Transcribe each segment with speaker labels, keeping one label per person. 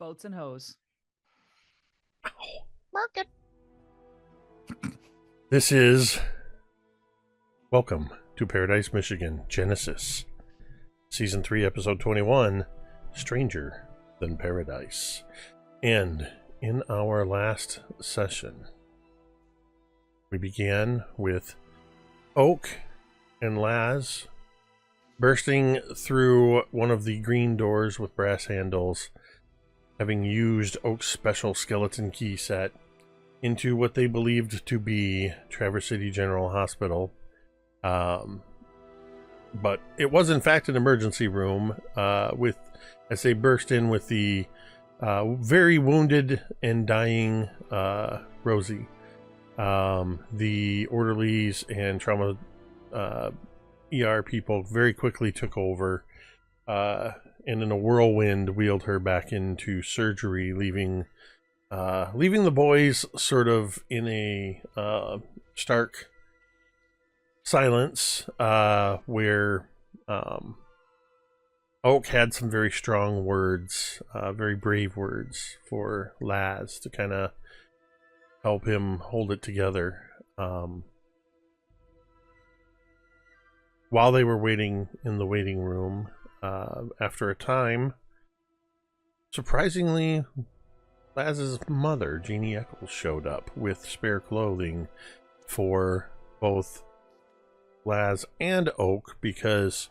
Speaker 1: Boats and hose.
Speaker 2: Market.
Speaker 3: This is Welcome to Paradise, Michigan, Genesis, Season 3, Episode 21, Stranger Than Paradise. And in our last session, we began with Oak and Laz bursting through one of the green doors with brass handles, having used Oak's special skeleton key set into what they believed to be Traverse City General Hospital. But it was in fact an emergency room as they burst in with the very wounded and dying Rosie. The orderlies and trauma ER people very quickly took over and in a whirlwind wheeled her back into surgery, leaving the boys sort of in a stark silence, where Oak had some very strong words, very brave words for Laz to kind of help him hold it together. While they were waiting in the waiting room, after a time, surprisingly, Laz's mother, Jeannie Eccles, showed up with spare clothing for both Laz and Oak, because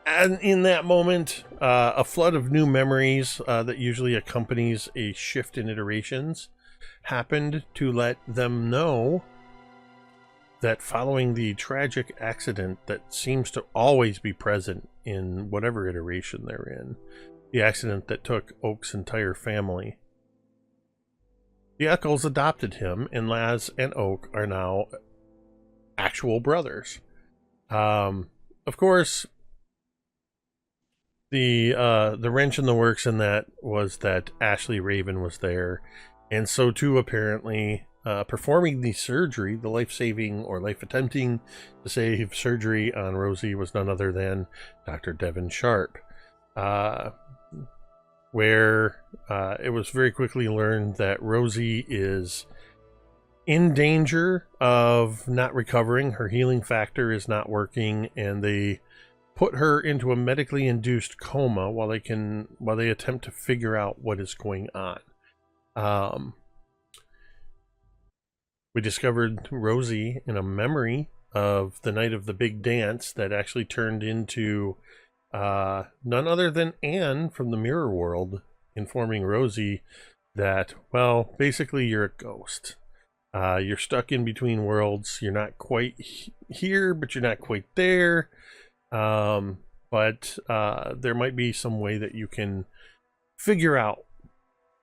Speaker 3: in that moment, a flood of new memories that usually accompanies a shift in iterations happened to let them know that following the tragic accident that seems to always be present in whatever iteration they're in, the accident that took Oak's entire family, the Eccles adopted him, and Laz and Oak are now actual brothers. Of course, the wrench in the works in that was that Ashley Raven was there, and so too apparently performing the surgery, the life-saving or life-attempting to save surgery on Rosie, was none other than Dr. Devin Sharp, where it was very quickly learned that Rosie is in danger of not recovering. Her healing factor is not working, and they put her into a medically induced coma while they attempt to figure out what is going on. We discovered Rosie in a memory of the night of the big dance that actually turned into none other than Anne from the Mirror World, informing Rosie that, well, basically you're a ghost. You're stuck in between worlds. You're not quite here, but you're not quite there. But there might be some way that you can figure out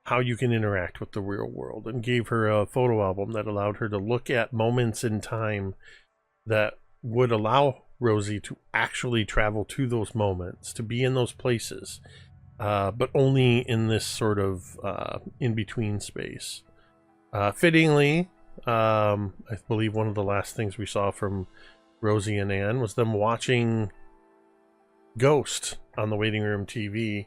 Speaker 3: how you can interact with the real world, and gave her a photo album that allowed her to look at moments in time that would allow Rosie to actually travel to those moments, to be in those places, but only in this sort of in-between space. Fittingly, I believe one of the last things we saw from Rosie and Anne was them watching Ghost on the waiting room TV,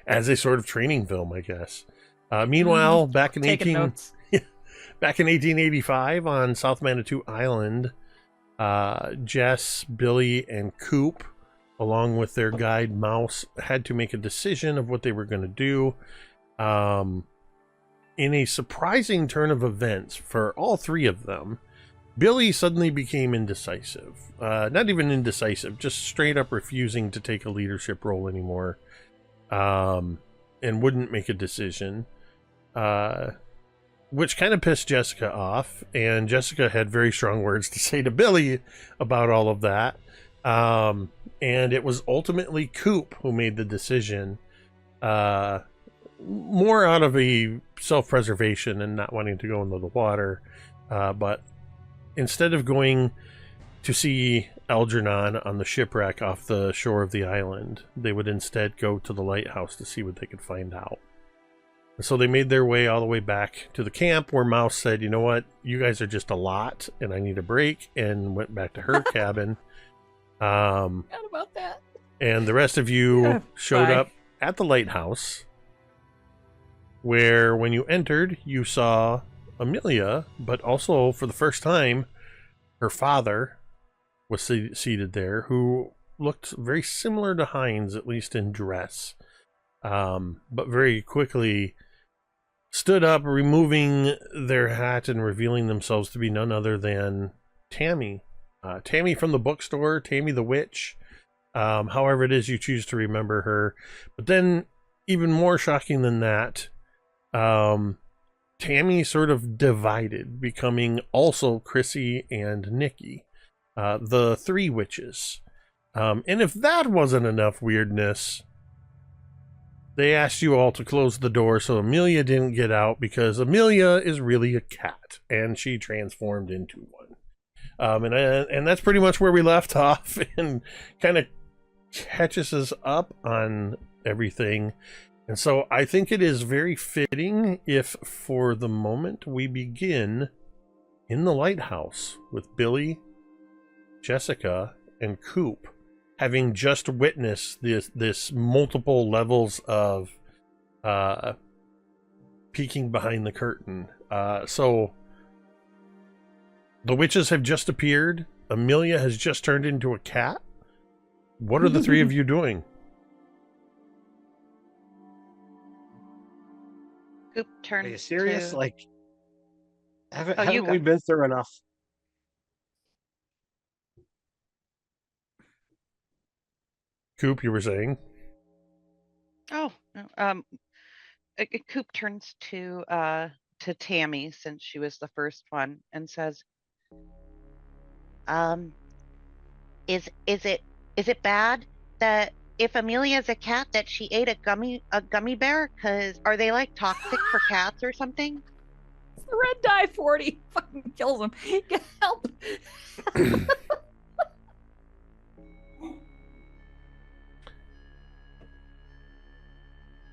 Speaker 3: as a sort of training film, I guess. Meanwhile, back in 1885 on South Manitou Island, Jess, Billy, and Coop, along with their guide Mouse, had to make a decision of what they were going to do. In a surprising turn of events for all three of them, Billy suddenly became indecisive. Not even indecisive, just straight up refusing to take a leadership role anymore, and wouldn't make a decision, which kind of pissed Jessica off, and Jessica had very strong words to say to Billy about all of that. And it was ultimately Coop who made the decision, more out of a self-preservation and not wanting to go into the water, but instead of going to see Algernon on the shipwreck off the shore of the island, they would instead go to the lighthouse to see what they could find out. And so they made their way all the way back to the camp, where Mouse said, you know what, you guys are just a lot and I need a break, and went back to her cabin.
Speaker 2: Forgot about that.
Speaker 3: And the rest of you showed
Speaker 1: Bye.
Speaker 3: up at the lighthouse, where when you entered, you saw Amelia, but also for the first time, her father was seated there, who looked very similar to Heinz, at least in dress, but very quickly stood up, removing their hat and revealing themselves to be none other than Tammy. Tammy from the bookstore, Tammy the witch, however it is you choose to remember her. But then, even more shocking than that, Tammy sort of divided, becoming also Chrissy and Nikki, the three witches. And if that wasn't enough weirdness, they asked you all to close the door so Amelia didn't get out, because Amelia is really a cat, and she transformed into one. And that's pretty much where we left off, and kind of catches us up on everything. And so I think it is very fitting if, for the moment, we begin in the lighthouse with Billy, Jessica, and Coop, having just witnessed this multiple levels of peeking behind the curtain. So the witches have just appeared. Amelia has just turned into a cat. What are the three of you doing?
Speaker 1: Coop turned.
Speaker 2: Are you serious?
Speaker 1: To...
Speaker 2: Like, haven't we been through enough?
Speaker 3: Coop, you were saying?
Speaker 1: Oh, Coop turns to Tammy, since she was the first one, and says, "Is it bad that if Amelia's a cat that she ate a gummy bear? Cause are they like toxic for cats or something?"
Speaker 4: The red dye 40 fucking kills him. Get help.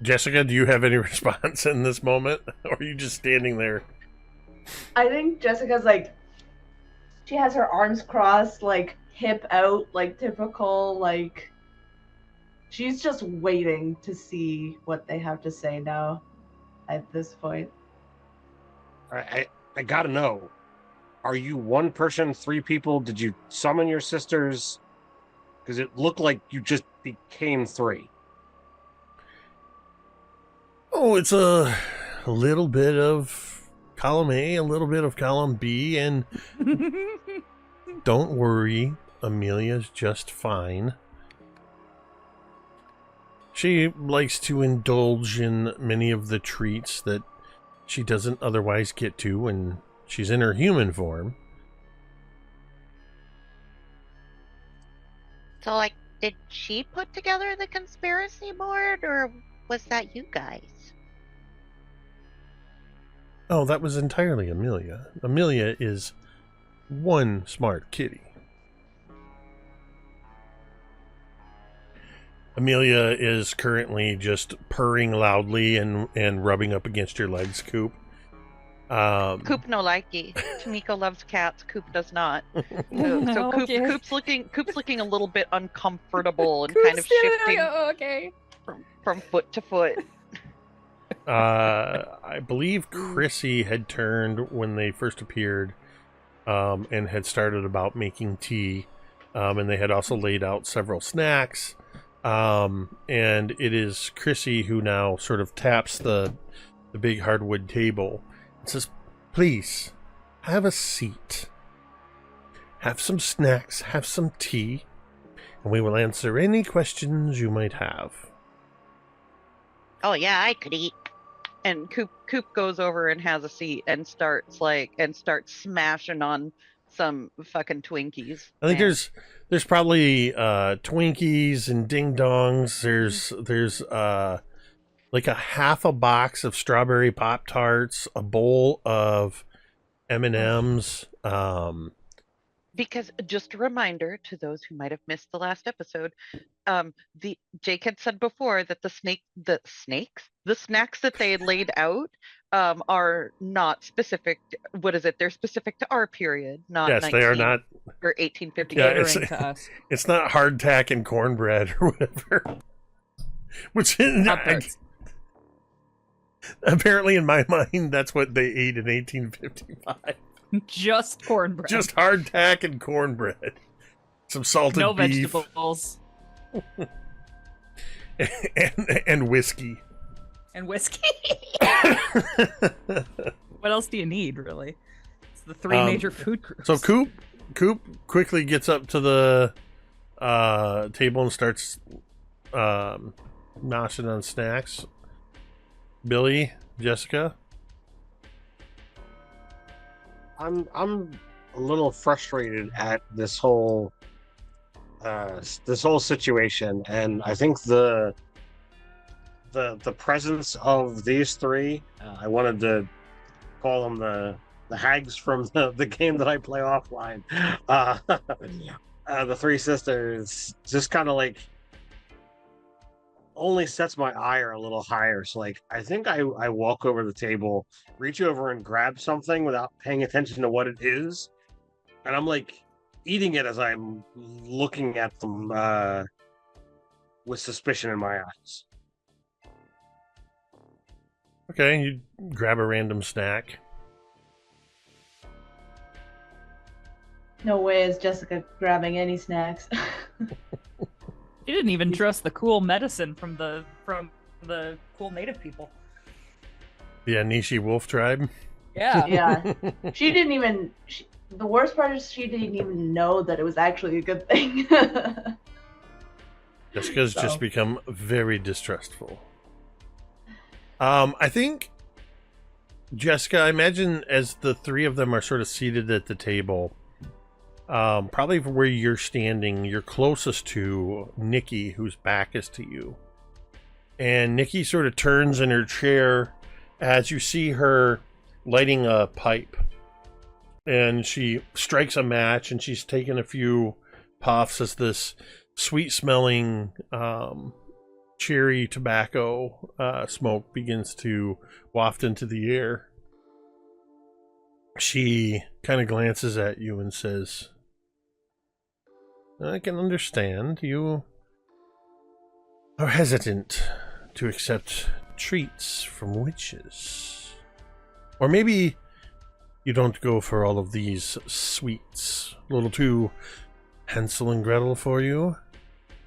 Speaker 3: Jessica, do you have any response in this moment? Or are you just standing there?
Speaker 5: I think Jessica's like, she has her arms crossed, like hip out, like typical, like, she's just waiting to see what they have to say now at this point.
Speaker 2: I gotta know. Are you one person, three people? Did you summon your sisters? Because it looked like you just became three.
Speaker 3: Oh, it's a little bit of column A, a little bit of column B, and don't worry, Amelia's just fine. She likes to indulge in many of the treats that she doesn't otherwise get to when she's in her human form.
Speaker 1: So, like, did she put together the conspiracy board, or was that you guys?
Speaker 3: Oh, that was entirely Amelia. Amelia is one smart kitty. Amelia is currently just purring loudly and rubbing up against your legs, Coop.
Speaker 1: Coop no likey. Tamiko loves cats. Coop does not. So
Speaker 4: Okay.
Speaker 1: Coop's looking a little bit uncomfortable and
Speaker 4: Coop's
Speaker 1: kind of shifting
Speaker 4: okay.
Speaker 1: from foot to foot.
Speaker 3: I believe Chrissy had turned when they first appeared, and had started about making tea, and they had also laid out several snacks, and it is Chrissy who now sort of taps the big hardwood table and says, "Please, have a seat. Have some snacks, have some tea, and we will answer any questions you might have."
Speaker 1: Oh yeah, I could eat. And Coop goes over and has a seat and starts smashing on some fucking Twinkies.
Speaker 3: I think there's probably Twinkies and Ding Dongs. There's like a half a box of strawberry Pop-Tarts, a bowl of M&Ms.
Speaker 1: Because just a reminder to those who might have missed the last episode, Jake had said before that the snacks that they had laid out are not specific. What is it? They're specific to our period, not
Speaker 3: Yes, they are not.
Speaker 1: Or 1850.
Speaker 3: Yeah,
Speaker 4: Catering to us.
Speaker 3: it's not hardtack and cornbread or whatever. Which
Speaker 4: Pop-Tarts.
Speaker 3: apparently in my mind, that's what they ate in 1855.
Speaker 4: Just cornbread.
Speaker 3: Just hardtack and cornbread. Some salted
Speaker 4: no
Speaker 3: beef.
Speaker 4: vegetables.
Speaker 3: and whiskey.
Speaker 4: And whiskey. What else do you need, really? It's the three major food groups.
Speaker 3: So Coop quickly gets up to the table and starts noshing on snacks. Billy, Jessica.
Speaker 2: I'm a little frustrated at this whole situation, and I think the presence of these three, I wanted to call them the hags from the game that I play offline. The three sisters just kind of like only sets my ire a little higher. So like I think I walk over the table, reach over and grab something without paying attention to what it is, and I'm like eating it as I'm looking at them with suspicion in my eyes.
Speaker 3: Okay, you grab a random snack.
Speaker 5: No way is Jessica grabbing any snacks.
Speaker 4: You didn't even trust the cool medicine from the cool native people.
Speaker 3: The Anishi Wolf Tribe.
Speaker 4: Yeah.
Speaker 5: Yeah. She didn't even... the worst part is she didn't even know that it was actually a good thing.
Speaker 3: Jessica's just become very distrustful. I think, Jessica, I imagine as the three of them are sort of seated at the table, probably where you're standing, you're closest to Nikki, whose back is to you. And Nikki sort of turns in her chair as you see her lighting a pipe. And she strikes a match, and she's taken a few puffs as this sweet-smelling cherry tobacco smoke begins to waft into the air. She kind of glances at you and says, I can understand you are hesitant to accept treats from witches. Or maybe you don't go for all of these sweets. A little too Hansel and Gretel for you.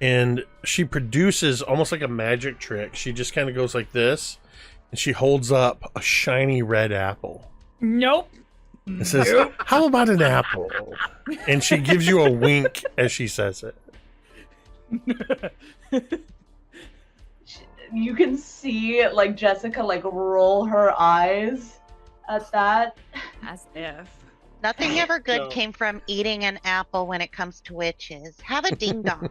Speaker 3: And she produces almost like a magic trick. She just kind of goes like this, and she holds up a shiny red apple.
Speaker 4: Nope.
Speaker 3: It says, how about an apple? And she gives you a wink as she says it.
Speaker 5: You can see like Jessica like roll her eyes at that.
Speaker 4: As if.
Speaker 1: Nothing ever good
Speaker 2: No.
Speaker 1: came from eating an apple when it comes to witches. Have a ding dong.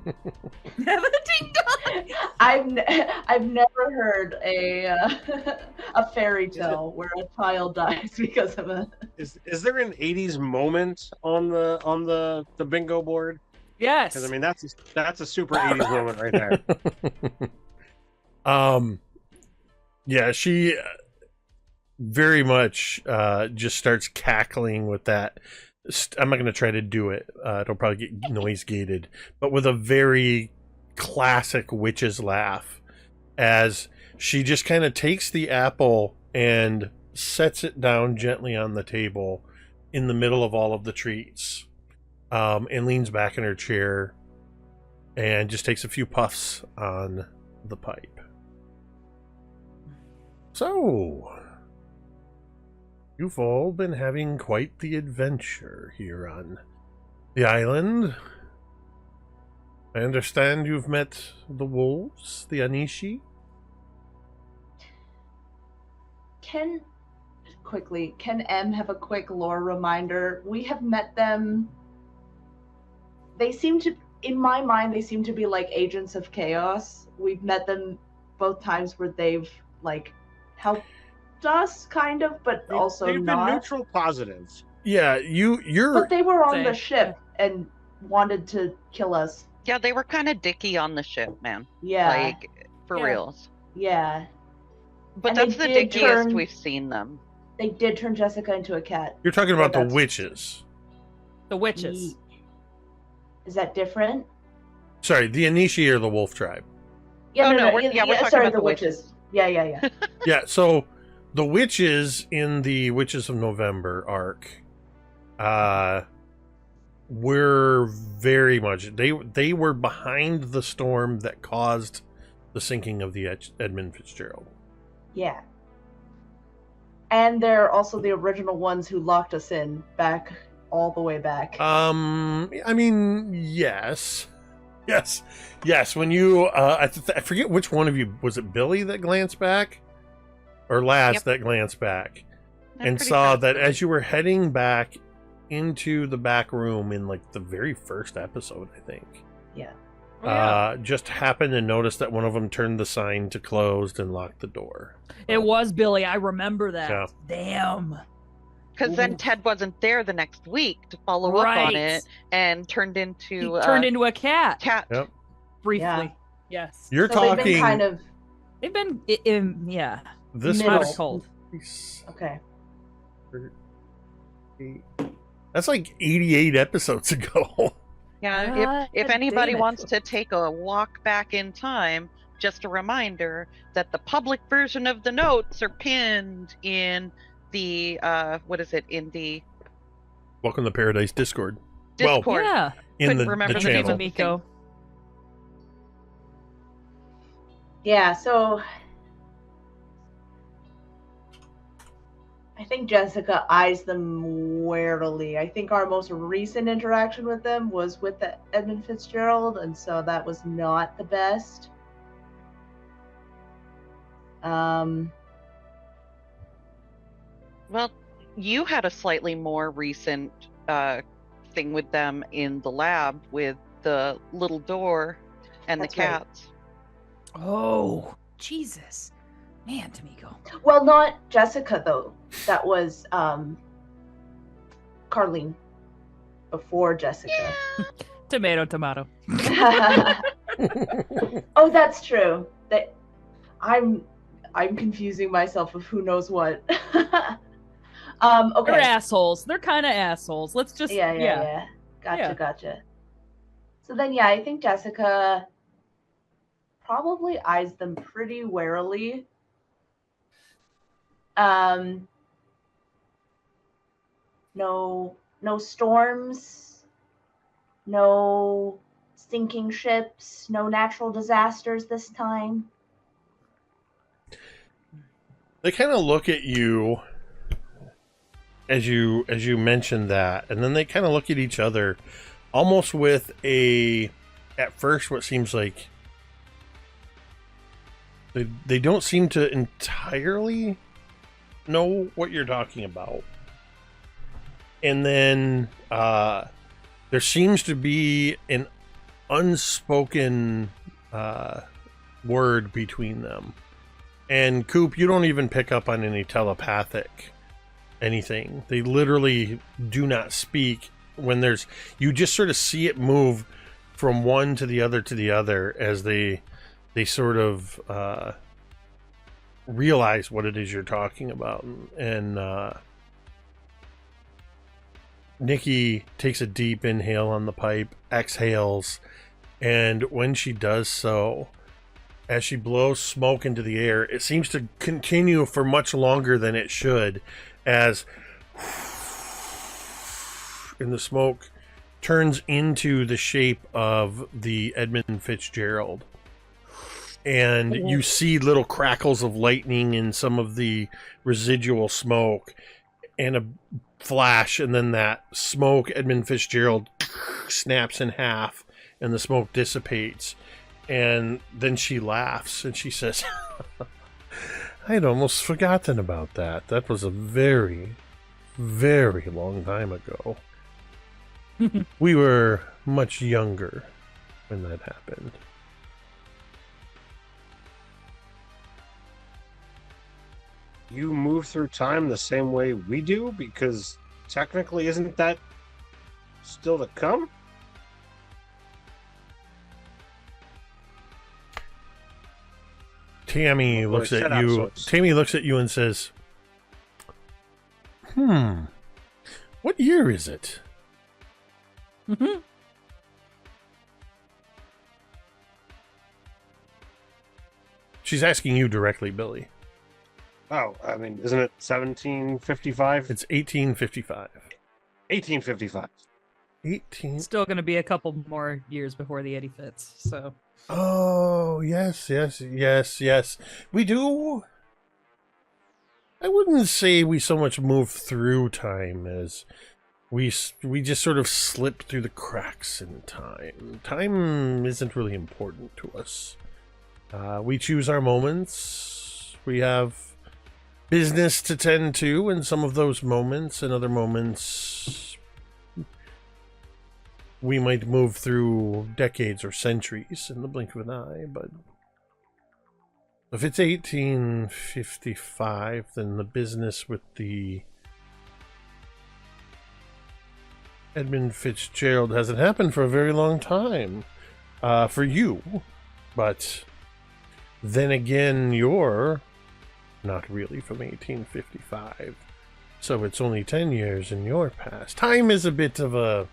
Speaker 4: Have a ding dong.
Speaker 5: I've never heard a fairy tale where a child dies because of a...
Speaker 2: Is there an 80s moment on the bingo board?
Speaker 4: Yes.
Speaker 2: Because I mean that's a super 80s moment right there.
Speaker 3: Yeah, she very much just starts cackling with that. I'm not going to try to do it. It'll probably get noise gated, but with a very classic witch's laugh as she just kind of takes the apple and sets it down gently on the table in the middle of all of the treats, and leans back in her chair and just takes a few puffs on the pipe. So, you've all been having quite the adventure here on the island. I understand you've met the wolves, the Anishi.
Speaker 5: Can M have a quick lore reminder? We have met them. They seem to, in my mind, they seem to be like agents of chaos. We've met them both times where they've like helped us, kind of, but also
Speaker 2: They've
Speaker 5: not.
Speaker 2: been neutral positives.
Speaker 3: Yeah, you're.
Speaker 5: But they were on the
Speaker 4: Same.
Speaker 5: ship and wanted to kill us.
Speaker 1: Yeah, they were kind of dicky on the ship, man.
Speaker 5: Yeah,
Speaker 1: Like, for
Speaker 4: Yeah.
Speaker 1: reals.
Speaker 5: yeah.
Speaker 1: But
Speaker 5: And
Speaker 1: that's
Speaker 5: they
Speaker 1: the
Speaker 5: did
Speaker 1: dickiest
Speaker 5: turn-
Speaker 1: we've seen them.
Speaker 5: They did turn Jessica into a cat.
Speaker 3: You're talking about the
Speaker 5: that's-
Speaker 3: witches.
Speaker 4: The witches.
Speaker 5: Is that different?
Speaker 3: Sorry, the Anishi or the wolf tribe.
Speaker 5: Yeah,
Speaker 1: Oh,
Speaker 5: no,
Speaker 1: no,
Speaker 5: no.
Speaker 1: we're talking
Speaker 5: Sorry,
Speaker 1: about
Speaker 5: the
Speaker 1: the
Speaker 5: witches. Yeah.
Speaker 3: Yeah, so the witches in the Witches of November arc were very much they were behind the storm that caused the sinking of the Edmund Fitzgerald.
Speaker 5: Yeah. And they're also the original ones who locked us in back all the way back.
Speaker 3: I mean, yes. When you, I forget which one of you, was it Billy that glanced back? Or Laz
Speaker 1: Yep.
Speaker 3: that glanced back
Speaker 1: I'm
Speaker 3: and
Speaker 1: pretty
Speaker 3: saw
Speaker 1: sure
Speaker 3: that
Speaker 1: it's
Speaker 3: as you were heading back into the back room in like the very first episode, I think.
Speaker 5: Yeah.
Speaker 1: Oh, yeah.
Speaker 3: Just happened to notice that one of them turned the sign to closed and locked the door.
Speaker 4: It was Billy. I remember that.
Speaker 3: Yeah.
Speaker 4: Damn.
Speaker 1: Because then
Speaker 4: Oof.
Speaker 1: Ted wasn't there the next week to follow up on
Speaker 4: Right.
Speaker 1: it and turned
Speaker 4: He
Speaker 1: into
Speaker 4: turned into a cat.
Speaker 1: cat.
Speaker 3: Yep.
Speaker 4: Briefly.
Speaker 5: Yeah.
Speaker 4: Yes.
Speaker 3: You're
Speaker 5: So
Speaker 3: talking.
Speaker 5: they've been kind of
Speaker 4: They've been, yeah.
Speaker 3: This
Speaker 5: middle.
Speaker 3: was
Speaker 4: Cold.
Speaker 5: okay.
Speaker 3: That's like 88 episodes ago.
Speaker 1: Yeah,
Speaker 4: God
Speaker 1: if anybody
Speaker 4: damn it.
Speaker 1: wants to take a walk back in time, just a reminder that the public version of the notes are pinned in the in the
Speaker 3: Welcome to Paradise Discord.
Speaker 1: Discord.
Speaker 3: Well,
Speaker 4: Yeah.
Speaker 3: in
Speaker 1: Couldn't
Speaker 3: the
Speaker 1: remember the name
Speaker 3: channel.
Speaker 1: of the
Speaker 4: Miko.
Speaker 5: Yeah, so I think Jessica eyes them warily. I think our most recent interaction with them was with the Edmund Fitzgerald, and so that was not the best.
Speaker 1: Well, you had a slightly more recent thing with them in the lab with the little door and
Speaker 5: That's
Speaker 1: the
Speaker 5: right.
Speaker 1: cats.
Speaker 4: Oh, Jesus. Man, Tamiko.
Speaker 5: Well, not Jessica though. That was Carlene before Jessica.
Speaker 4: Tomato, tomato.
Speaker 5: Oh, that's true. That I'm confusing myself of who knows what.
Speaker 4: They're
Speaker 5: Okay.
Speaker 4: assholes. They're kind of assholes. Let's just,
Speaker 5: Yeah. Gotcha. So then, yeah, I think Jessica probably eyes them pretty warily. No storms, no sinking ships, no natural disasters this time.
Speaker 3: They kind of look at you as you mentioned that, and then they kind of look at each other almost with at first what seems like they don't seem to entirely know what you're talking about. And then there seems to be an unspoken word between them. And Coop, you don't even pick up on any telepathic anything. They literally do not speak when you just sort of see it move from one to the other as they sort of realize what it is you're talking about. And Nikki takes a deep inhale on the pipe, exhales, and when she does so, as she blows smoke into the air, it seems to continue for much longer than it should, as and the smoke turns into the shape of the Edmund Fitzgerald. And you see little crackles of lightning in some of the residual smoke, and a flash, and then that smoke, Edmund Fitzgerald, snaps in half, and the smoke dissipates. And then she laughs, and she says, I had almost forgotten about that. That was a very, very long time ago. We were much younger when that happened.
Speaker 2: You move through time the same way we do, because technically isn't that still to come?
Speaker 3: Tammy
Speaker 2: Or
Speaker 3: looks at
Speaker 2: set out
Speaker 3: you.
Speaker 2: sorts.
Speaker 3: Tammy looks at you and says, what year is it? She's asking you directly, Billy.
Speaker 2: Oh, I mean, isn't it 1755?
Speaker 3: It's 1855.
Speaker 2: 1855.
Speaker 3: 18.
Speaker 4: Still going to be a couple more years before the 85th, so.
Speaker 3: Oh, yes. We do. I wouldn't say we so much move through time as we just sort of slip through the cracks in time. Time isn't really important to us. We choose our moments. We have business to tend to in some of those moments, and other moments we might move through decades or centuries in the blink of an eye, but if it's 1855, then the business with the Edmund Fitzgerald hasn't happened for a very long time. For you. But then again, you're not really from 1855. So it's only 10 years in your past. Time is a bit of a...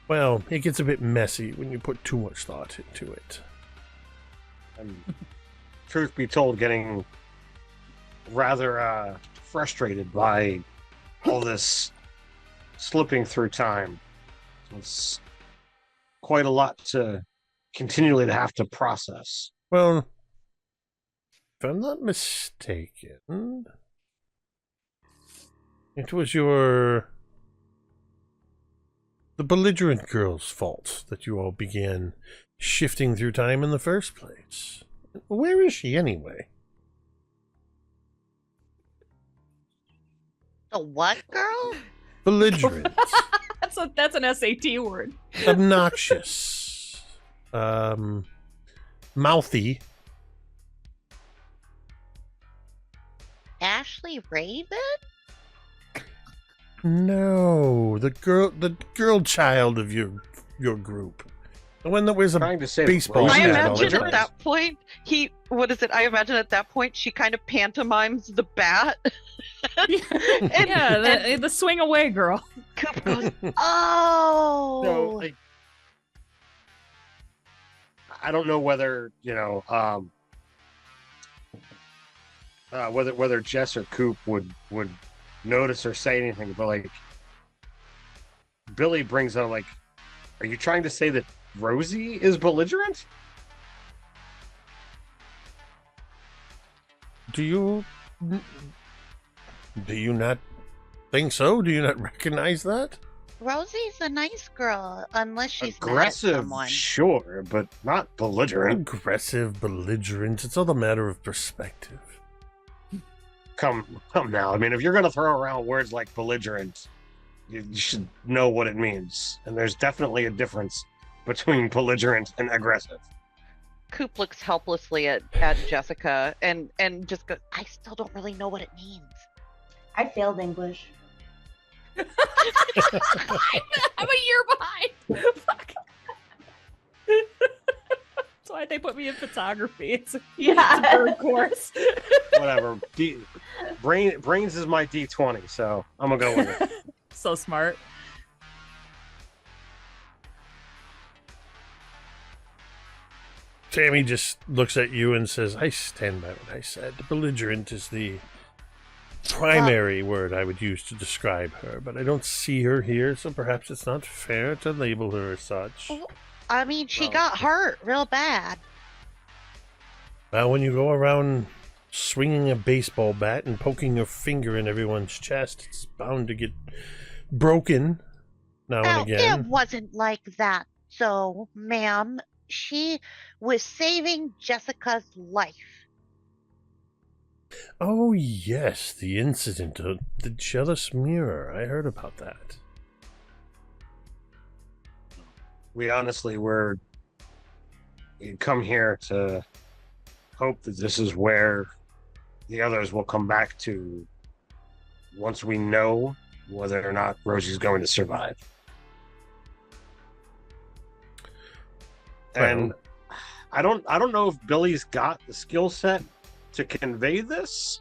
Speaker 3: Well, it gets a bit messy when you put too much thought into it.
Speaker 2: And truth be told, getting rather frustrated by all this slipping through time. It's quite a lot to continually to have to process.
Speaker 3: Well, if I'm not mistaken, it was the belligerent girl's fault that you all began shifting through time in the first place. Where is she anyway?
Speaker 1: The what girl?
Speaker 3: Belligerent.
Speaker 4: That's an SAT word.
Speaker 3: Obnoxious. Mouthy.
Speaker 1: Ashley Raven?
Speaker 3: No, the girl child of your group. The one that wears a
Speaker 2: Trying to say
Speaker 3: baseball
Speaker 2: Rosie
Speaker 1: I
Speaker 3: hat
Speaker 2: is
Speaker 3: all the
Speaker 1: imagine
Speaker 2: belligerent?
Speaker 1: at
Speaker 3: time.
Speaker 1: that point, I imagine at that point she kind of pantomimes the bat. And,
Speaker 4: Yeah, the swing away girl.
Speaker 1: Coop goes, oh.
Speaker 2: So, like, I don't know whether whether Jess or Coop would notice or say anything, but like Billy brings up, like, are you trying to say that Rosie is belligerent?
Speaker 3: Do you not think so? Do you not recognize that?
Speaker 1: Rosie's a nice girl, unless she's mad at
Speaker 2: Aggressive,
Speaker 1: someone.
Speaker 2: sure, but not belligerent.
Speaker 3: Aggressive, belligerent. It's all a matter of perspective.
Speaker 2: Come now. I mean, if you're gonna throw around words like belligerent, you should know what it means. And there's definitely a difference between belligerent and aggressive.
Speaker 1: Coop looks helplessly at Jessica and just goes, I still don't really know what it means.
Speaker 5: I failed English.
Speaker 4: I'm a year behind. Fuck. That's why they put me in photography. It's a bird course.
Speaker 2: Whatever. Brains is my D20, so I'm gonna go with it.
Speaker 4: So smart.
Speaker 3: Tammy just looks at you and says, I stand by what I said. Belligerent is the primary word I would use to describe her, but I don't see her here, so perhaps it's not fair to label her as such.
Speaker 1: I mean, she
Speaker 2: Well-
Speaker 1: got hurt real bad.
Speaker 3: Well, when you go around swinging a baseball bat and poking your finger in everyone's chest, it's bound to get broken now and
Speaker 1: It
Speaker 3: again.
Speaker 1: wasn't like that. So, ma'am, she was saving Jessica's life.
Speaker 3: Oh, yes, the incident of the jealous mirror. I heard about that.
Speaker 2: We honestly we come here to hope that this is where the others will come back to once we know whether or not Rosie's going to survive. And I don't know if Billy's got the skill set to convey this,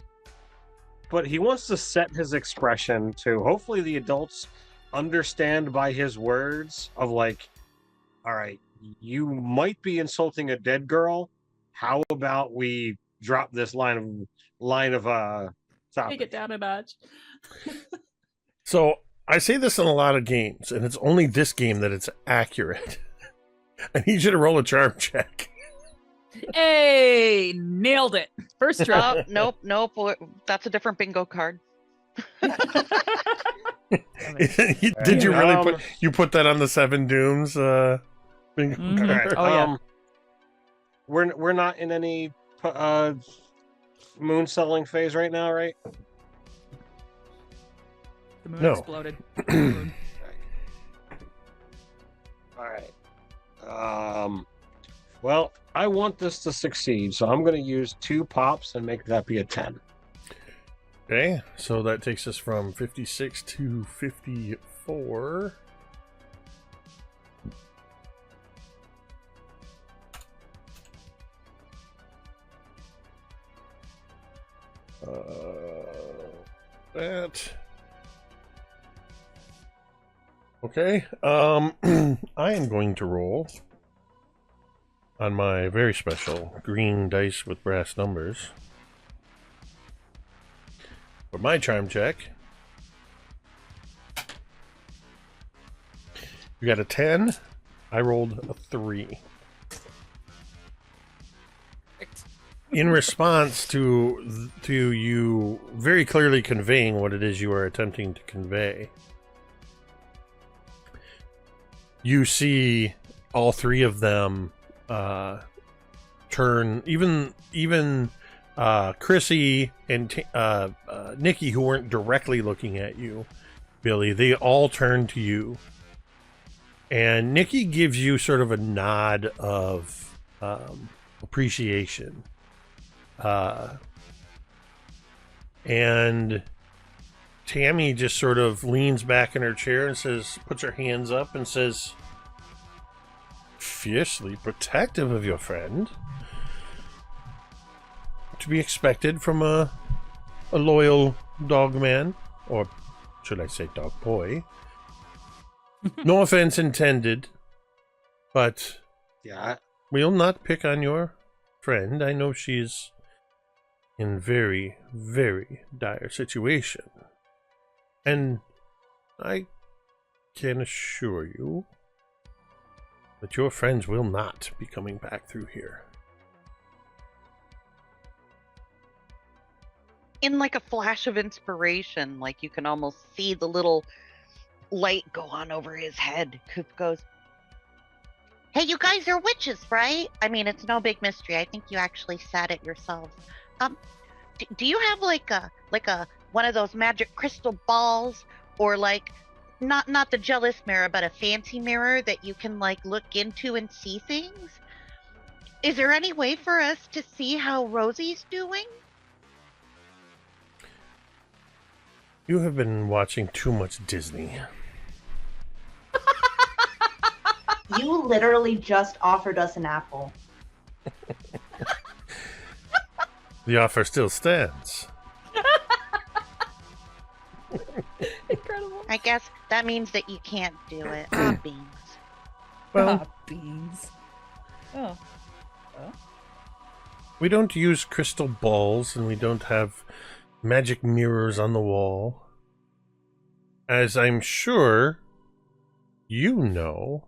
Speaker 2: but he wants to set his expression to hopefully the adults understand by his words of like, all right, you might be insulting a dead girl, how about we drop this line of topic?
Speaker 4: Take it down a notch.
Speaker 3: So I say this in a lot of games, and it's only this game that it's accurate. I need you to roll a charm check.
Speaker 4: Hey, nailed it. First try.
Speaker 1: Nope. That's a different bingo card.
Speaker 3: Did you really put that on the 7 dooms? Bingo
Speaker 4: Mhm.
Speaker 3: card?
Speaker 4: Oh, yeah.
Speaker 2: We're not in any moon settling phase right now, right?
Speaker 4: The moon
Speaker 3: No.
Speaker 4: exploded.
Speaker 2: All right. Well, I want this to succeed, so I'm going to use 2 pops and make that be a 10.
Speaker 3: Okay, so that takes us from 56 to 54. That. Okay, I am going to roll on my very special green dice with brass numbers. For my charm check, you got a 10. I rolled a 3. In response to you very clearly conveying what it is you are attempting to convey, you see all 3 of them turn. Even Chrissy and Nikki, who weren't directly looking at you, Billy, they all turn to you. And Nikki gives you sort of a nod of appreciation. And Tammy just sort of leans back in her chair and puts her hands up and says, "Fiercely protective of your friend. To be expected from a loyal dog man, or should I say dog boy. No offense intended, but
Speaker 2: Yeah.
Speaker 3: we'll not pick on your friend. I know she's in very, very dire situation. And I can assure you that your friends will not be coming back through here."
Speaker 1: In like a flash of inspiration, like you can almost see the little light go on over his head. Coop goes, "Hey, you guys are witches, right? I mean, it's no big mystery. I think you actually said it yourselves. Do you have like a one of those magic crystal balls, or like not the jealous mirror, but a fancy mirror that you can like look into and see things? Is there any way for us to see how Rosie's doing?"
Speaker 3: You have been watching too much Disney.
Speaker 5: You literally just offered us an apple.
Speaker 3: The offer still stands.
Speaker 4: Incredible.
Speaker 1: I guess that means that you can't do it. Ah, beans.
Speaker 3: Well,
Speaker 4: Beans. Oh.
Speaker 3: we don't use crystal balls, and we don't have magic mirrors on the wall. As I'm sure you know.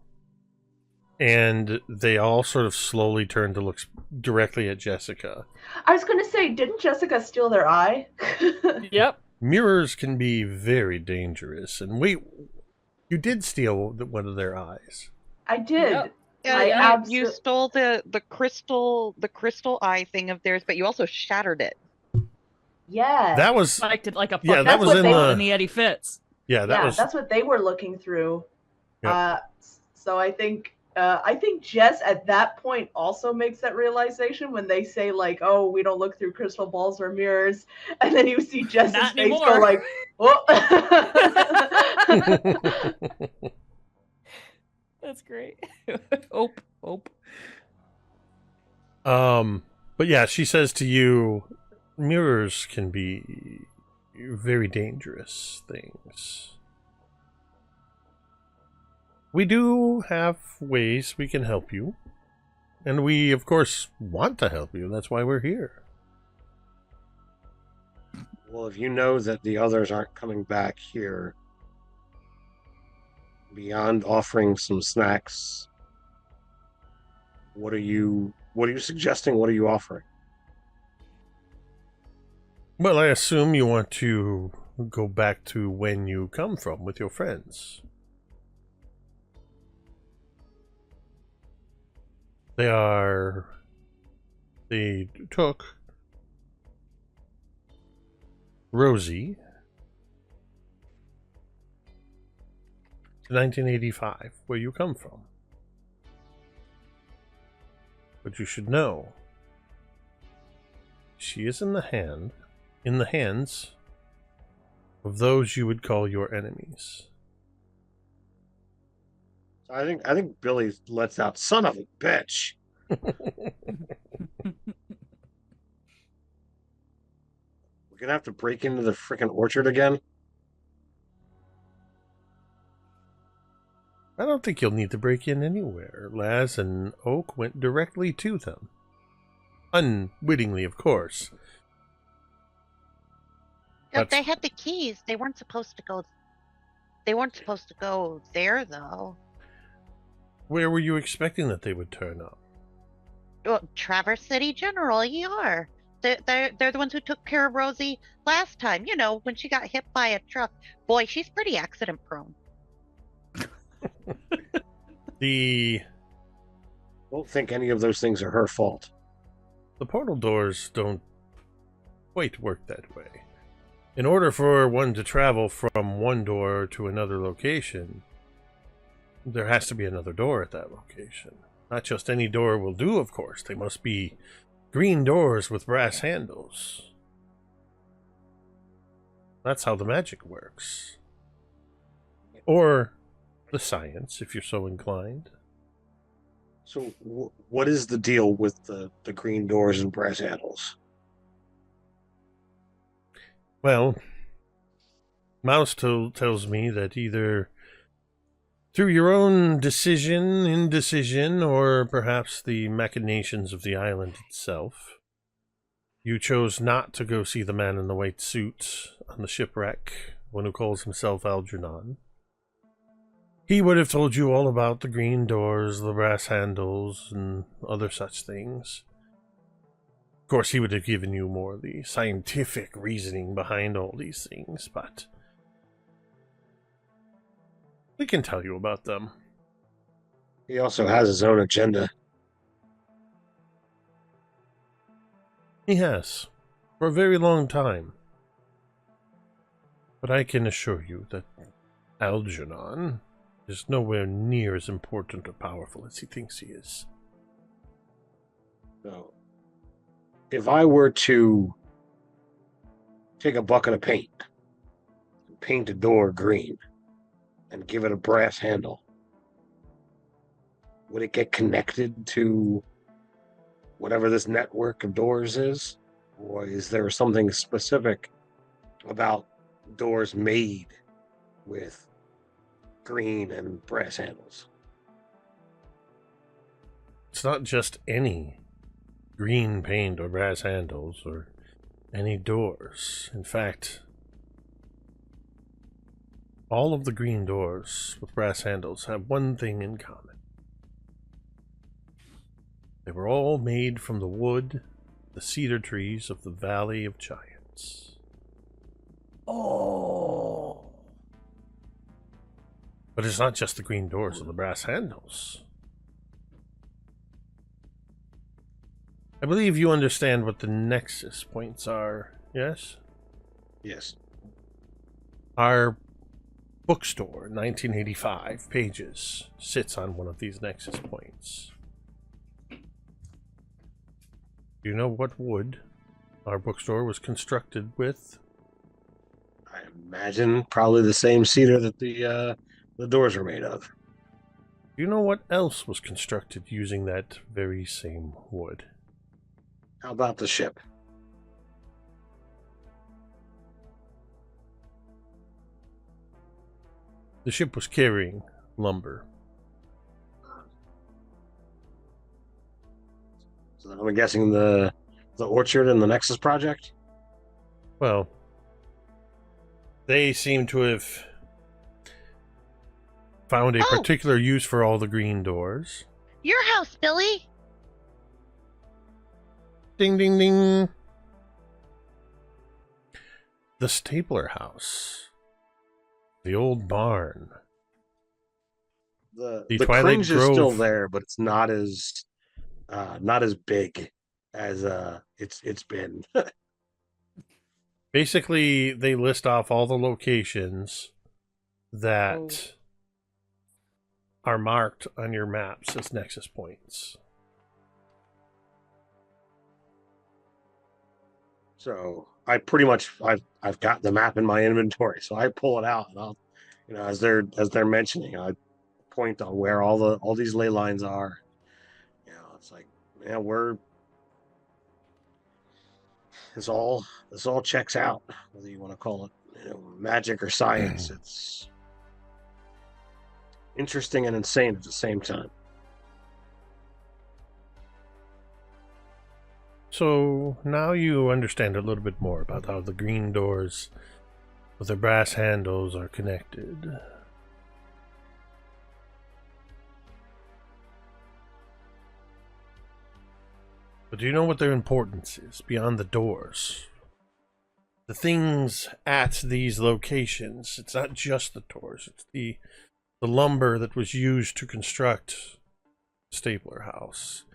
Speaker 3: And they all sort of slowly turn to look directly at Jessica.
Speaker 5: I was gonna say, didn't Jessica steal their eye?
Speaker 4: Yep.
Speaker 3: Mirrors can be very dangerous. And wait, you did steal one of their eyes.
Speaker 5: I did.
Speaker 4: Yep.
Speaker 1: You stole the crystal eye thing of theirs, but you also shattered it.
Speaker 5: Yeah.
Speaker 3: That was
Speaker 4: Liked it like a
Speaker 3: yeah.
Speaker 4: fucking
Speaker 3: That was in
Speaker 4: football
Speaker 3: the
Speaker 4: in the Eddie Fitz.
Speaker 3: yeah. That was
Speaker 5: that's what they were looking through.
Speaker 3: Yep.
Speaker 5: So I think Jess at that point also makes that realization when they say like, "Oh, we don't look through crystal balls or mirrors," and then you see Jess's
Speaker 4: Not
Speaker 5: face
Speaker 4: anymore.
Speaker 5: go like, "Oh."
Speaker 4: That's great. Ope.
Speaker 3: But yeah, she says to you, mirrors can be very dangerous things. We do have ways we can help you. And we, of course, want to help you. That's why we're here.
Speaker 2: Well, if you know that the others aren't coming back here, beyond offering some snacks, what are you suggesting? What are you offering?
Speaker 3: Well, I assume you want to go back to when you come from with your friends. They took Rosie to 1985, where you come from. But you should know, she is in the hands of those you would call your enemies.
Speaker 2: I think Billy lets out son of a bitch. We're gonna have to break into the freaking orchard again.
Speaker 3: I don't think you'll need to break in anywhere. Laz and Oak went directly to them. Unwittingly, of course.
Speaker 1: If they had the keys, they weren't supposed to go. They weren't supposed to go there, though.
Speaker 3: Where were you expecting that they would turn up?
Speaker 1: Well, Traverse City General, ER. They're the ones who took care of Rosie last time. You know, when she got hit by a truck. Boy, she's pretty accident prone.
Speaker 2: I don't think any of those things are her fault.
Speaker 3: The portal doors don't quite work that way. In order for one to travel from one door to another location, there has to be another door at that location. Not just any door will do, of course. They must be green doors with brass handles. That's how the magic works. Or the science, if you're so inclined.
Speaker 2: So what is the deal with the green doors and brass handles?
Speaker 3: Well, Mouse tells me that either through your own indecision, or perhaps the machinations of the island itself, you chose not to go see the man in the white suit on the shipwreck, one who calls himself Algernon. He would have told you all about the green doors, the brass handles, and other such things. Of course, he would have given you more of the scientific reasoning behind all these things, but we can tell you about them.
Speaker 2: He also has his own agenda.
Speaker 3: He has, for a very long time. But I can assure you that Algernon is nowhere near as important or powerful as he thinks he is.
Speaker 2: So, if I were to take a bucket of paint and paint a door green and give it a brass handle, would it get connected to whatever this network of doors is? Or is there something specific about doors made with green and brass handles?
Speaker 3: It's not just any green paint or brass handles or any doors. In fact, all of the green doors with brass handles have one thing in common. They were all made from the wood, the cedar trees of the Valley of Giants.
Speaker 4: Oh.
Speaker 3: But it's not just the green doors or the brass handles. I believe you understand what the nexus points are, yes?
Speaker 2: Yes.
Speaker 3: Our bookstore, 1985 pages, sits on one of these nexus points. Do you know what wood our bookstore was constructed with?
Speaker 2: I imagine probably the same cedar that the doors are made of.
Speaker 3: Do you know what else was constructed using that very same wood?
Speaker 2: How about the ship?
Speaker 3: The ship was carrying lumber.
Speaker 2: So I'm guessing the orchard and the Nexus project.
Speaker 3: Well, they seem to have found a particular use for all the green doors.
Speaker 1: Your house, Billy.
Speaker 3: Ding, ding, ding. The Stapler house. The old barn.
Speaker 2: The
Speaker 3: Twilight
Speaker 2: cringe is
Speaker 3: Grove
Speaker 2: still there, but it's not as big as it's been.
Speaker 3: Basically, they list off all the locations that are marked on your maps as nexus points.
Speaker 2: So I pretty much I've got the map in my inventory, so I pull it out and I'll, as they're mentioning, I point on where all these ley lines are. It's like, this all checks out, whether you want to call it magic or science. It's interesting and insane at the same time.
Speaker 3: So now you understand a little bit more about how the green doors with their brass handles are connected. But do you know what their importance is beyond the doors? The things at these locations, it's not just the doors, it's the lumber that was used to construct Stapler House.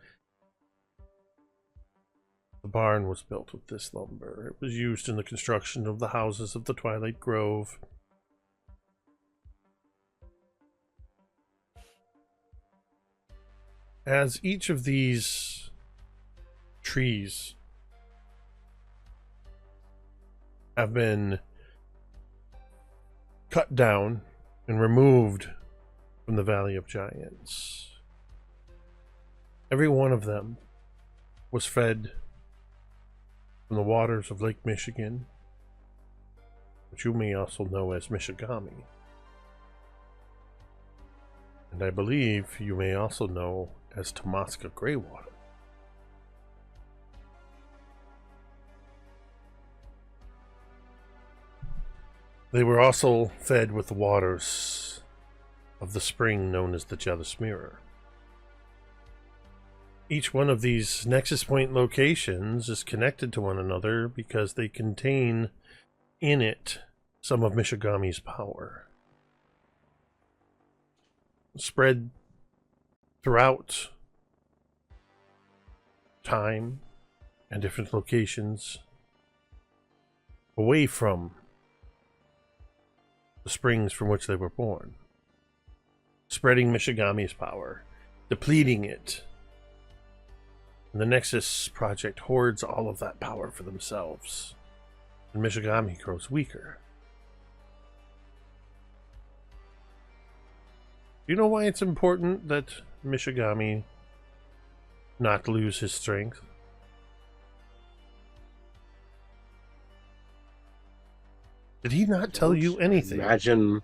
Speaker 3: The barn was built with this lumber. It was used in the construction of the houses of the Twilight Grove. As each of these trees have been cut down and removed from the Valley of Giants, every one of them was fed from the waters of Lake Michigan, which you may also know as Michigami. And I believe you may also know as Tomaska Greywater. They were also fed with the waters of the spring known as the Jealous Mirror. Each one of these Nexus Point locations is connected to one another because they contain in it some of Michigami's power. Spread throughout time and different locations away from the springs from which they were born. Spreading Michigami's power, depleting it. And the Nexus Project hoards all of that power for themselves. And Michigami grows weaker. Do you know why it's important that Michigami not lose his strength? Did he not tell you anything?
Speaker 2: Imagine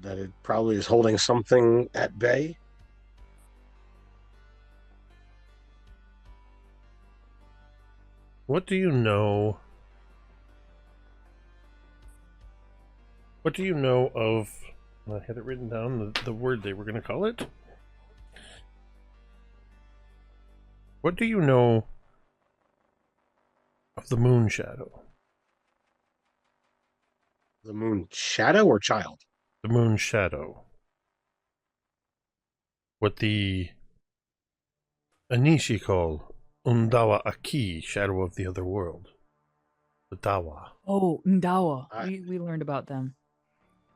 Speaker 2: that it probably is holding something at bay.
Speaker 3: What do you know? What do you know of... I had it written down, the word they were going to call it. What do you know of the Moon Shadow?
Speaker 2: The Moon Shadow or Child?
Speaker 3: The Moon Shadow. What the Anishi call Undawa Aki, Shadow of the Other World. The Dawa.
Speaker 4: Oh, Ndawa. We learned about them.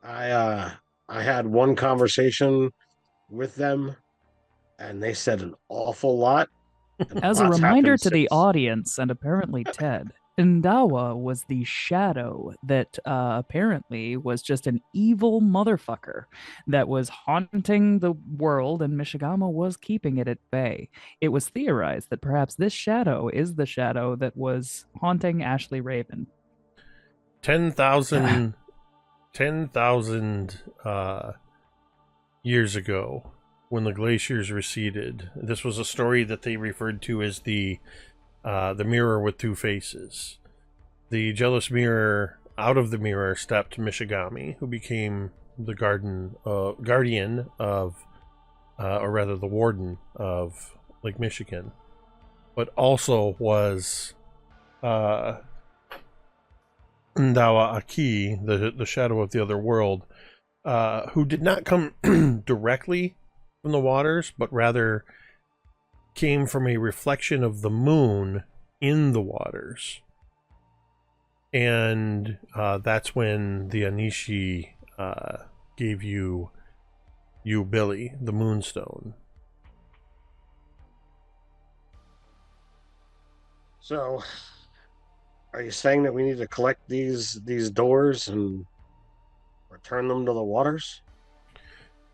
Speaker 2: I had one conversation with them, and they said an awful lot.
Speaker 4: As a reminder to the audience, and apparently Ted, Ndawa was the shadow that apparently was just an evil motherfucker that was haunting the world, and Michigama was keeping it at bay. It was theorized that perhaps this shadow is the shadow that was haunting Ashley Raven.
Speaker 3: 10,000 years ago, when the glaciers receded. This was a story that they referred to as the mirror with two faces. The jealous mirror, out of the mirror stepped Michigami, who became the guardian of, or rather the warden of Lake Michigan, but also was Ndawa Aki, the shadow of the other world, who did not come directly from the waters, but rather came from a reflection of the moon in the waters. And that's when the Anishi gave you Billy, the Moonstone.
Speaker 2: So, are you saying that we need to collect these doors and return them to the waters?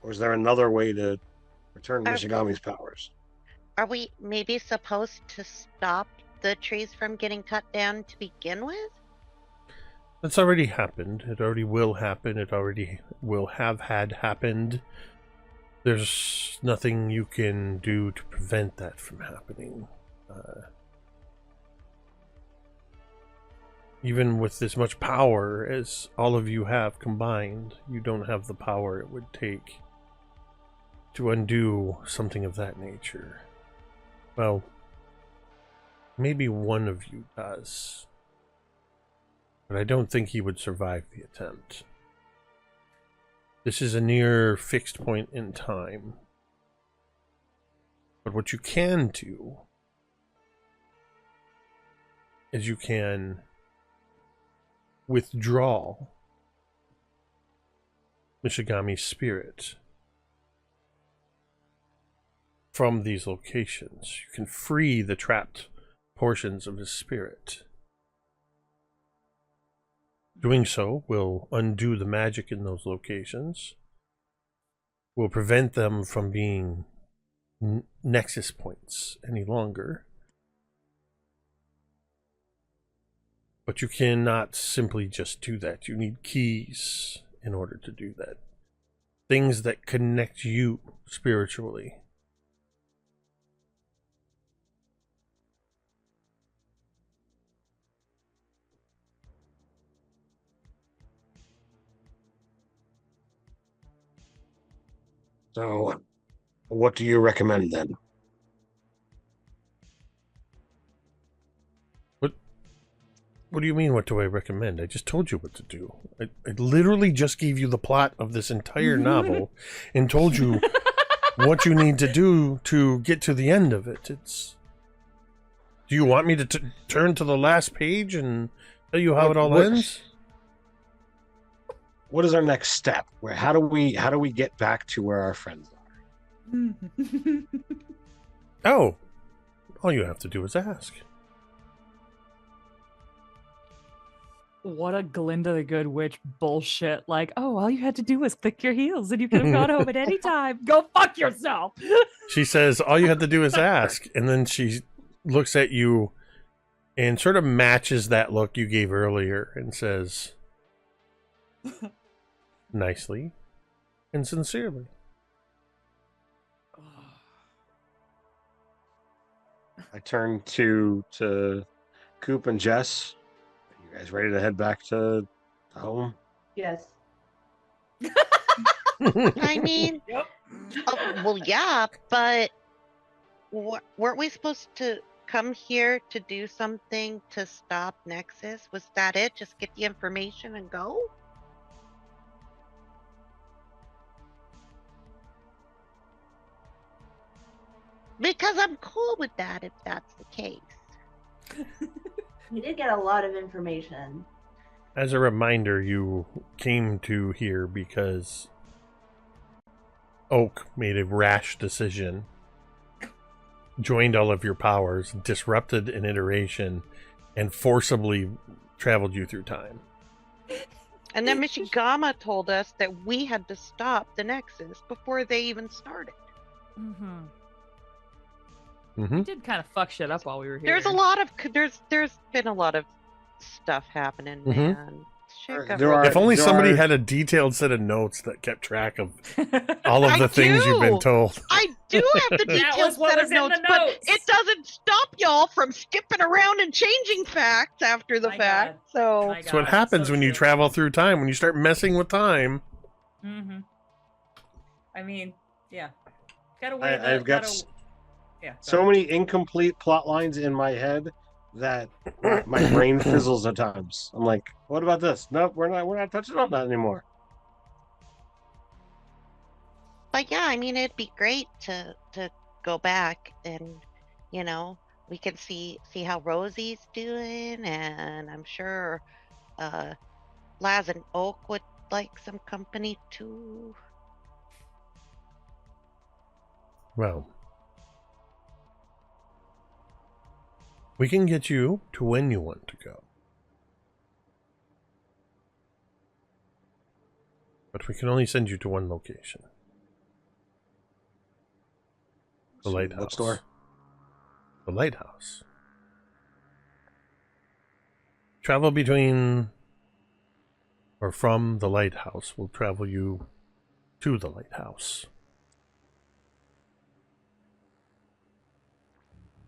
Speaker 2: Or is there another way to return Michigami's powers?
Speaker 6: Are we maybe supposed to stop the trees from getting cut down to begin with?
Speaker 3: That's already happened. It already will happen. It already will have had happened. There's nothing you can do to prevent that from happening. Even with as much power as all of you have combined, you don't have the power it would take to undo something of that nature. Well, maybe one of you does. But I don't think he would survive the attempt. This is a near fixed point in time. But what you can do is you can withdraw Michigami's spirit from these locations. You can free the trapped portions of his spirit. Doing so will undo the magic in those locations, will prevent them from being nexus points any longer. But you cannot simply just do that. You need keys in order to do that. Things that connect you spiritually.
Speaker 2: So, what do you recommend then?
Speaker 3: What do you mean, what do I recommend? I just told you what to do. I literally just gave you the plot of this entire novel and told you what you need to do to get to the end of it. Do you want me to turn to the last page and tell you how it all ends?
Speaker 2: What is our next step? How do we get back to where our friends are?
Speaker 3: Oh, all you have to do is ask.
Speaker 4: What a Glinda the Good Witch bullshit. Like, oh, all you had to do was click your heels and you could have gone home at any time. Go fuck yourself.
Speaker 3: She says, all you have to do is ask. And then she looks at you and sort of matches that look you gave earlier and says, nicely and sincerely.
Speaker 2: I turn to Coop and Jess. Are you guys ready to head back to home?
Speaker 5: Yes.
Speaker 6: I mean,
Speaker 4: Yep.
Speaker 6: well, yeah, but weren't we supposed to come here to do something to stop Nexus? Was that it? Just get the information and go? Because I'm cool with that if that's the case.
Speaker 5: We did get a lot of information.
Speaker 3: As a reminder, you came to here because Oak made a rash decision, joined all of your powers, disrupted an iteration, and forcibly traveled you through time.
Speaker 1: And then Mishigama told us that we had to stop the Nexus before they even started.
Speaker 4: Mm-hmm.
Speaker 3: Mm-hmm.
Speaker 4: We did kind of fuck shit up while we were here.
Speaker 1: There's a lot of there's been a lot of stuff happening, man.
Speaker 6: Sure, go
Speaker 2: There
Speaker 6: for it.
Speaker 2: are-
Speaker 3: If only
Speaker 2: there
Speaker 3: somebody
Speaker 2: are-
Speaker 3: had a detailed set of notes that kept track of all of
Speaker 1: I
Speaker 3: the things you've been
Speaker 1: do.
Speaker 3: told.
Speaker 1: I do have the
Speaker 4: That
Speaker 1: detailed
Speaker 4: was what
Speaker 1: set
Speaker 4: was
Speaker 1: of
Speaker 4: in the
Speaker 1: notes, but
Speaker 4: notes.
Speaker 1: it doesn't stop y'all from skipping around and changing facts after the
Speaker 4: My
Speaker 1: fact.
Speaker 4: God.
Speaker 1: So
Speaker 4: My
Speaker 3: That's what
Speaker 4: God,
Speaker 3: happens
Speaker 4: so
Speaker 3: when you
Speaker 4: true.
Speaker 3: travel through time, when you start messing with time.
Speaker 4: Mm-hmm. I mean, yeah. Gotta
Speaker 2: I,
Speaker 4: weigh the.
Speaker 2: I've got
Speaker 4: gotta,
Speaker 2: s-
Speaker 4: yeah. go
Speaker 2: so
Speaker 4: ahead.
Speaker 2: many incomplete plot lines in my head that my brain fizzles at times. I'm like, what about this? Nope, we're not touching on that anymore.
Speaker 6: But yeah, I mean, it'd be great to go back and, you know, we can see how Rosie's doing, and I'm sure Laz and Oak would like some company too.
Speaker 3: Well, we can get you to when you want to go. But we can only send you to one location. The lighthouse.
Speaker 2: Bookstore.
Speaker 3: The lighthouse. Travel between or from the lighthouse will travel you to the lighthouse.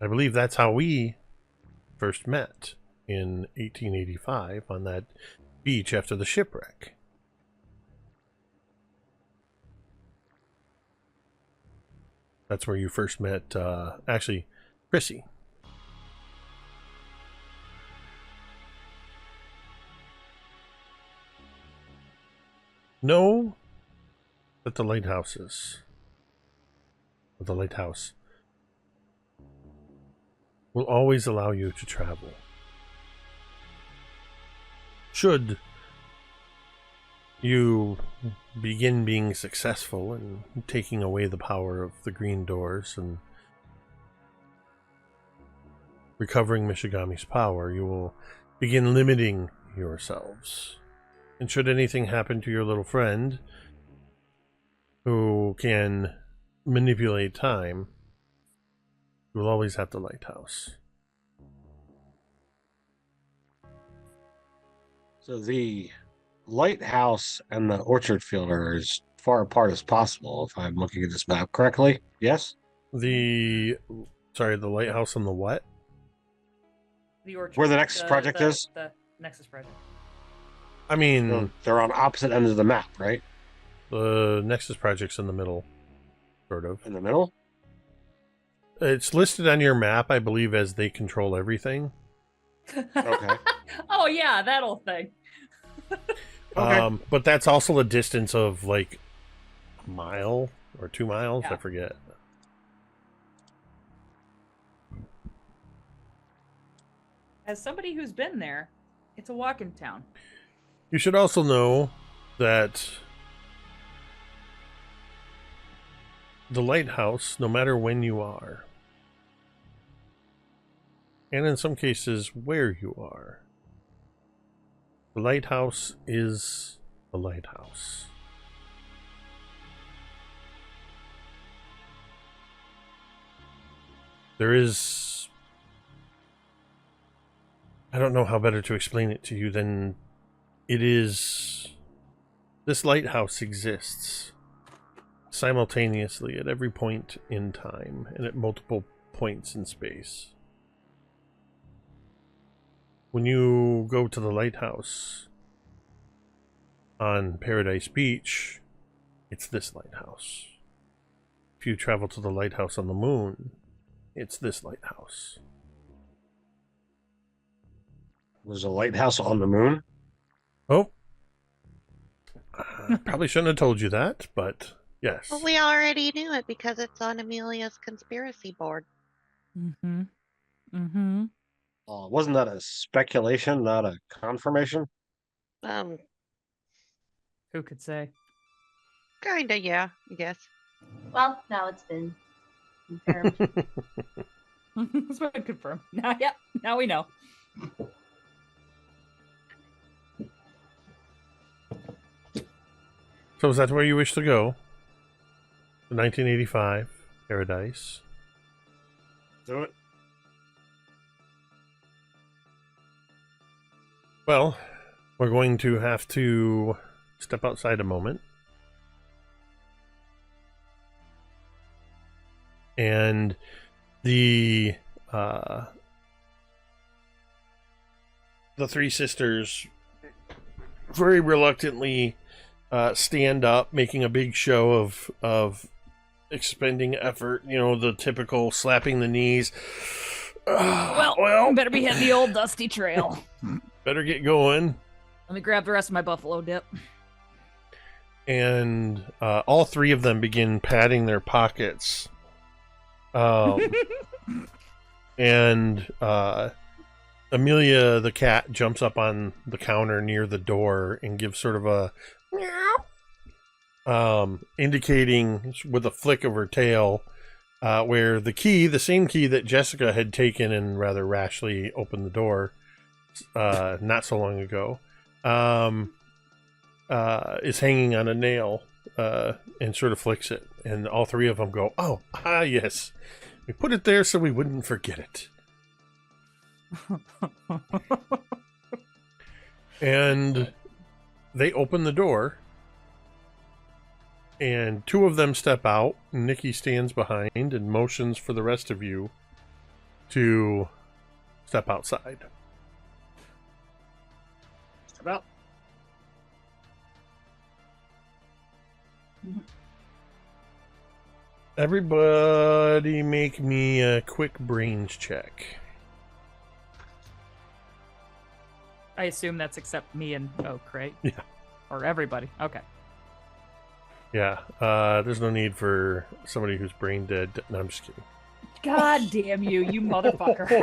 Speaker 3: I believe that's how we first met in 1885 on that beach after the shipwreck. That's where you first met, actually, Chrissy. Know that the lighthouse will always allow you to travel. Should you begin being successful in taking away the power of the green doors and recovering Mishigami's power, you will begin limiting yourselves. And should anything happen to your little friend who can manipulate time, you will always have the lighthouse.
Speaker 2: So the lighthouse and the orchard field are as far apart as possible, if I'm looking at this map correctly. Yes?
Speaker 3: The lighthouse and the what?
Speaker 4: The orchard.
Speaker 2: Where the Nexus project is?
Speaker 4: The Nexus project.
Speaker 3: I mean,
Speaker 2: They're on opposite ends of the map, right?
Speaker 3: the Nexus project's in the middle, sort of.
Speaker 2: In the middle?
Speaker 3: It's listed on your map, I believe, as they control everything.
Speaker 2: Okay.
Speaker 4: Oh yeah, that old thing.
Speaker 2: Okay.
Speaker 3: But that's also a distance of like a mile or 2 miles,
Speaker 4: Yeah.
Speaker 3: I forget.
Speaker 4: As somebody who's been there, it's a walk-in town.
Speaker 3: You should also know that the lighthouse, no matter when you are, and in some cases where you are, the lighthouse is the lighthouse. There is... I don't know how better to explain it to you than it is... This lighthouse exists simultaneously at every point in time and at multiple points in space. When you go to the lighthouse on Paradise Beach, it's this lighthouse. If you travel to the lighthouse on the moon, it's this lighthouse.
Speaker 2: There's a lighthouse on the moon?
Speaker 3: Oh. Probably shouldn't have told you that, but yes.
Speaker 6: Well, we already knew it because it's on Amelia's conspiracy board.
Speaker 4: Mm-hmm. Mm-hmm.
Speaker 2: Wasn't that a speculation, not a confirmation?
Speaker 4: Who could say?
Speaker 6: Kinda, yeah, I guess.
Speaker 5: Well, now it's been confirmed.
Speaker 4: It's been confirmed. Now, yep. Now we know.
Speaker 3: So is that where you wish to go? The 1985 Paradise.
Speaker 2: Do it.
Speaker 3: Well, We're going to have to step outside a moment. And the three sisters very reluctantly stand up, making a big show of expending effort. You know, the typical slapping the knees.
Speaker 4: Well, better be hitting the old dusty trail.
Speaker 3: Better get going.
Speaker 4: Let me grab the rest of my buffalo dip.
Speaker 3: And all three of them begin patting their pockets. And Amelia the cat jumps up on the counter near the door and gives sort of a meow, indicating with a flick of her tail where the key, the same key that Jessica had taken and rather rashly opened the door not so long ago, is hanging on a nail and sort of flicks it. And all three of them go, "Oh, yes. We put it there so we wouldn't forget it." And they open the door, and two of them step out. Nikki stands behind and motions for the rest of you to step outside.
Speaker 2: Step out.
Speaker 3: Everybody make me a quick brains check.
Speaker 4: I assume that's except me and Oak, right?
Speaker 3: Yeah.
Speaker 4: Or everybody. Okay.
Speaker 3: Yeah, there's no need for somebody who's brain dead. No, I'm just kidding.
Speaker 4: God damn you, you motherfucker.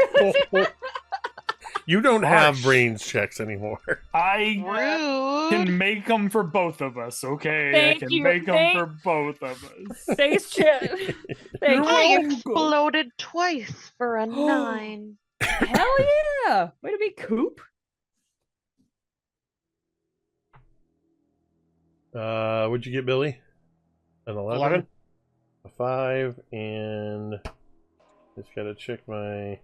Speaker 3: You don't have
Speaker 7: Gosh.
Speaker 3: brains checks anymore.
Speaker 7: I
Speaker 6: Rude.
Speaker 7: can make them for both of us, okay?
Speaker 4: Thank
Speaker 7: I can
Speaker 4: you,
Speaker 7: make them
Speaker 4: thank-
Speaker 7: for both of us.
Speaker 4: Thanks, Chip. Thank
Speaker 7: You're
Speaker 6: I
Speaker 7: welcome.
Speaker 6: exploded twice for a 9.
Speaker 4: Hell yeah! Way to be Coop.
Speaker 3: What'd you get, Billy? An 11?
Speaker 2: 11.
Speaker 3: A 5, and just gotta check my...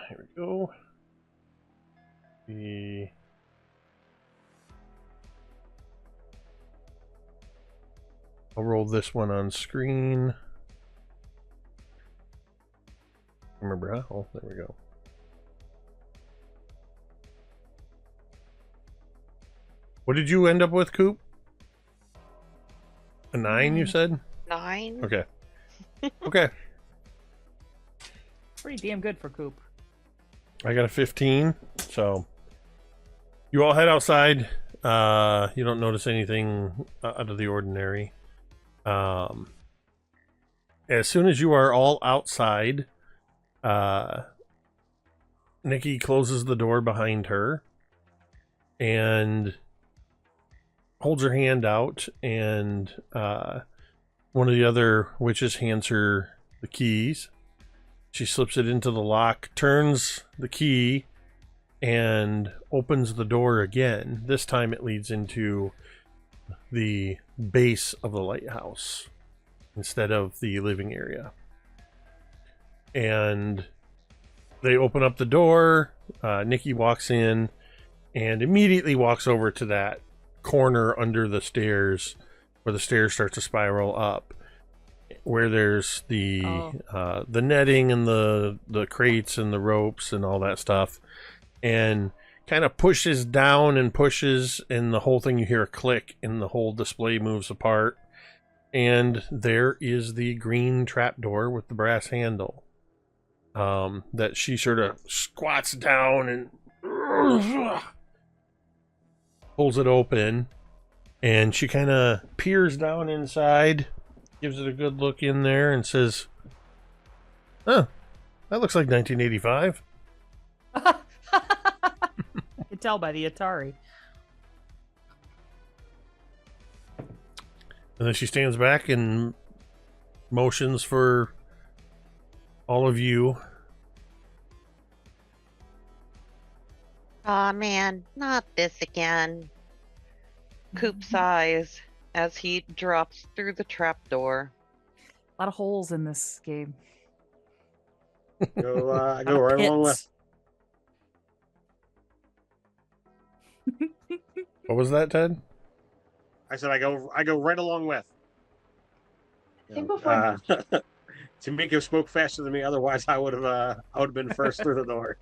Speaker 3: here we go. I'll roll this one on screen. Remember how? There we go. What did you end up with, Coop? A 9, you said?
Speaker 6: 9.
Speaker 3: Okay. Okay.
Speaker 4: Pretty damn good for Coop.
Speaker 3: I got a 15, so you all head outside. You don't notice anything out of the ordinary. As soon as you are all outside, Nikki closes the door behind her and holds her hand out, and one of the other witches hands her the keys. She slips it into the lock, turns the key, and opens the door again. This time it leads into the base of the lighthouse instead of the living area. And they open up the door. Nikki walks in and immediately walks over to that corner under the stairs where the stairs start to spiral up, where there's the netting and the crates and the ropes and all that stuff, and kind of pushes down and pushes, and the whole thing, you hear a click and the whole display moves apart, and there is the green trapdoor with the brass handle that she sort of squats down and pulls it open, and she kind of peers down inside, gives it a good look in there, and says, "Oh, that looks like 1985.
Speaker 4: I can tell by the Atari.
Speaker 3: And then she stands back and motions for all of you.
Speaker 6: Aw, man, not this again. Coop sighs as he drops through the trapdoor.
Speaker 4: A lot of holes in this game.
Speaker 2: Go right along with.
Speaker 3: What was that, Ted?
Speaker 2: I said I go right along with.
Speaker 5: I think before
Speaker 2: Tamika spoke faster than me. Otherwise, I would have been first through the door.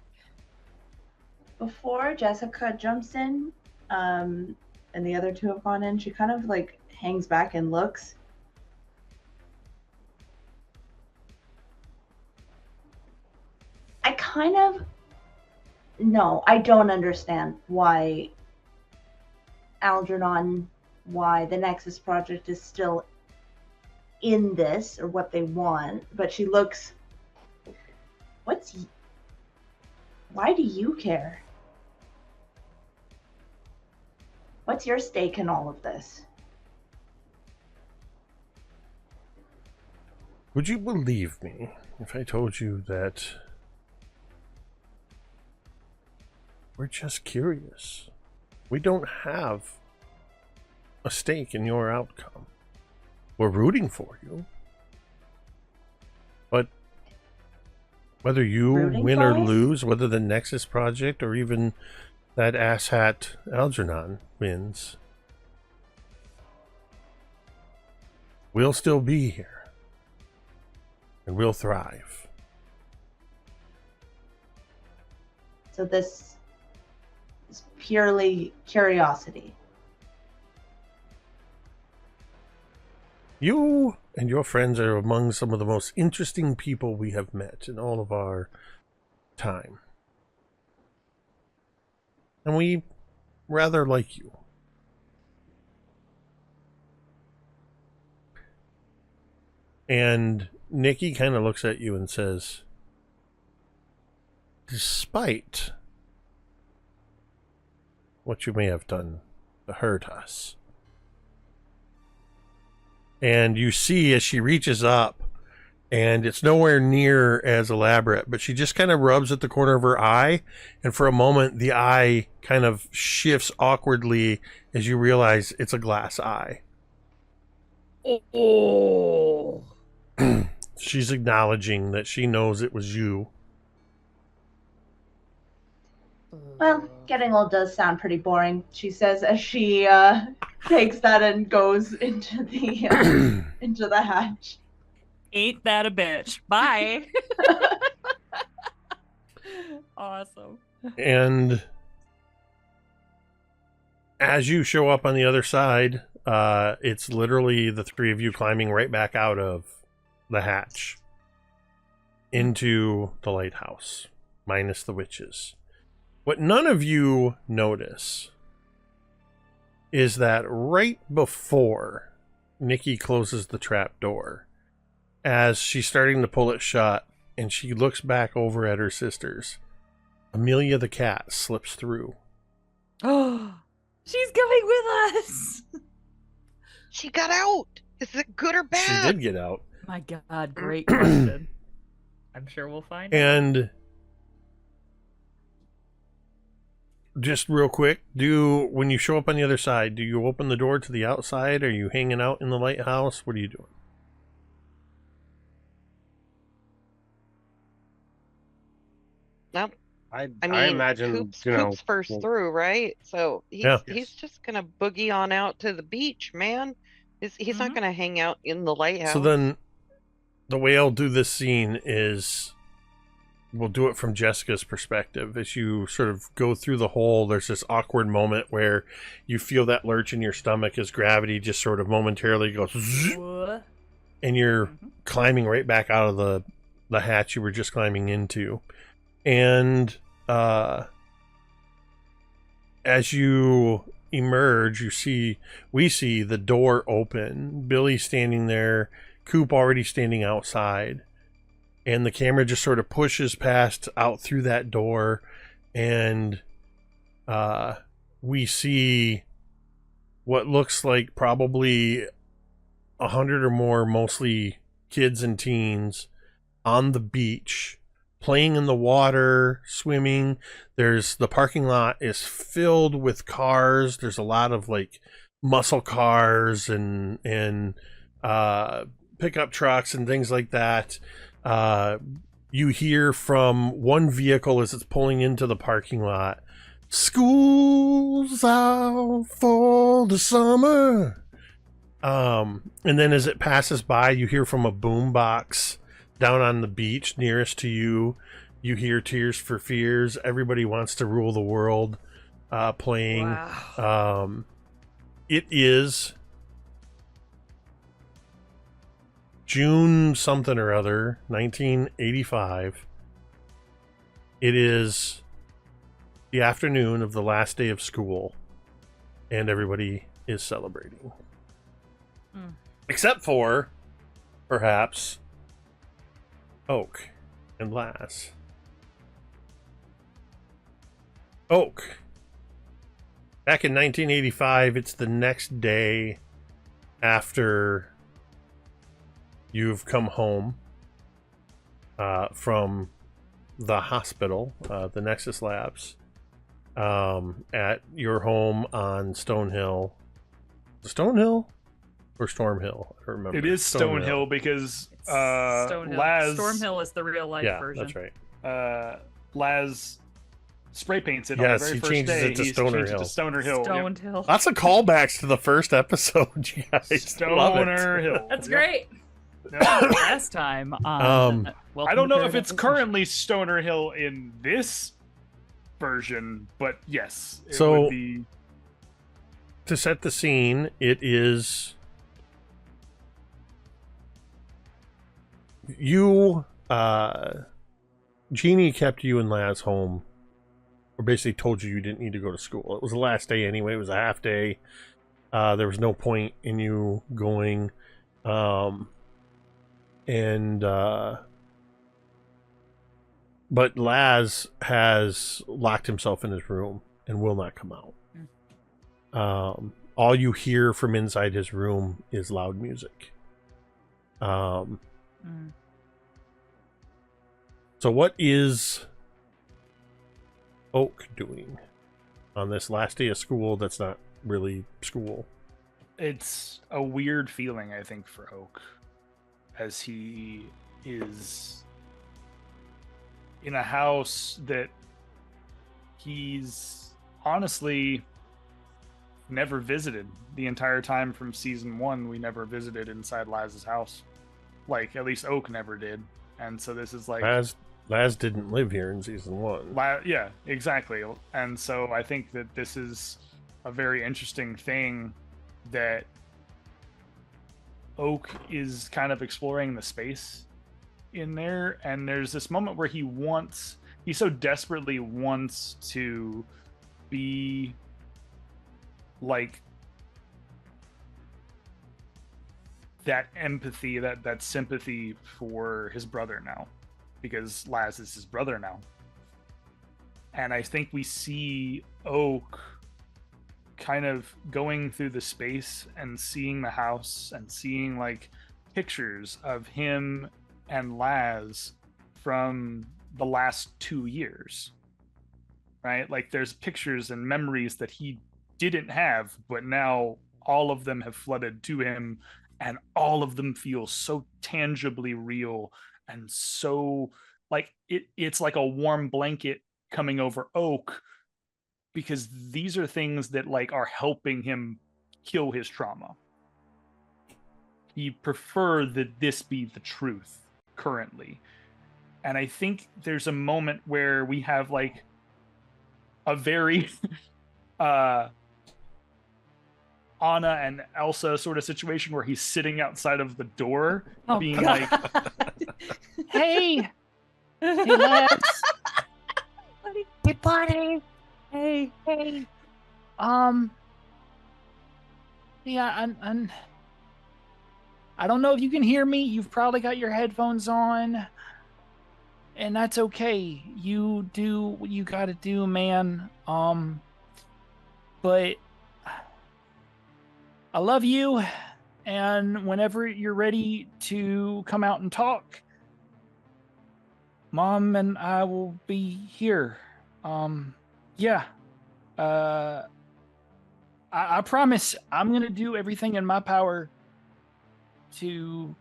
Speaker 5: before Jessica jumps in, and the other two have gone in, she kind of like hangs back and looks. I don't understand why Algernon, why the Nexus Project is still in this or what they want, but she looks. Why do you care? What's your stake in all of this?
Speaker 3: Would you believe me if I told you that we're just curious? We don't have a stake in your outcome. We're rooting for you. But whether you win or lose, whether the Nexus Project or even that asshat Algernon wins, we'll still be here. And we'll thrive.
Speaker 5: So this is purely curiosity.
Speaker 3: You and your friends are among some of the most interesting people we have met in all of our time. And we rather like you. And Nikki kind of looks at you and says, despite what you may have done to hurt us. And you see as she reaches up, and it's nowhere near as elaborate, but she just kind of rubs at the corner of her eye, and for a moment the eye kind of shifts awkwardly as you realize it's a glass eye.
Speaker 4: Oh.
Speaker 3: She's acknowledging that she knows it was you.
Speaker 5: Well, getting old does sound pretty boring, she says as she takes that and goes into the into the hatch.
Speaker 4: Ain't that a bitch? Bye. Awesome.
Speaker 3: And as you show up on the other side, it's literally the three of you climbing right back out of the hatch into the lighthouse, minus the witches. What none of you notice is that right before Nikki closes the trap door, as she's starting to pull it shut and she looks back over at her sisters, Amelia the cat slips through.
Speaker 4: Oh, she's coming with us.
Speaker 1: She got out. Is it good or bad?
Speaker 3: She did get out.
Speaker 4: My God, great question. I'm sure we'll find out.
Speaker 3: And just real quick, when you show up on the other side, do you open the door to the outside? Are you hanging out in the lighthouse? What are you doing?
Speaker 1: Nope.
Speaker 2: I
Speaker 1: mean,
Speaker 2: imagine
Speaker 1: Coop's first through, right? So he's just gonna boogie on out to the beach, man. He's not gonna hang out in the lighthouse.
Speaker 3: So then, the way I'll do this scene is, we'll do it from Jessica's perspective. As you sort of go through the hole, there's this awkward moment where you feel that lurch in your stomach as gravity just sort of momentarily goes, and you're climbing right back out of the hatch you were just climbing into. And as you emerge, we see the door open, Billy standing there, Coop already standing outside, and the camera just sort of pushes past out through that door, and we see what looks like probably 100 or more, mostly kids and teens, on the beach, playing in the water, swimming. The parking lot is filled with cars. There's a lot of like muscle cars and pickup trucks and things like that. You hear from one vehicle as it's pulling into the parking lot School's out for the summer. And then as it passes by, you hear from a boombox down on the beach nearest to you. You hear Tears for Fears. Everybody Wants to Rule the World playing.
Speaker 4: Wow.
Speaker 3: It is June something or other, 1985. It is the afternoon of the last day of school, and everybody is celebrating. Except for, perhaps, Oak and Laz. Oak. Back in 1985, it's the next day after you've come home from the hospital, the Nexus Labs, at your home on Stonehill. Stonehill or Stormhill? I don't remember.
Speaker 7: It is Stonehill because
Speaker 4: Stonehill.
Speaker 7: Laz
Speaker 4: Stormhill is the real life version.
Speaker 3: That's right.
Speaker 7: Laz spray paints it
Speaker 3: Yes,
Speaker 7: on the
Speaker 3: he
Speaker 7: very first
Speaker 3: changes
Speaker 7: day.
Speaker 3: it to
Speaker 7: He's
Speaker 3: Stoner
Speaker 7: changed it
Speaker 3: Hill.
Speaker 7: to Stoner Hill.
Speaker 4: Stoned Hill.
Speaker 3: Lots of callbacks to the first episode, you guys. Love it.
Speaker 7: Stoner Hill.
Speaker 4: That's
Speaker 7: Yep.
Speaker 4: great.
Speaker 7: Yep.
Speaker 4: Last time on
Speaker 7: I don't know if it's currently Stoner Hill in this version, but yes, it
Speaker 3: So-
Speaker 7: would be.
Speaker 3: To set the scene, it is you. Jeannie kept you and Laz home, or basically told you didn't need to go to school. It was the last day anyway. It was a half day. There was no point in you going, but Laz has locked himself in his room and will not come out. All you hear from inside his room is loud music. So what is Oak doing on this last day of school that's not really school?
Speaker 7: It's a weird feeling, I think, for Oak, as he is in a house that he's honestly never visited. The entire time from season 1, we never visited inside Laz's house. Like, at least Oak never did. And so this is like...
Speaker 3: Laz didn't live here in season 1.
Speaker 7: Yeah, exactly. And so I think that this is a very interesting thing that Oak is kind of exploring the space in there. And there's this moment where he so desperately wants to be like that empathy, that sympathy for his brother now, because Laz is his brother now. And I think we see Oak kind of going through the space and seeing the house and seeing like pictures of him and Laz from the last 2 years, right? Like there's pictures and memories that he didn't have, but now all of them have flooded to him, and all of them feel so tangibly real and so like it's like a warm blanket coming over Oak, because these are things that like are helping him kill his trauma. He prefer that this be the truth currently. And I think there's a moment where we have like a very Anna and Elsa sort of situation where he's sitting outside of the door being
Speaker 4: God.
Speaker 7: like, hey Laz.
Speaker 4: Hey, buddy. Hey.
Speaker 8: Yeah, I don't know if you can hear me. You've probably got your headphones on, and that's okay. You do what you gotta do, man. But I love you, and whenever you're ready to come out and talk, Mom and I will be here. Yeah. I promise I'm gonna do everything in my power to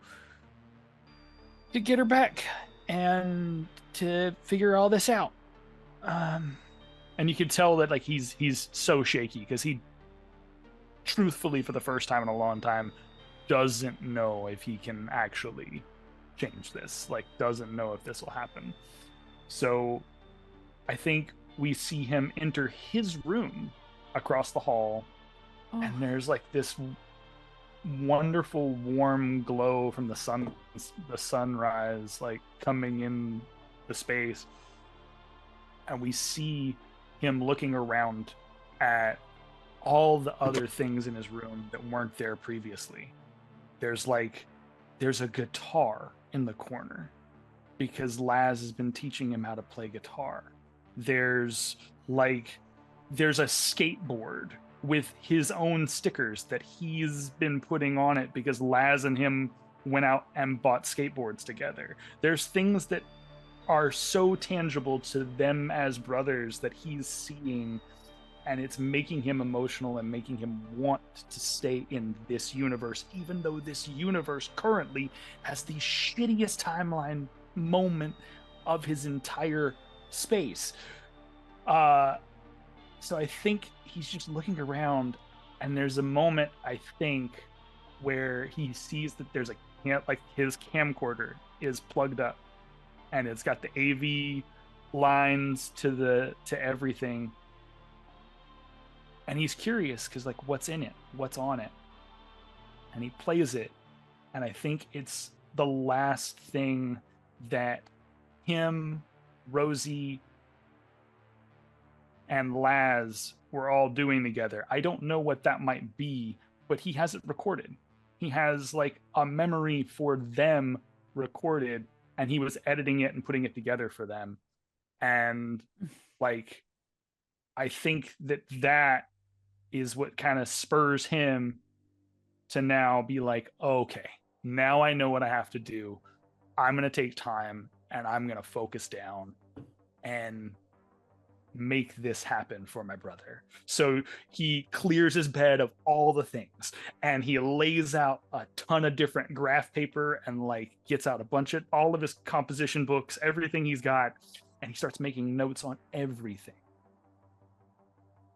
Speaker 8: get her back and to figure all this out.
Speaker 7: And you can tell that like he's so shaky because he truthfully for the first time in a long time doesn't know if he can actually change this, like doesn't know if this will happen. So I think we see him enter his room across the hall, and there's like this wonderful warm glow from the sunrise like coming in the space, and we see him looking around at all the other things in his room that weren't there previously. There's a guitar in the corner because Laz has been teaching him how to play guitar. There's a skateboard with his own stickers that he's been putting on it because Laz and him went out and bought skateboards together. There's things that are so tangible to them as brothers that he's seeing, and it's making him emotional and making him want to stay in this universe, even though this universe currently has the shittiest timeline moment of his entire space. So I think he's just looking around, and there's a moment, I think, where he sees that there's his camcorder is plugged up, and it's got the AV lines to everything. And he's curious because like, what's in it? What's on it? And he plays it. And I think it's the last thing that him, Rosie, and Laz were all doing together. I don't know what that might be, but he has it recorded. He has like a memory for them recorded, and he was editing it and putting it together for them. And like, I think that is what kind of spurs him to now be like, okay, now I know what I have to do. I'm going to take time and I'm going to focus down and make this happen for my brother. So he clears his bed of all the things, and he lays out a ton of different graph paper and like gets out all of his composition books, everything he's got, and he starts making notes on everything.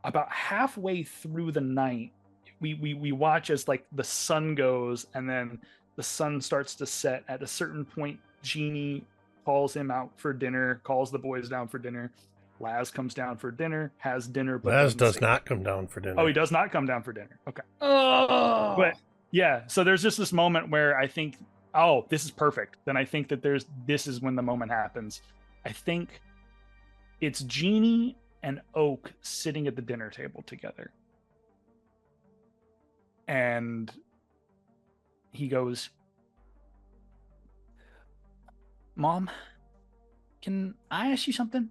Speaker 7: About halfway through the night, we watch as like the sun goes, and then the sun starts to set. At a certain point, Jeannie calls him out for dinner, calls the boys down for dinner. Laz comes down for dinner, has dinner. But
Speaker 3: Laz does not come down for dinner.
Speaker 7: Oh, he does not come down for dinner. Okay.
Speaker 8: Oh.
Speaker 7: But yeah, so there's just this moment where I think, oh, this is perfect. Then I think that this is when the moment happens. I think it's Jeannie and Oak sitting at the dinner table together. And he goes, Mom, can I ask you something?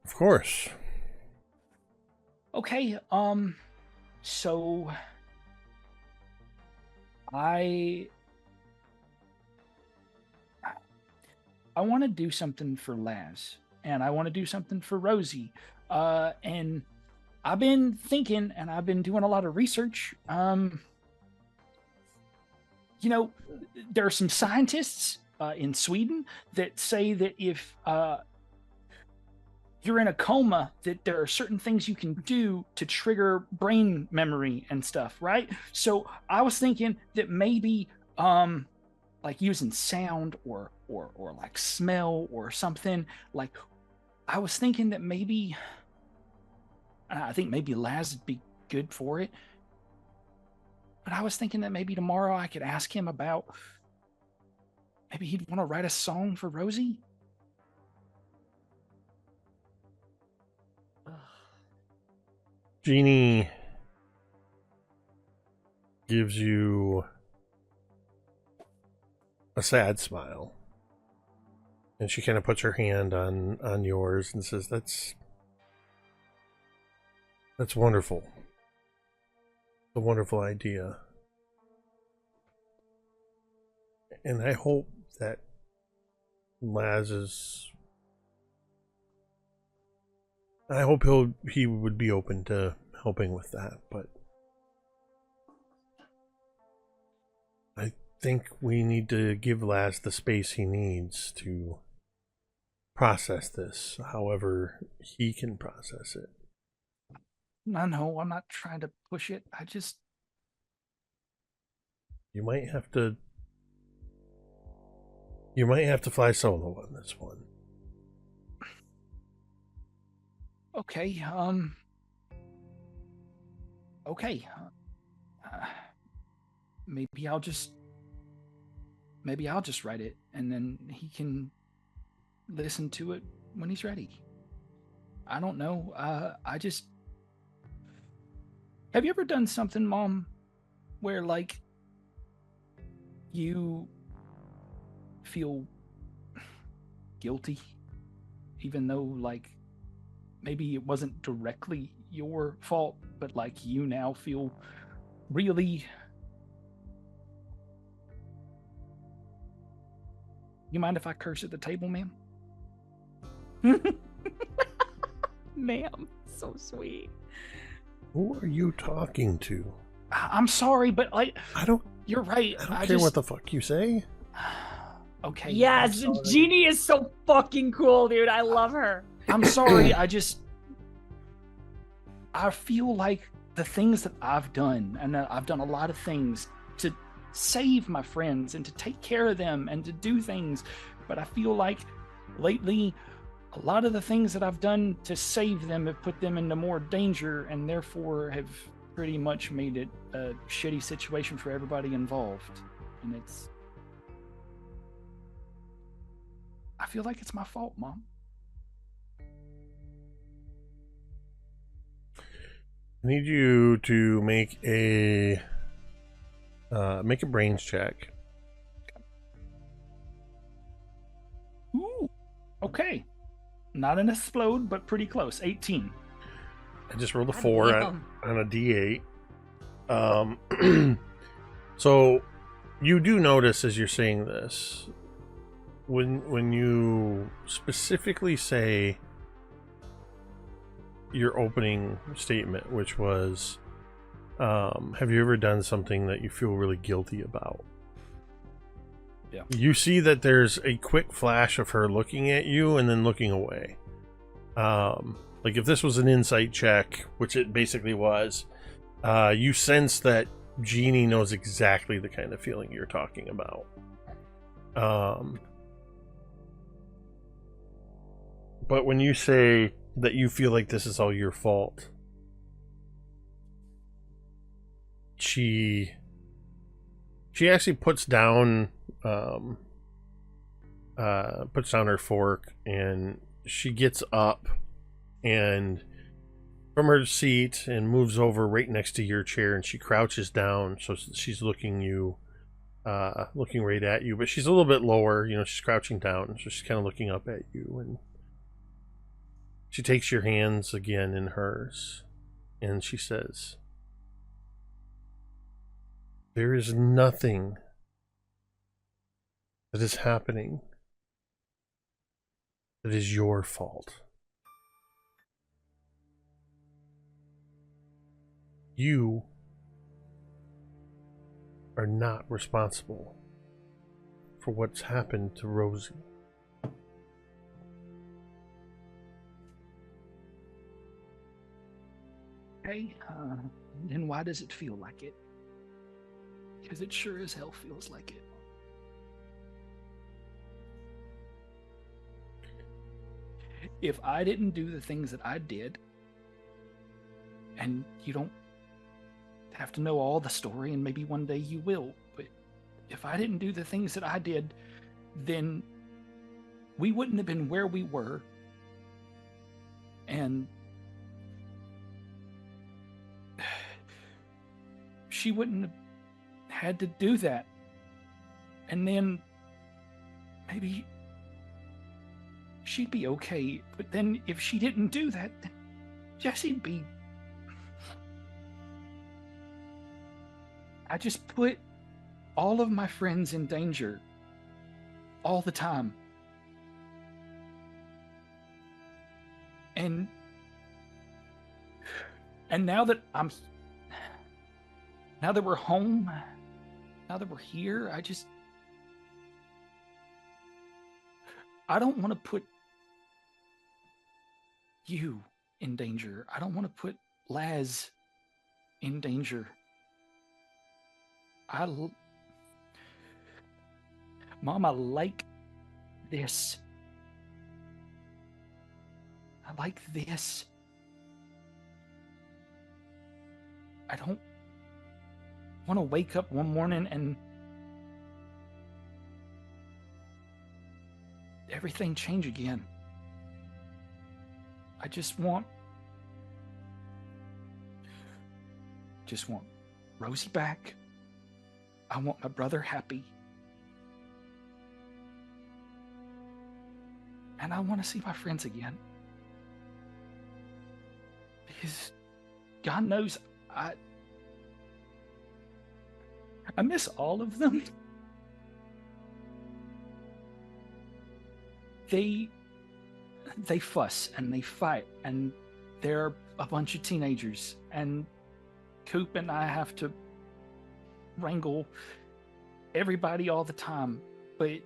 Speaker 3: Of course.
Speaker 8: Okay, so I want to do something for Laz, and I want to do something for Rosie. And I've been thinking, and I've been doing a lot of research. There are some scientists in Sweden that say that if you're in a coma, that there are certain things you can do to trigger brain memory and stuff, right? So I was thinking that maybe like using sound or like smell or something. Like I was thinking that maybe I think maybe Laz would be good for it. But I was thinking that maybe tomorrow I could ask him about maybe he'd want to write a song for Rosie.
Speaker 3: Jeannie gives you a sad smile, and she kind of puts her hand on yours and says, that's wonderful. A wonderful idea. And I hope that I hope he would be open to helping with that, but I think we need to give Laz the space he needs to process this however he can process it.
Speaker 8: I know, I'm not trying to push it.
Speaker 3: You might have to fly solo on this one.
Speaker 8: Okay, okay. Maybe I'll just write it, and then he can listen to it when he's ready. I don't know. Have you ever done something, Mom, where like you feel guilty, even though like maybe it wasn't directly your fault, but like you now feel really... You mind if I curse at the table, ma'am?
Speaker 4: Ma'am, so sweet.
Speaker 3: Who are you talking to?
Speaker 8: I'm sorry, but like, you're right.
Speaker 3: I don't care what the fuck you say.
Speaker 8: Okay.
Speaker 4: Yes, Jeannie is so fucking cool, dude. I love her.
Speaker 8: I'm sorry. I feel like the things that I've done, and I've done a lot of things to save my friends and to take care of them and to do things, but I feel like lately a lot of the things that I've done to save them have put them into more danger, and therefore have pretty much made it a shitty situation for everybody involved. And I feel like it's my fault, Mom.
Speaker 3: I need you to make a brains check.
Speaker 8: Ooh, okay. Not an explode, but pretty close. 18.
Speaker 3: I just rolled a 4 on a D8. So you do notice as you're saying this, when you specifically say your opening statement, which was, have you ever done something that you feel really guilty about?
Speaker 8: Yeah.
Speaker 3: You see that there's a quick flash of her looking at you and then looking away. Like if this was an insight check, which it basically was, you sense that Jeannie knows exactly the kind of feeling you're talking about. But when you say that you feel like this is all your fault, she actually puts down her fork, and she gets up and from her seat and moves over right next to your chair, and she crouches down so she's looking right at you, but she's a little bit lower, she's crouching down, so she's kind of looking up at you, and she takes your hands again in hers, and she says, "There is nothing that is happening that is your fault. You are not responsible for what's happened to Rosie."
Speaker 8: Okay, then why does it feel like it? Because it sure as hell feels like it. If I didn't do the things that I did, and you don't have to know all the story, and maybe one day you will, but if I didn't do the things that I did, then we wouldn't have been where we were, and she wouldn't have had to do that. And then maybe she'd be okay, but then if she didn't do that, then Jesse'd be... I just put all of my friends in danger all the time. And now that we're home, now that we're here, I don't want to put you in danger. I don't want to put Laz in danger. Mom, I like this. I like this. I don't want to wake up one morning and everything change again. I just want Rosie back. I want my brother happy. And I want to see my friends again. Because God knows I miss all of them. They fuss and they fight and they're a bunch of teenagers, and Coop and I have to wrangle everybody all the time, but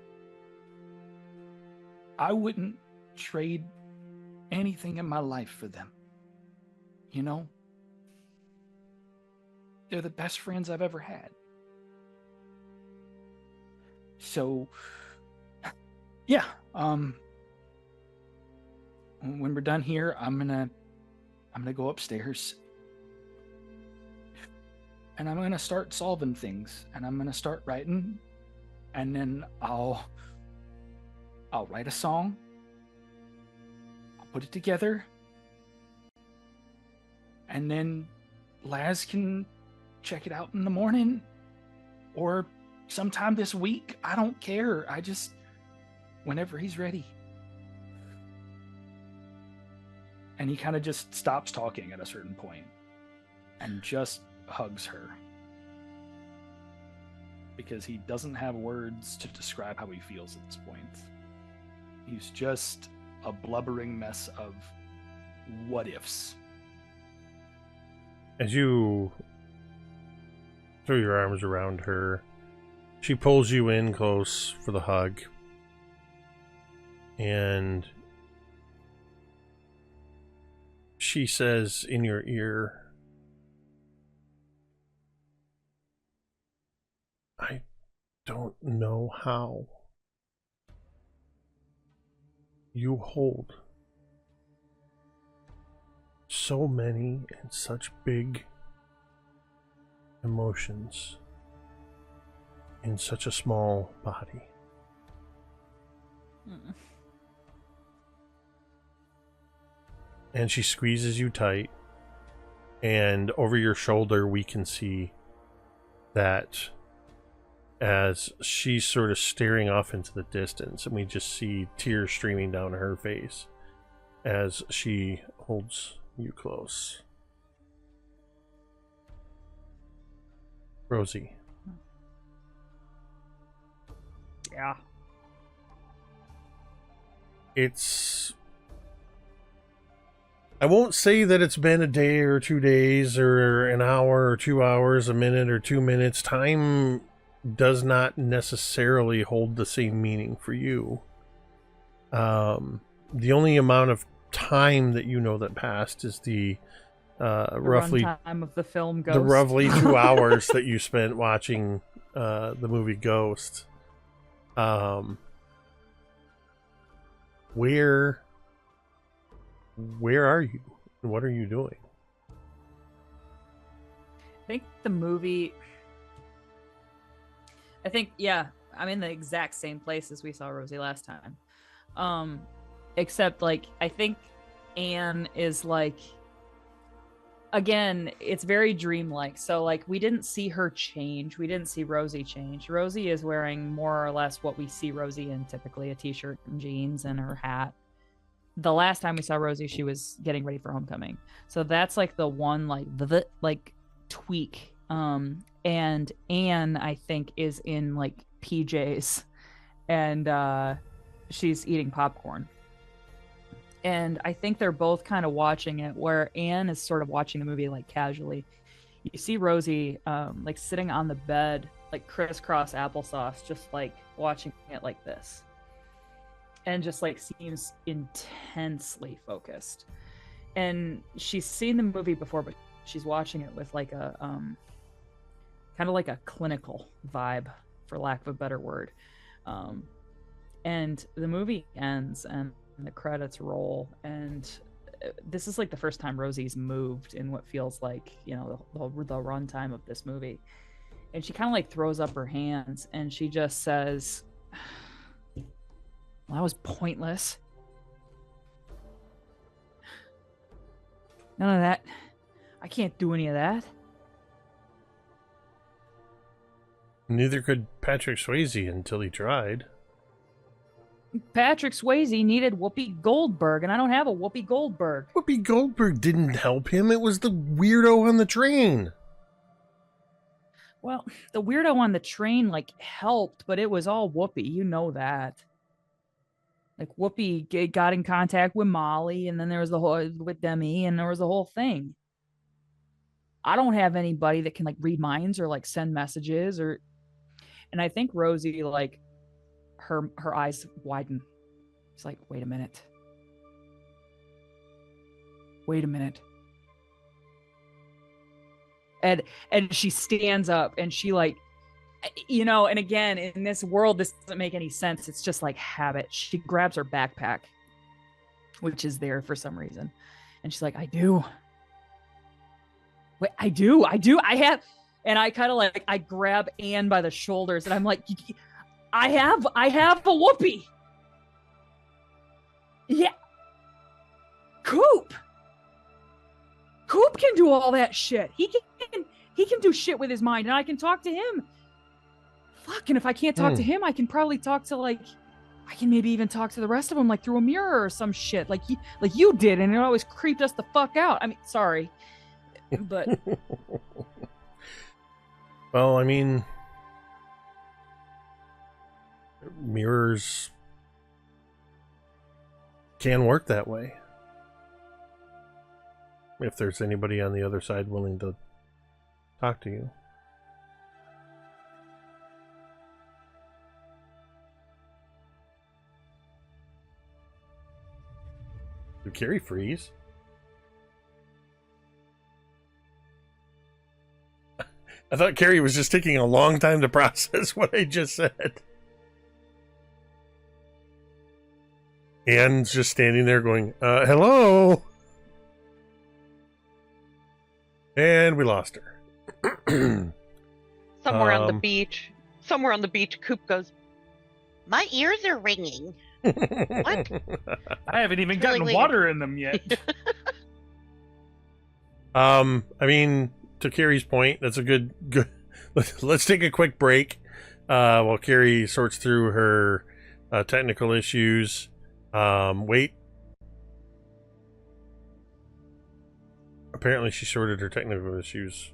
Speaker 8: I wouldn't trade anything in my life for them. You know? They're the best friends I've ever had. So, yeah, when we're done here, I'm gonna go upstairs and I'm gonna start solving things, and I'm gonna start writing, and then I'll write a song, I'll put it together, and then Laz can check it out in the morning or sometime this week. I don't care. I just, whenever he's ready. And he kind of just stops talking at a certain point and just hugs her, because he doesn't have words to describe how he feels at this point. He's just a blubbering mess of what ifs.
Speaker 3: As you throw your arms around her, she pulls you in close for the hug, and she says in your ear, "I don't know how you hold so many and such big emotions in such a small body." And she squeezes you tight, and over your shoulder we can see that as she's sort of staring off into the distance, and we just see tears streaming down her face as she holds you close. Rosie.
Speaker 4: Yeah.
Speaker 3: I won't say that it's been a day or 2 days or an hour or 2 hours, a minute or 2 minutes. Time does not necessarily hold the same meaning for you. The only amount of time that you know that passed is the roughly
Speaker 4: time of the film Ghost.
Speaker 3: The roughly 2 hours that you spent watching the movie Ghost. Where are you? What are you doing?
Speaker 4: I think the movie... I'm in the exact same place as we saw Rosie last time. Except, like, I think Anne is, like... Again, it's very dreamlike. So, like, we didn't see her change. We didn't see Rosie change. Rosie is wearing more or less what we see Rosie in, typically a t-shirt and jeans and her hat. The last time we saw Rosie, she was getting ready for homecoming. So that's like the one like tweak. And Anne, I think, is in like PJs, and she's eating popcorn. And I think they're both kind of watching it, where Anne is sort of watching the movie like casually. You see Rosie like sitting on the bed, like crisscross applesauce, just like watching it like this. And just like seems intensely focused. and she's seen the movie before, but she's watching it with like a kind of like a clinical vibe, for lack of a better word. And the movie ends and the credits roll, and this is like the first time Rosie's moved in what feels like, you know, the runtime of this movie. And she kind of like throws up her hands and she just says, well, that was pointless. None of that. I can't do any of that.
Speaker 3: Neither could Patrick Swayze until he tried.
Speaker 4: Patrick Swayze needed Whoopi Goldberg, and I don't have a Whoopi Goldberg.
Speaker 3: Whoopi Goldberg didn't help him. It was the weirdo on the train.
Speaker 4: Well, the weirdo on the train, like, helped, but it was all Whoopi. You know that. Like, Whoopi got in contact with Molly, and then there was the whole, with Demi, and there was the whole thing. I don't have anybody that can, like, read minds or, like, send messages or... And I think Rosie, like, her eyes widen. She's like, wait a minute. And she stands up and she, like, you know, and again, in this world, this doesn't make any sense. It's just like habit. She grabs her backpack, which is there for some reason. And she's like, I do. Wait, I do. I have. And I kind of like, I grab Anne by the shoulders and I'm like, I have a Whoopi. Yeah. Coop can do all that shit. He can do shit with his mind, and I can talk to him. Fuck, and if I can't talk to him, I can probably talk to, like, I can maybe even talk to the rest of them, like, through a mirror or some shit, like you did, and it always creeped us the fuck out. I mean, sorry, but...
Speaker 3: Well, I mean... mirrors can work that way. If there's anybody on the other side willing to talk to you. Did Carrie freeze? I thought Carrie was just taking a long time to process what I just said. Anne's just standing there going, hello? And we lost her.
Speaker 1: Somewhere on the beach, Coop goes,
Speaker 6: My ears are ringing. What?
Speaker 7: I haven't even
Speaker 6: It's really
Speaker 7: gotten
Speaker 6: weird.
Speaker 7: water in them yet.
Speaker 3: I mean, to Carrie's point, that's a good. Let's take a quick break while Carrie sorts through her technical issues. Wait. Apparently she sorted her technical issues.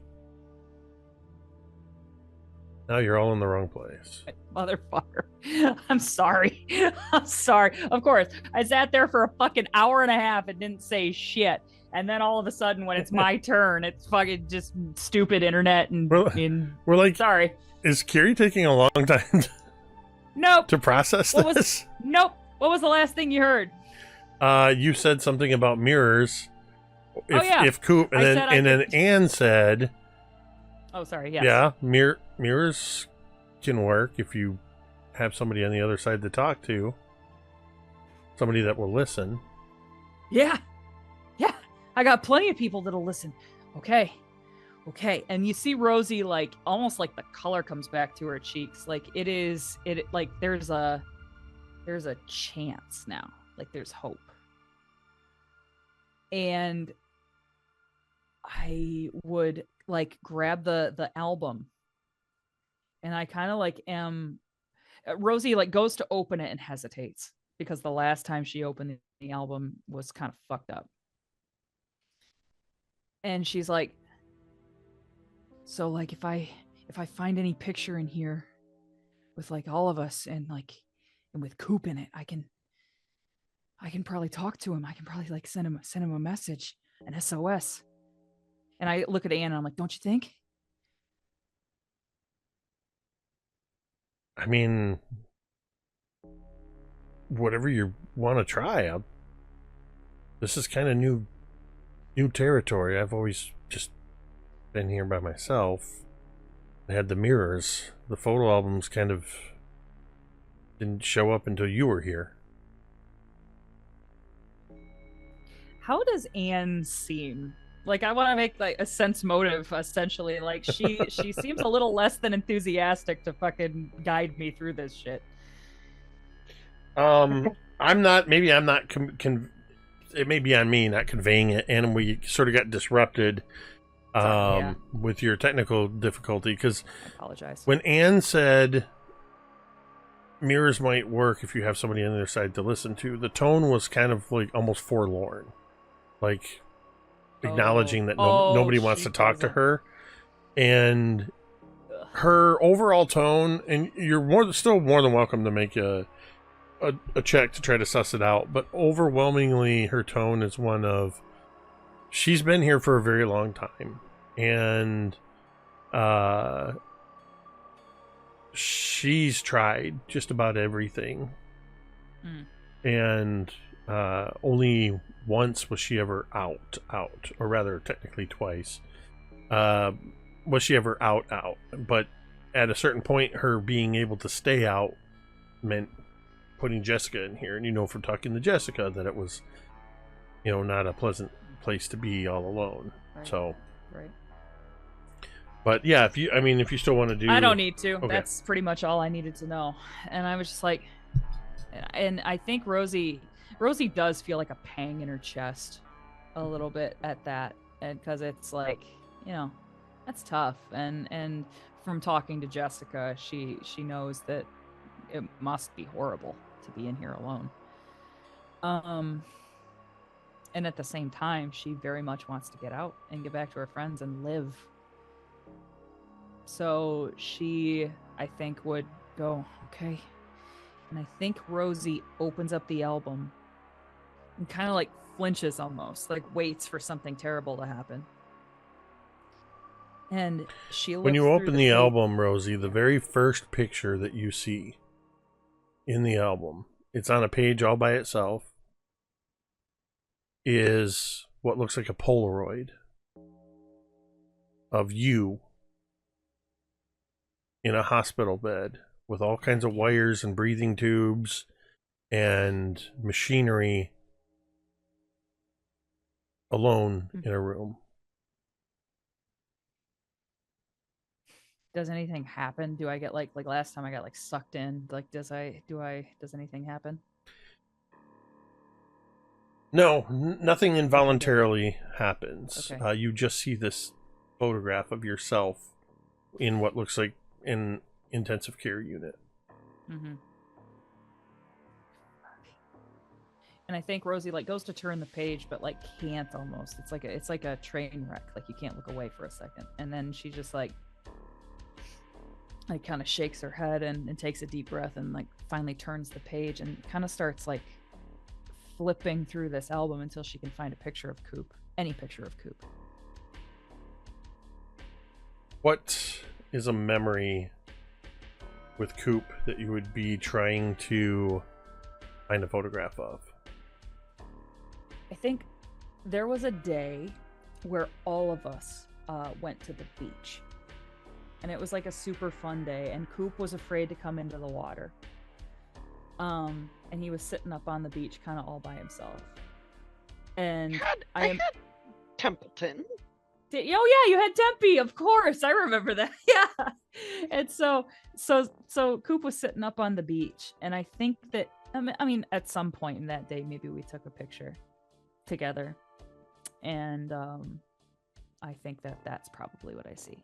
Speaker 3: Now you're all in the wrong place.
Speaker 4: Motherfucker. I'm sorry. Of course, I sat there for a fucking hour and a half and didn't say shit. And then all of a sudden, when it's my turn, it's fucking just stupid internet and
Speaker 3: we're like,
Speaker 4: sorry.
Speaker 3: Is Carrie taking a long time
Speaker 4: Nope.
Speaker 3: to process this?
Speaker 4: Nope. What was the last thing you heard?
Speaker 3: You said something about mirrors. If Coop and then Anne said,
Speaker 4: oh, sorry. Yes.
Speaker 3: Yeah, mirrors can work if you have somebody on the other side to talk to. Somebody that will listen.
Speaker 4: Yeah. I got plenty of people that'll listen. Okay. And you see Rosie, like, almost like the color comes back to her cheeks. Like, like, there's a chance now. Like, there's hope. And I would, like, grab the album. And I kind of, like, Rosie, like, goes to open it and hesitates. Because the last time she opened the album was kind of fucked up. And she's like, so, like, if I find any picture in here with, like, all of us and with Coop in it, I can probably talk to him. I can probably, like, send him a message, an SOS. And I look at Anne and I'm like, don't you think?
Speaker 3: I mean, whatever you want to try. This is kind of new new territory. I've always just been here by myself. I had the mirrors. The photo albums kind of didn't show up until you were here.
Speaker 4: How does Anne seem? Like, I want to make like a sense motive, essentially. Like, she seems a little less than enthusiastic to fucking guide me through this shit.
Speaker 3: I'm not. Maybe I'm not. It may be on me not conveying it, and we sort of got disrupted with your technical difficulty, because
Speaker 4: I apologize.
Speaker 3: When Anne said mirrors might work if you have somebody on the other side to listen to, the tone was kind of like almost forlorn, like acknowledging that nobody wants to talk to her, and her overall tone. And you're still more than welcome to make a check to try to suss it out, but overwhelmingly her tone is one of, she's been here for a very long time, and she's tried just about everything, and only once was she ever out, or rather technically twice was she ever out, but at a certain point her being able to stay out meant putting Jessica in here, and you know from talking to Jessica that it was, you know, not a pleasant place to be all alone. Right. So,
Speaker 4: right.
Speaker 3: But yeah, if you still want to do,
Speaker 4: I don't need to.
Speaker 3: Okay.
Speaker 4: That's pretty much all I needed to know. And I was just like, and I think Rosie does feel like a pang in her chest, a little bit at that, and because it's like, you know, that's tough. And from talking to Jessica, she knows that it must be horrible to be in here alone. And at the same time, she very much wants to get out and get back to her friends and live. So she, I think, would go, okay. And I think Rosie opens up the album and kind of like flinches almost, like waits for something terrible to happen. And she looks
Speaker 3: when you open the
Speaker 4: page.
Speaker 3: album, Rosie, the very first picture that you see in the album, it's on a page all by itself, is what looks like a Polaroid of you in a hospital bed with all kinds of wires and breathing tubes and machinery, alone in a room.
Speaker 4: Does anything happen? Do I get like last time I got like sucked in? Like, does anything happen?
Speaker 3: No, nothing involuntarily happens.
Speaker 4: Okay.
Speaker 3: You just see this photograph of yourself in what looks like an intensive care unit.
Speaker 4: Mm-hmm. And I think Rosie like goes to turn the page, but like can't almost. It's like a train wreck. Like you can't look away for a second. And then she just like kind of shakes her head and takes a deep breath and like finally turns the page and kind of starts like flipping through this album until she can find a picture of Coop. Any picture of Coop.
Speaker 3: What is a memory with Coop that you would be trying to find a photograph of?
Speaker 4: I think there was a day where all of us went to the beach. And it was like a super fun day, and Coop was afraid to come into the water. And he was sitting up on the beach kind of all by himself. And
Speaker 6: I had Templeton.
Speaker 4: Oh yeah, you had Tempe, of course. I remember that. Yeah. And so Coop was sitting up on the beach, and I think that I mean at some point in that day maybe we took a picture together. And I think that's probably what I see.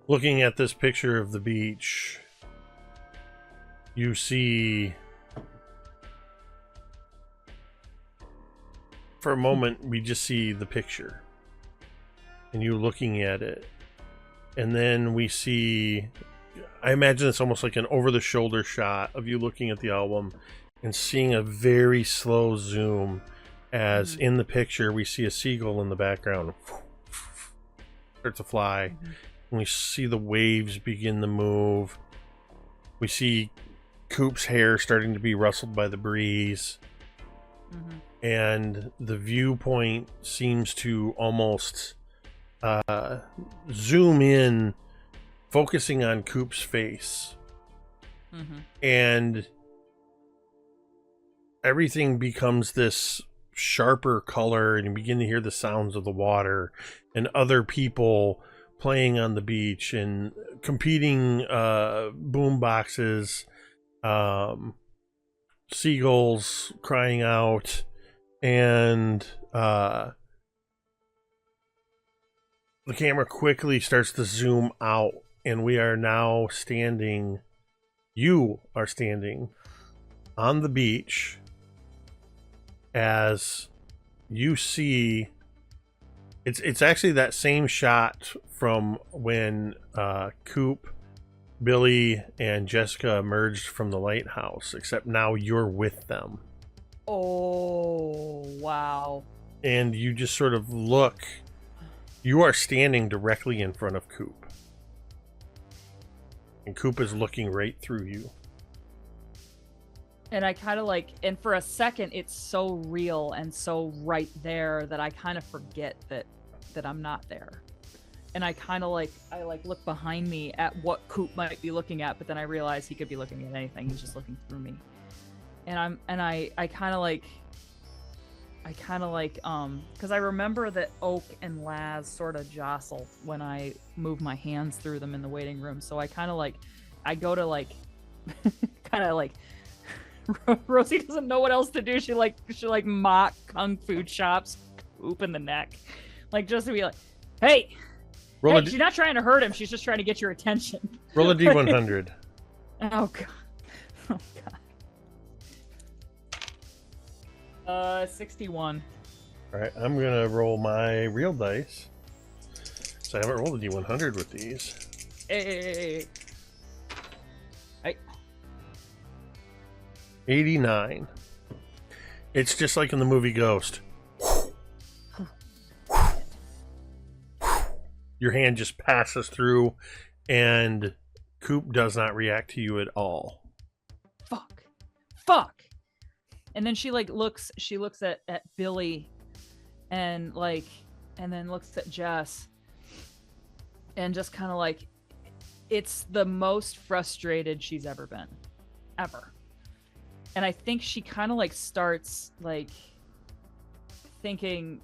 Speaker 3: Looking at this picture of the beach, you see, for a moment, we just see the picture and you looking at it. And then we see, I imagine it's almost like an over-the-shoulder shot of you looking at the album and seeing a very slow zoom as in the picture we see a seagull in the background start to fly. And we see the waves begin to move. We see Coop's hair starting to be rustled by the breeze. and the viewpoint seems to almost zoom in, focusing on Coop's face.
Speaker 4: Mm-hmm.
Speaker 3: And everything becomes this sharper color, and you begin to hear the sounds of the water and other people playing on the beach and competing boom boxes, seagulls crying out, and the camera quickly starts to zoom out, and we are now standing, you are standing on the beach as you see, it's actually that same shot from when Coop, Billy, and Jessica emerged from the lighthouse, except now you're with them.
Speaker 4: Oh, wow.
Speaker 3: And you just sort of look, you are standing directly in front of Coop. And Coop is looking right through you.
Speaker 4: And I kind of like, and for a second, it's so real and so right there that I kind of forget that I'm not there. And I kind of like, I like look behind me at what Coop might be looking at, but then I realize he could be looking at anything. He's just looking through me. And I kind of like, because I remember that Oak and Laz sort of jostle when I move my hands through them in the waiting room. So I kind of like, I go to like, kind of like, Rosie doesn't know what else to do. She mock kung fu chops Coop in the neck, like just to be like, hey, she's not trying to hurt him. She's just trying to get your attention.
Speaker 3: Roll a D100.
Speaker 4: Oh god. 61.
Speaker 3: All right, I'm gonna roll my real dice. So I haven't rolled a D100 with these.
Speaker 4: Hey.
Speaker 3: 89. It's just like in the movie Ghost. Your hand just passes through, and Coop does not react to you at all.
Speaker 4: Fuck. And then she looks at Billy and then looks at Jess and just kind of like, it's the most frustrated she's ever been. Ever. And I think she kind of like starts like thinking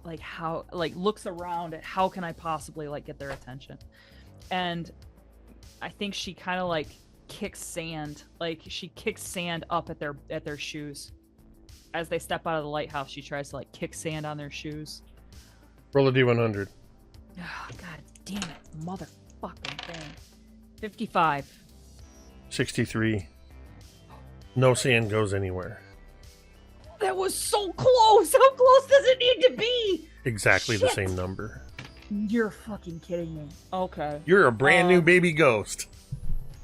Speaker 4: like how, like looks around at how can I possibly like get their attention. And I think she kind of like kicks sand, up at their shoes. As they step out of the lighthouse, she tries to like kick sand on their shoes.
Speaker 3: Roll a D100.
Speaker 4: Oh, god damn it, motherfucking thing. 55.
Speaker 3: 63. No sand goes anywhere.
Speaker 4: That was so close! How close does it need to be?
Speaker 3: Exactly
Speaker 4: Shit.
Speaker 3: The same number.
Speaker 4: You're fucking kidding me. Okay.
Speaker 3: You're a brand new baby ghost.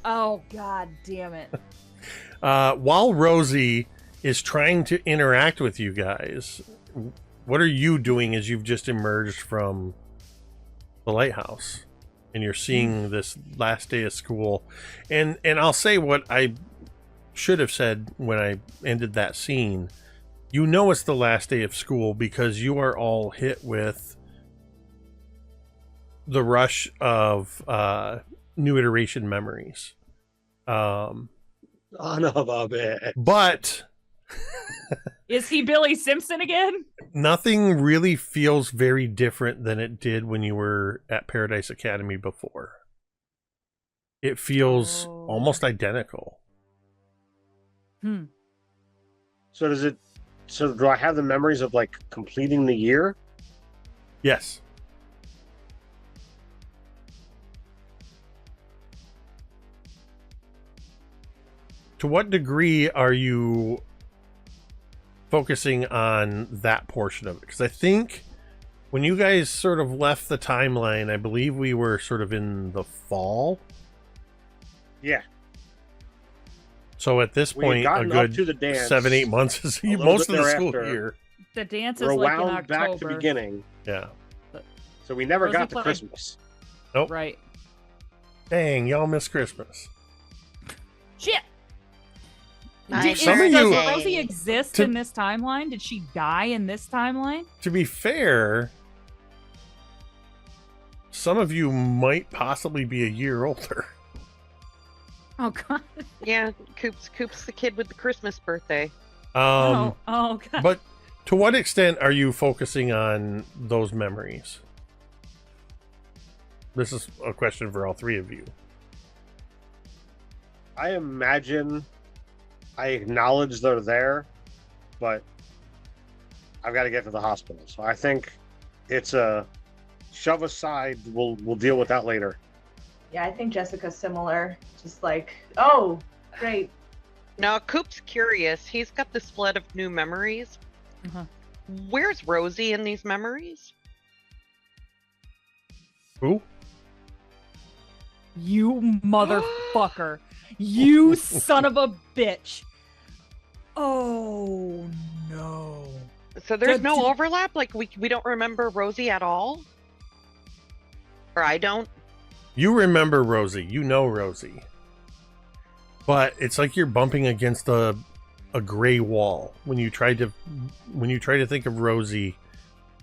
Speaker 4: Oh, god damn it.
Speaker 3: While Rosie is trying to interact with you guys, what are you doing as you've just emerged from the lighthouse and you're seeing this last day of school? And I'll say what I should have said when I ended that scene. You know it's the last day of school because you are all hit with the rush of new iteration memories.
Speaker 2: Son of a bitch.
Speaker 3: But
Speaker 4: is he Billy Simpson again?
Speaker 3: Nothing really feels very different than it did when you were at Paradise Academy before. It feels almost identical.
Speaker 2: So do I have the memories of like completing the year?
Speaker 3: Yes. To what degree are you focusing on that portion of it? Because I think when you guys sort of left the timeline, I believe we were sort of in the fall.
Speaker 2: Yeah.
Speaker 3: So at this point, a good
Speaker 2: to the dance
Speaker 3: 7-8 months is most of the school year.
Speaker 4: The dance is
Speaker 2: We're
Speaker 4: like in
Speaker 2: wound
Speaker 4: October.
Speaker 2: back to beginning.
Speaker 3: Yeah.
Speaker 2: So we never
Speaker 4: Rosie
Speaker 2: got to
Speaker 4: played.
Speaker 2: Christmas.
Speaker 3: Nope.
Speaker 4: Right.
Speaker 3: Dang, y'all missed Christmas.
Speaker 4: Shit.
Speaker 3: Some of you-
Speaker 4: Does Rosie exist in this timeline? Did she die in this timeline?
Speaker 3: To be fair, some of you might possibly be a year older.
Speaker 4: Oh god.
Speaker 1: Yeah, Coop's the kid with the Christmas birthday.
Speaker 4: Oh god.
Speaker 3: But to what extent are you focusing on those memories? This is a question for all three of you.
Speaker 2: I imagine I acknowledge they're there, but I've got to get to the hospital. So I think it's a shove aside. We'll deal with that later.
Speaker 5: Yeah, I think Jessica's similar. Just like, oh, great.
Speaker 1: Now, Coop's curious. He's got this flood of new memories. Where's Rosie in these memories?
Speaker 3: Who?
Speaker 4: You motherfucker. You son of a bitch. Oh no.
Speaker 1: So there's no overlap? Like we don't remember Rosie at all? Or I don't?
Speaker 3: You remember Rosie. You know Rosie. But it's like you're bumping against a gray wall when you try to think of Rosie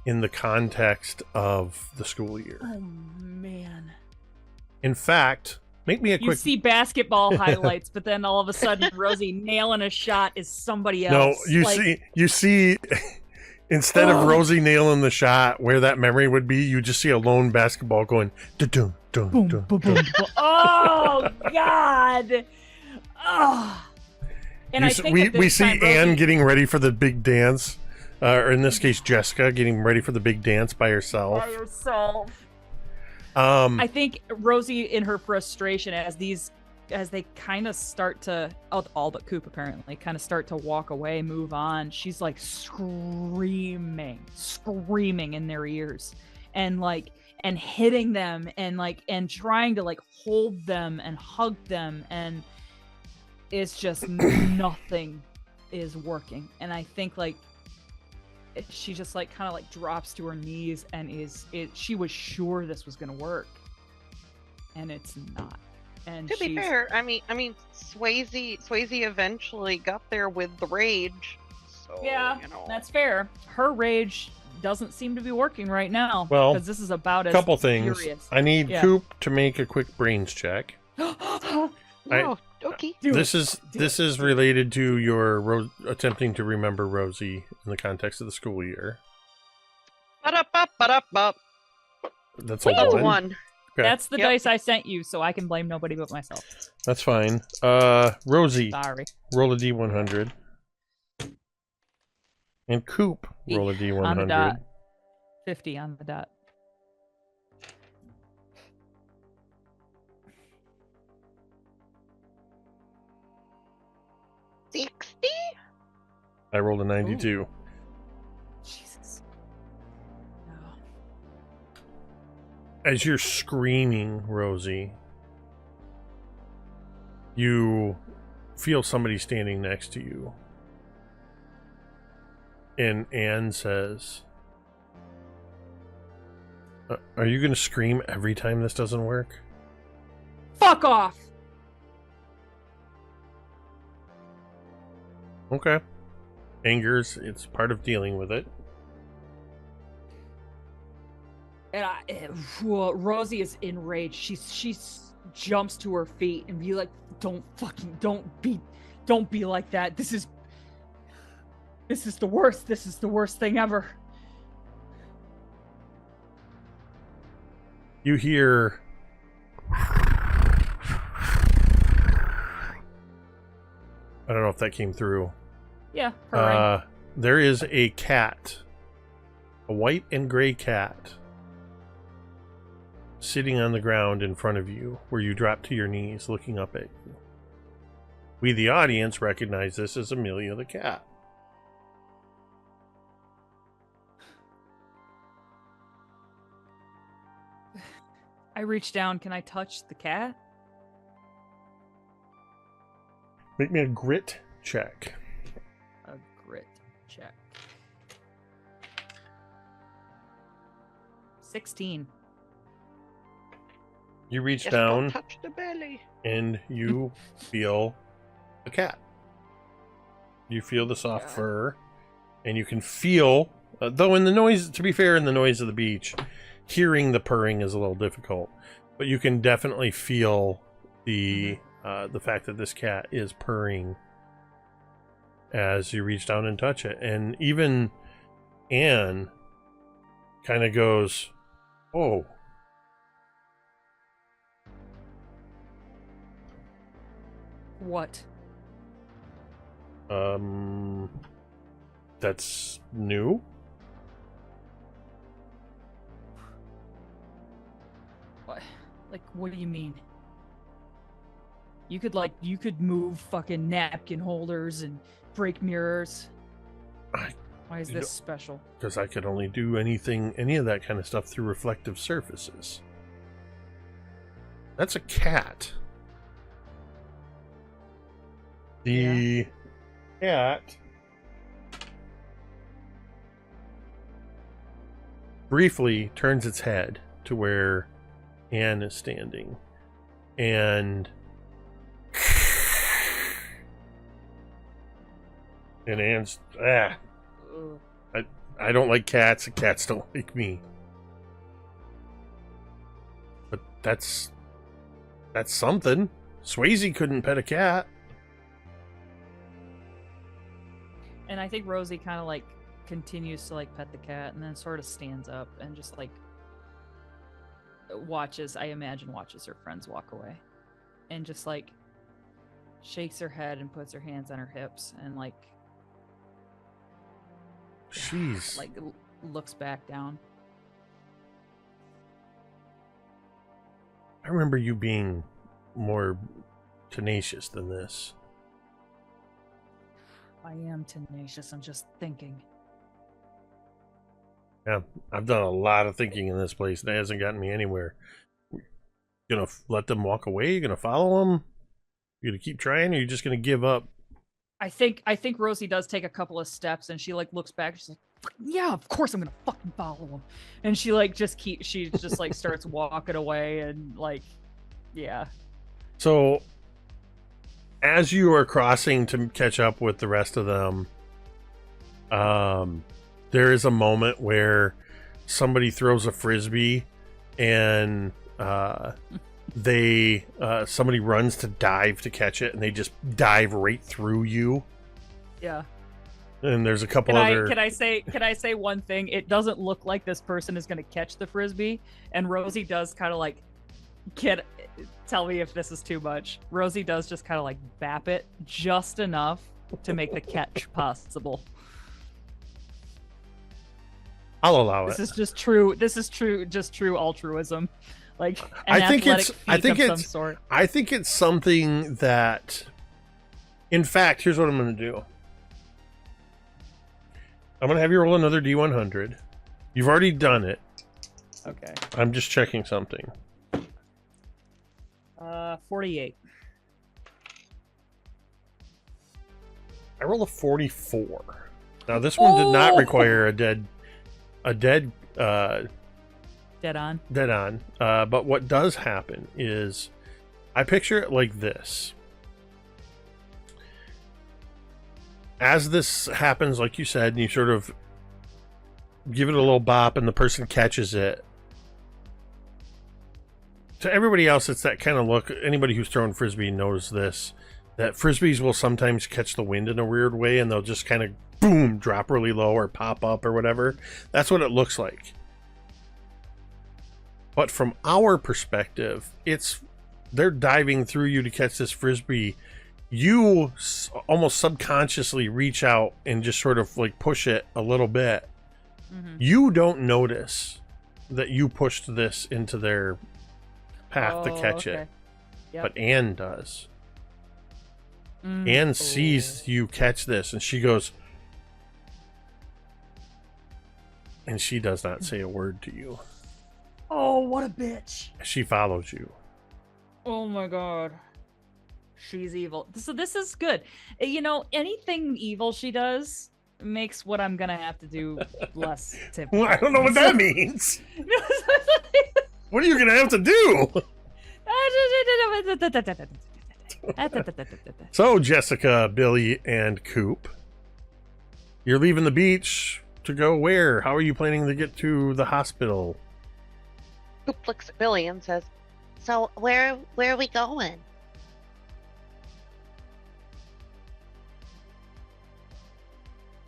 Speaker 3: in the context of the school year.
Speaker 4: Oh man.
Speaker 3: In fact, make me a quick.
Speaker 4: You see basketball highlights, but then all of a sudden Rosie nailing a shot is somebody else.
Speaker 3: No, you see instead of Rosie nailing the shot where that memory would be, you just see a lone basketball going dun dun
Speaker 4: boom,
Speaker 3: dun.
Speaker 4: Boom, boom, boom. Oh god. Oh. And
Speaker 3: we see
Speaker 4: time,
Speaker 3: Anne
Speaker 4: Rosie...
Speaker 3: getting ready for the big dance, or in this case, Jessica getting ready for the big dance by herself.
Speaker 4: I think Rosie, in her frustration, as they kind of start to, all but Coop apparently, kind of start to walk away, move on. She's like screaming in their ears, and hitting them, and trying to hold them and hug them, and it's just nothing is working. And I think she just kind of drops to her knees and she was sure this was gonna work, and it's not. And
Speaker 1: to be fair, I mean Swayze eventually got there with the rage, so
Speaker 4: yeah, that's fair. Her rage doesn't seem to be working right now.
Speaker 3: Well,
Speaker 4: because this is about as
Speaker 3: couple things.
Speaker 4: Furious.
Speaker 3: I need Coop to make a quick brains check.
Speaker 1: Okay.
Speaker 3: This is related to your attempting to remember Rosie in the context of the school year. That's a one. Okay.
Speaker 4: That's the dice I sent you, so I can blame nobody but myself.
Speaker 3: That's fine. Rosie,
Speaker 4: sorry.
Speaker 3: Roll a D100. And Coop, roll a D100.
Speaker 4: On the dot. 50 on the dot.
Speaker 3: I rolled a 92.
Speaker 4: Ooh. Jesus. No.
Speaker 3: As you're screaming, Rosie, you feel somebody standing next to you. And Anne says, are you going to scream every time this doesn't work?
Speaker 4: Fuck off!
Speaker 3: Okay. Angers, it's part of dealing with it.
Speaker 4: And Rosie is enraged. She jumps to her feet and be like, don't be like that. This is the worst. This is the worst thing ever.
Speaker 3: You hear I don't know if that came through.
Speaker 4: Yeah, purring.
Speaker 3: There is a cat, a white and gray cat, sitting on the ground in front of you, where you drop to your knees looking up at you. We, the audience, recognize this as Amelia the cat.
Speaker 4: I reach down. Can I touch the cat?
Speaker 3: Make me a grit check.
Speaker 4: A grit check. 16.
Speaker 3: You reach
Speaker 1: Just
Speaker 3: down
Speaker 1: don't touch the belly.
Speaker 3: and you feel a cat. You feel the soft fur, and you can feel, though in the noise, to be fair, in the noise of the beach, hearing the purring is a little difficult, but you can definitely feel the fact that this cat is purring as you reach down and touch it. And even Anne kind of goes, "Oh."
Speaker 4: What?
Speaker 3: That's new?
Speaker 4: What? Like, what do you mean? You could move fucking napkin holders and break mirrors. Why is this special?
Speaker 3: Because I could only do any of that kind of stuff through reflective surfaces. That's a cat. The cat briefly turns its head to where Anne is standing, and Anne's I don't like cats, and cats don't like me. But that's something. Swayze couldn't pet a cat.
Speaker 4: And I think Rosie kind of like continues to like pet the cat, and then sort of stands up and just like watches her friends walk away, and just like shakes her head and puts her hands on her hips and like
Speaker 3: she's
Speaker 4: like looks back down.
Speaker 3: I remember you being more tenacious than this.
Speaker 4: I am tenacious. I'm just thinking.
Speaker 3: Yeah, I've done a lot of thinking in this place, and it hasn't gotten me anywhere. You gonna let them walk away? You gonna follow them? You gonna keep trying, or you just gonna give up?
Speaker 4: I think Rosie does take a couple of steps, and she like looks back. She's like, "Yeah, of course I'm gonna fucking follow him." And she just like starts walking away, and like, yeah.
Speaker 3: So, as you are crossing to catch up with the rest of them, there is a moment where somebody throws a frisbee, and somebody runs to dive to catch it, and they just dive right through you.
Speaker 4: Yeah.
Speaker 3: And there's a couple
Speaker 4: Can I say one thing? It doesn't look like this person is going to catch the frisbee, and Rosie does kind of like, tell me if this is too much. Rosie does just kind of like bap it just enough to make the catch possible.
Speaker 3: I'll allow it.
Speaker 4: This is just true altruism. Like
Speaker 3: I think it's something that, in fact, here's what I'm going to do. I'm going to have you roll another D100. You've already done it.
Speaker 4: Okay.
Speaker 3: I'm just checking something.
Speaker 4: 48.
Speaker 3: I rolled a 44. Now this one did not require a dead on. But what does happen is, I picture it like this. As this happens, like you said, and you sort of give it a little bop and the person catches it. To everybody else, it's that kind of look. Anybody who's thrown frisbee knows this, that frisbees will sometimes catch the wind in a weird way, and they'll just kind of boom, drop really low or pop up or whatever. That's what it looks like. But from our perspective, they're diving through you to catch this frisbee. You almost subconsciously reach out and just sort of like push it a little bit. Mm-hmm. You don't notice that you pushed this into their path to catch it. Yep. But Anne does. Anne sees you catch this, and she goes, and she does not say a word to you.
Speaker 4: Oh, what a bitch.
Speaker 3: She follows you.
Speaker 4: Oh my god. She's evil. So this is good. You know, anything evil she does makes what I'm gonna have to do less typical.
Speaker 3: Well, I don't know what that means. What are you gonna have to do? So, Jessica, Billy, and Coop, You're leaving the beach to go where? How are you planning to get to the hospital?
Speaker 6: Boop looks at Billy and says, "So where are we going?"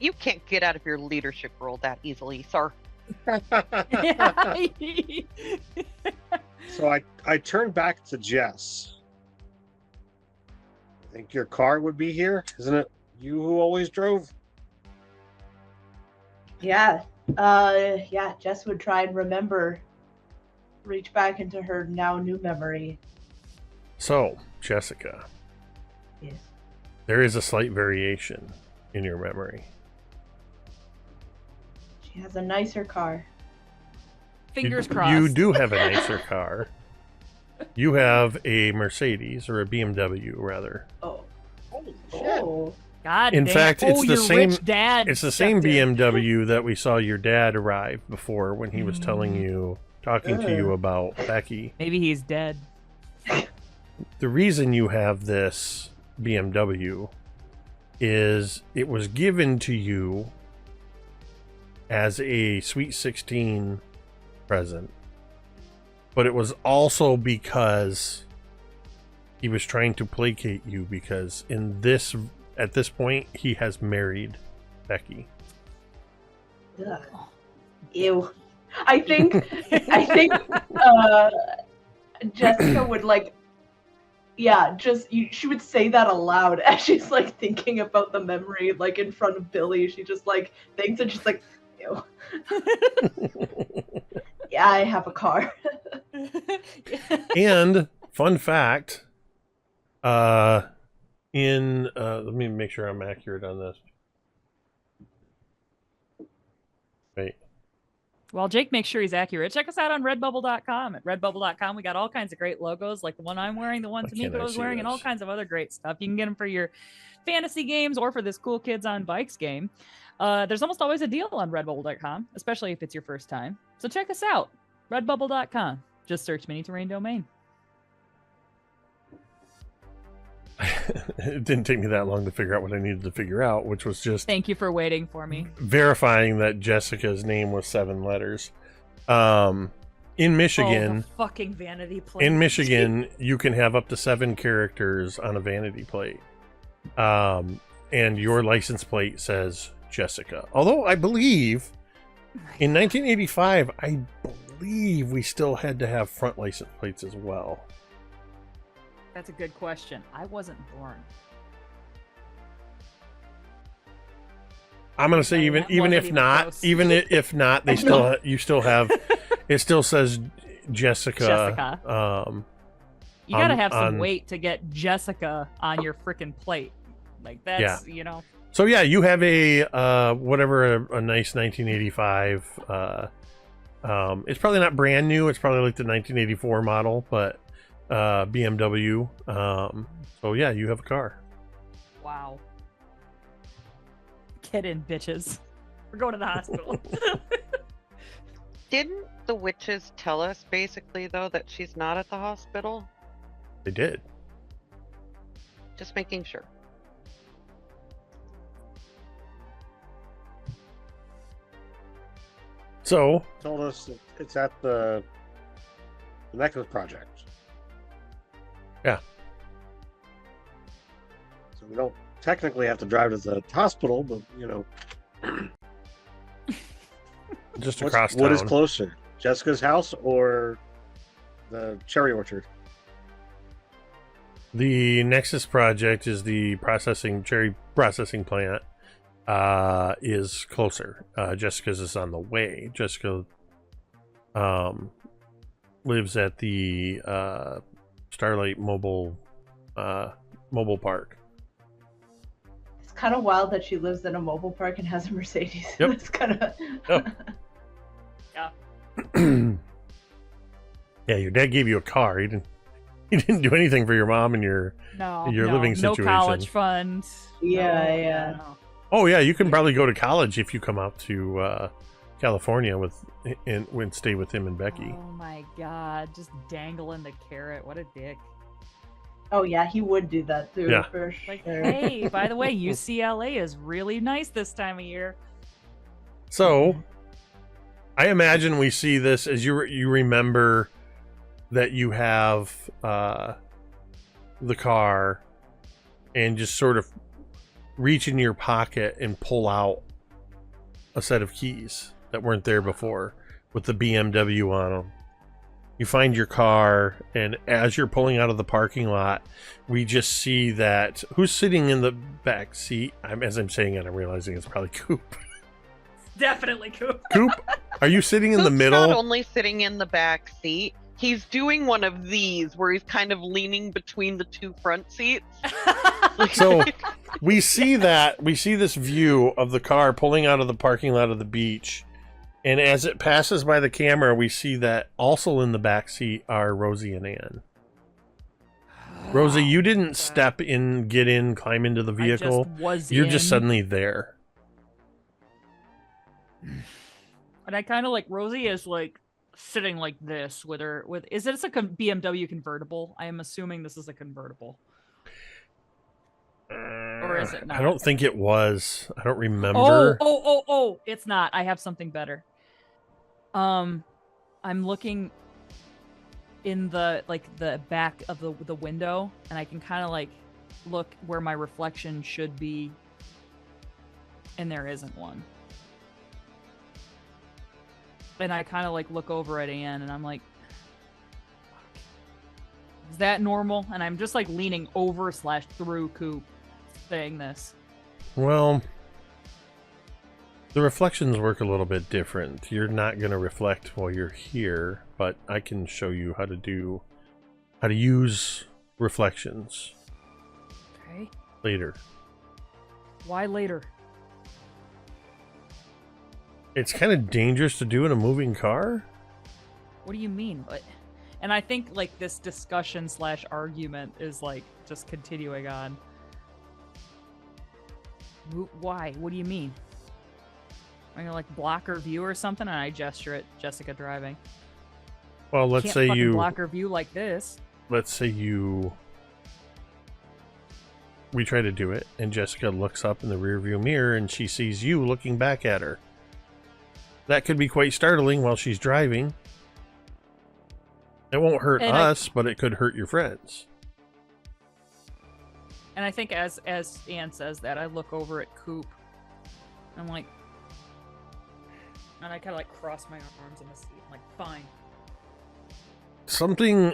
Speaker 1: You can't get out of your leadership role that easily, sir.
Speaker 2: So I turned back to Jess. I think your car would be here, isn't it? You who always drove?
Speaker 5: Yeah. Jess would try and reach back into her now new memory.
Speaker 3: So, Jessica.
Speaker 5: Yes.
Speaker 3: There is a slight variation in your memory.
Speaker 5: She has a nicer car.
Speaker 4: Fingers crossed.
Speaker 3: You do have a nicer car. You have a Mercedes, or a BMW, rather.
Speaker 5: Oh.
Speaker 2: Holy
Speaker 5: Oh.
Speaker 4: God
Speaker 3: In
Speaker 4: damn.
Speaker 3: fact, it's the
Speaker 4: your
Speaker 3: same.
Speaker 4: Rich dad
Speaker 3: It's the same
Speaker 4: stepped in.
Speaker 3: BMW that we saw your dad arrive before when he was talking to you about Becky.
Speaker 4: Maybe he's dead.
Speaker 3: The reason you have this BMW is it was given to you as a Sweet 16 present, but it was also because he was trying to placate you, because at this point he has married Becky.
Speaker 5: Ugh. Ew. I think Jessica would she would say that aloud as she's like thinking about the memory, like in front of Billy. She just like thinks and she's like, ew. Yeah, I have a car.
Speaker 3: And fun fact, let me make sure I'm accurate on this. Wait.
Speaker 4: Well, Jake makes sure he's accurate. Check us out on redbubble.com. At redbubble.com, we got all kinds of great logos, like the one I'm wearing, the one Tamiko's wearing, and all kinds of other great stuff. You can get them for your fantasy games or for this Cool Kids on Bikes game. There's almost always a deal on redbubble.com, especially if it's your first time. So check us out. Redbubble.com. Just search Mini Terrain Domain.
Speaker 3: It didn't take me that long to figure out what I needed to figure out, which was just
Speaker 4: Thank you for waiting for me.
Speaker 3: verifying that Jessica's name was 7 letters. In Michigan,
Speaker 4: the fucking vanity plate.
Speaker 3: in Michigan, you can have up to 7 characters on a vanity plate. And your license plate says Jessica. Although I believe in 1985, I believe we still had to have front license plates as well.
Speaker 4: That's a good question. I wasn't born.
Speaker 3: I'm gonna say even if not, they still you still have it still says Jessica.
Speaker 4: You gotta have some weight to get Jessica on your freaking plate. Like that's
Speaker 3: So yeah, you have a a nice 1985. It's probably not brand new. It's probably like the 1984 model, but BMW. So yeah, you have a car.
Speaker 4: Wow. Get in, bitches. We're going to the hospital.
Speaker 1: Didn't the witches tell us basically though that she's not at the hospital?
Speaker 3: They did.
Speaker 1: Just making sure.
Speaker 3: So
Speaker 2: Told us it's at the necklace project.
Speaker 3: Yeah.
Speaker 2: So we don't technically have to drive to the hospital, but
Speaker 3: just across town.
Speaker 2: What is closer, Jessica's house or the cherry orchard?
Speaker 3: The Nexus project is the cherry processing plant. Is closer. Jessica's is on the way. Jessica lives at the Starlight Mobile Park.
Speaker 5: It's kind of wild that she lives in a mobile park and has a Mercedes.
Speaker 3: Yep.
Speaker 5: It's kind of
Speaker 4: Yeah.
Speaker 3: Yeah, your dad gave you a car. He didn't do anything for your mom and your living situation.
Speaker 4: No college fund.
Speaker 5: Yeah.
Speaker 4: No.
Speaker 3: Oh yeah, you can probably go to college if you come out to California and stay with him and Becky.
Speaker 4: Oh my god, just dangling the carrot. What a dick.
Speaker 5: Oh yeah, he would do that too,
Speaker 3: Yeah.
Speaker 5: for
Speaker 4: Like,
Speaker 5: sure.
Speaker 4: hey, by the way, UCLA is really nice this time of year.
Speaker 3: So, I imagine we see this as you remember that you have the car and just sort of reach in your pocket and pull out a set of keys that weren't there before with the BMW on them. You find your car, and as you're pulling out of the parking lot, we just see that who's sitting in the back seat. As I'm saying it, I'm realizing it's probably Coop.
Speaker 4: Definitely Coop.
Speaker 3: Coop, are you sitting in the
Speaker 1: Coop's
Speaker 3: middle?
Speaker 1: not only sitting in the back seat, he's doing one of these where he's kind of leaning between the two front seats.
Speaker 3: So we see this view of the car pulling out of the parking lot of the beach, and as it passes by the camera, we see that also in the back seat are Rosie and Anne. Rosie, you didn't step in, get in, climb into the vehicle. You're just suddenly there.
Speaker 4: And I kind of like Rosie is like sitting like this with her is this a BMW convertible? I am assuming this is a convertible. Or is it not?
Speaker 3: I don't think it was. I don't remember.
Speaker 4: Oh, it's not. I have something better. I'm looking in the back of the window, and I can kind of like look where my reflection should be, and there isn't one. And I kind of like look over at Anne, and I'm like, is that normal? And I'm just like leaning over / through Coop saying this.
Speaker 3: Well, the reflections work a little bit different. You're not going to reflect while you're here, but I can show you how to use reflections.
Speaker 4: Okay.
Speaker 3: Later.
Speaker 4: Why later?
Speaker 3: It's kind of dangerous to do in a moving car.
Speaker 4: What do you mean? And I think like this discussion / argument is like just continuing on. Why? What do you mean? I'm gonna like block her view or something, and I gesture at Jessica driving.
Speaker 3: Well, let's say you
Speaker 4: block her view like this.
Speaker 3: Let's say we try to do it, and Jessica looks up in the rearview mirror, and she sees you looking back at her. That could be quite startling while she's driving. It won't hurt us, but it could hurt your friends.
Speaker 4: And I think as Anne says that, I look over at Coop. I'm like, and I kind of like cross my arms in the seat. I'm like, fine.
Speaker 3: Something,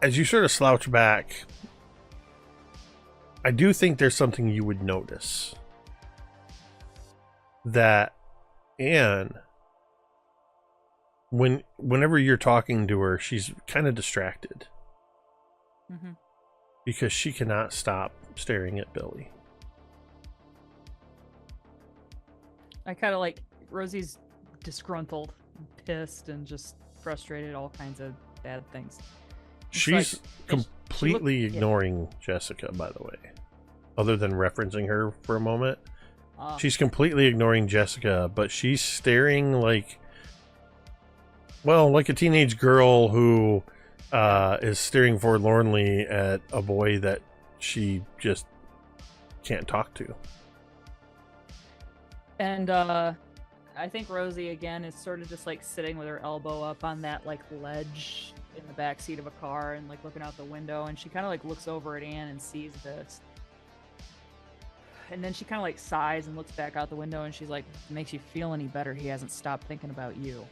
Speaker 3: as you sort of slouch back, I do think there's something you would notice. That Anne, whenever you're talking to her, she's kind of distracted.
Speaker 4: Mm-hmm.
Speaker 3: Because she cannot stop staring at Billy.
Speaker 4: I kind of like, Rosie's disgruntled, pissed, and just frustrated, all kinds of bad things.
Speaker 3: She's completely ignoring Jessica, by the way. Other than referencing her for a moment. She's completely ignoring Jessica, but she's staring like a teenage girl who is staring forlornly at a boy that she just can't talk to.
Speaker 4: And I think Rosie again is sort of just like sitting with her elbow up on that like ledge in the back seat of a car and like looking out the window, and she kind of like looks over at Anne and sees this. And then she kind of like sighs and looks back out the window, and she's like, "Makes you feel any better? He hasn't stopped thinking about you."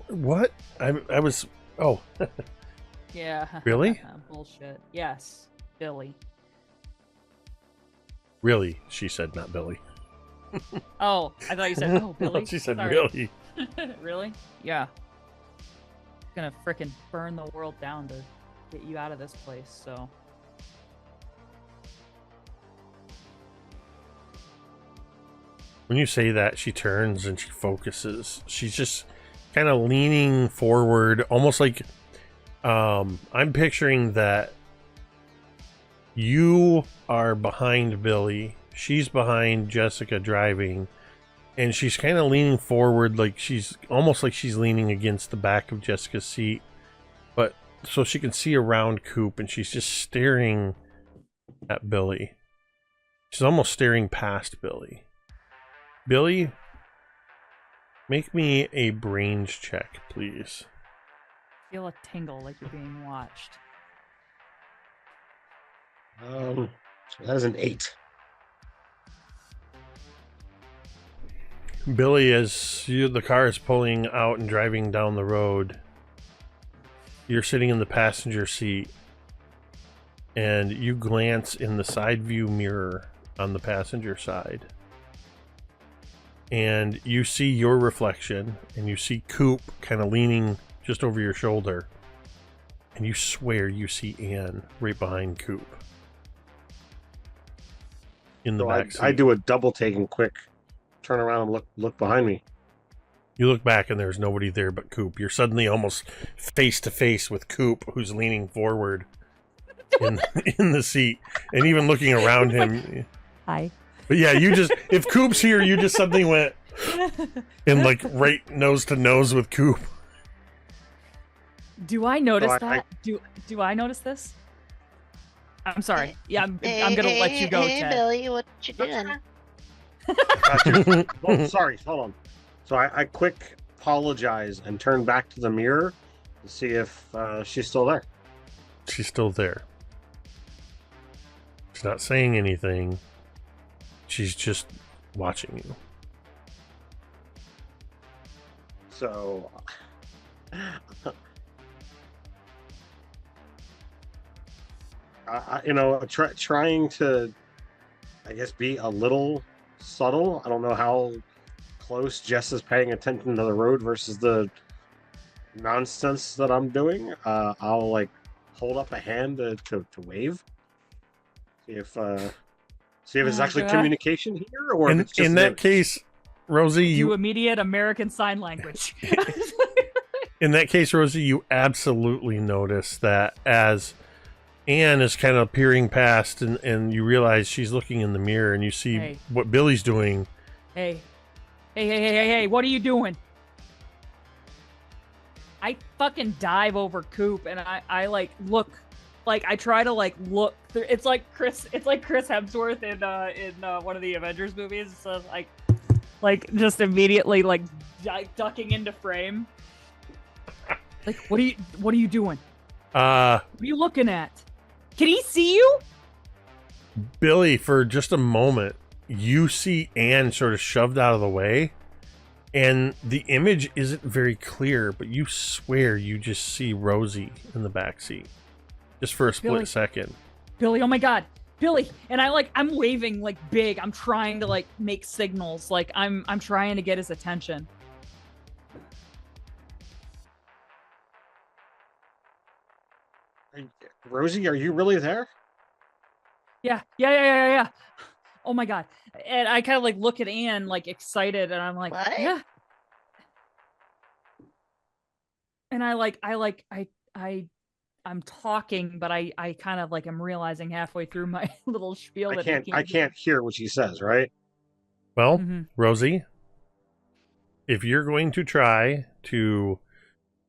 Speaker 3: What? I was... Oh.
Speaker 4: Yeah.
Speaker 3: Really?
Speaker 4: Bullshit. Yes, Billy.
Speaker 3: Really, she said, not Billy.
Speaker 4: Oh, I thought you said, oh, Billy.
Speaker 3: She said,
Speaker 4: Sorry.
Speaker 3: really.
Speaker 4: Really? Yeah. Gonna frickin' burn the world down to get you out of this place, so...
Speaker 3: When you say that, she turns and she focuses. She's just kind of leaning forward, almost like I'm picturing that you are behind Billy, she's behind Jessica driving, and she's kind of leaning forward, like she's almost like she's leaning against the back of Jessica's seat, but so she can see around Coop, and she's just staring at Billy. She's almost staring past Billy. Billy, make me a brains check, please.
Speaker 4: Feel a tingle like you're being watched.
Speaker 2: That is an 8.
Speaker 3: Billy, as the car is pulling out and driving down the road, you're sitting in the passenger seat, and you glance in the side view mirror on the passenger side, and you see your reflection, and you see Coop kind of leaning just over your shoulder, and you swear you see Anne right behind Coop in the back seat.
Speaker 2: I do a double take and quick turn around and look behind me.
Speaker 3: You look back and there's nobody there but Coop. You're suddenly almost face to face with Coop, who's leaning forward in the seat, and even looking around him.
Speaker 4: Hi.
Speaker 3: But yeah, you just, if Coop's here, you just suddenly went and like right nose to nose with Coop.
Speaker 4: Do I notice that? Do I notice this? I'm sorry. Yeah, I'm gonna let you go,
Speaker 6: Hey,
Speaker 4: Ted.
Speaker 6: Billy, what you doing?
Speaker 2: Gotcha. Oh, sorry, hold on. So I quick apologize and turn back to the mirror to see if she's still there.
Speaker 3: She's still there. She's not saying anything. She's just watching you.
Speaker 2: So, trying to, I guess, be a little subtle. I don't know how close Jess is paying attention to the road versus the nonsense that I'm doing. I'll like hold up a hand to wave. See if it's actually communication here, or if it's just
Speaker 3: in that case, Rosie,
Speaker 4: you immediate American Sign Language.
Speaker 3: In that case, Rosie, you absolutely notice that as Anne is kind of peering past, and you realize she's looking in the mirror, and you see what Billy's doing.
Speaker 4: Hey, what are you doing? I fucking dive over Coop, and I like look, like I try to like look through. It's like Chris Hemsworth in one of the Avengers movies. So like just immediately like ducking into frame. Like what are you doing? What are you looking at? Can he see you?
Speaker 3: Billy, for just a moment, you see Anne sort of shoved out of the way, and the image isn't very clear, but you swear you just see Rosie in the back seat, just for a split second.
Speaker 4: Billy, oh my God, Billy! And I'm waving like big. I'm trying to like make signals, like I'm trying to get his attention.
Speaker 2: Rosie, are you really there?
Speaker 4: Yeah. Oh my God. And I kind of like look at Anne like excited, and I'm like,
Speaker 6: what?
Speaker 4: Yeah. And I'm talking, but I kind of like am realizing halfway through my little spiel
Speaker 2: I can't hear what she says, right?
Speaker 3: Well, Rosie, if you're going to try to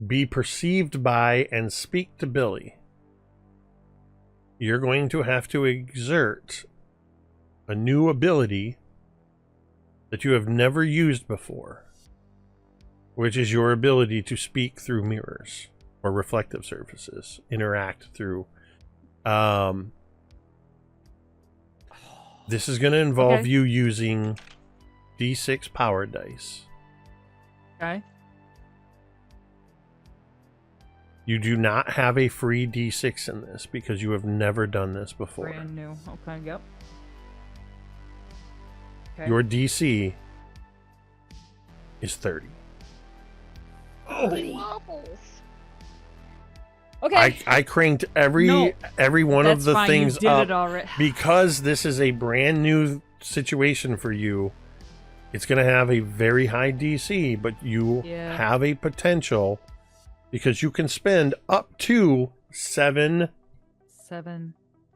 Speaker 3: be perceived by and speak to Billy, you're going to have to exert a new ability that you have never used before, which is your ability to speak through mirrors or reflective surfaces, interact through. This is going to involve you using D6 power dice.
Speaker 4: Okay.
Speaker 3: You do not have a free D6 in this because you have never done this before.
Speaker 4: Brand new. Okay, yep. Okay.
Speaker 3: Your DC is 30.
Speaker 6: Oh,
Speaker 4: okay.
Speaker 3: I cranked every one of the things
Speaker 4: you did
Speaker 3: up because this is a brand new situation for you. It's going to have a very high DC, but you have a potential because you can spend up to 7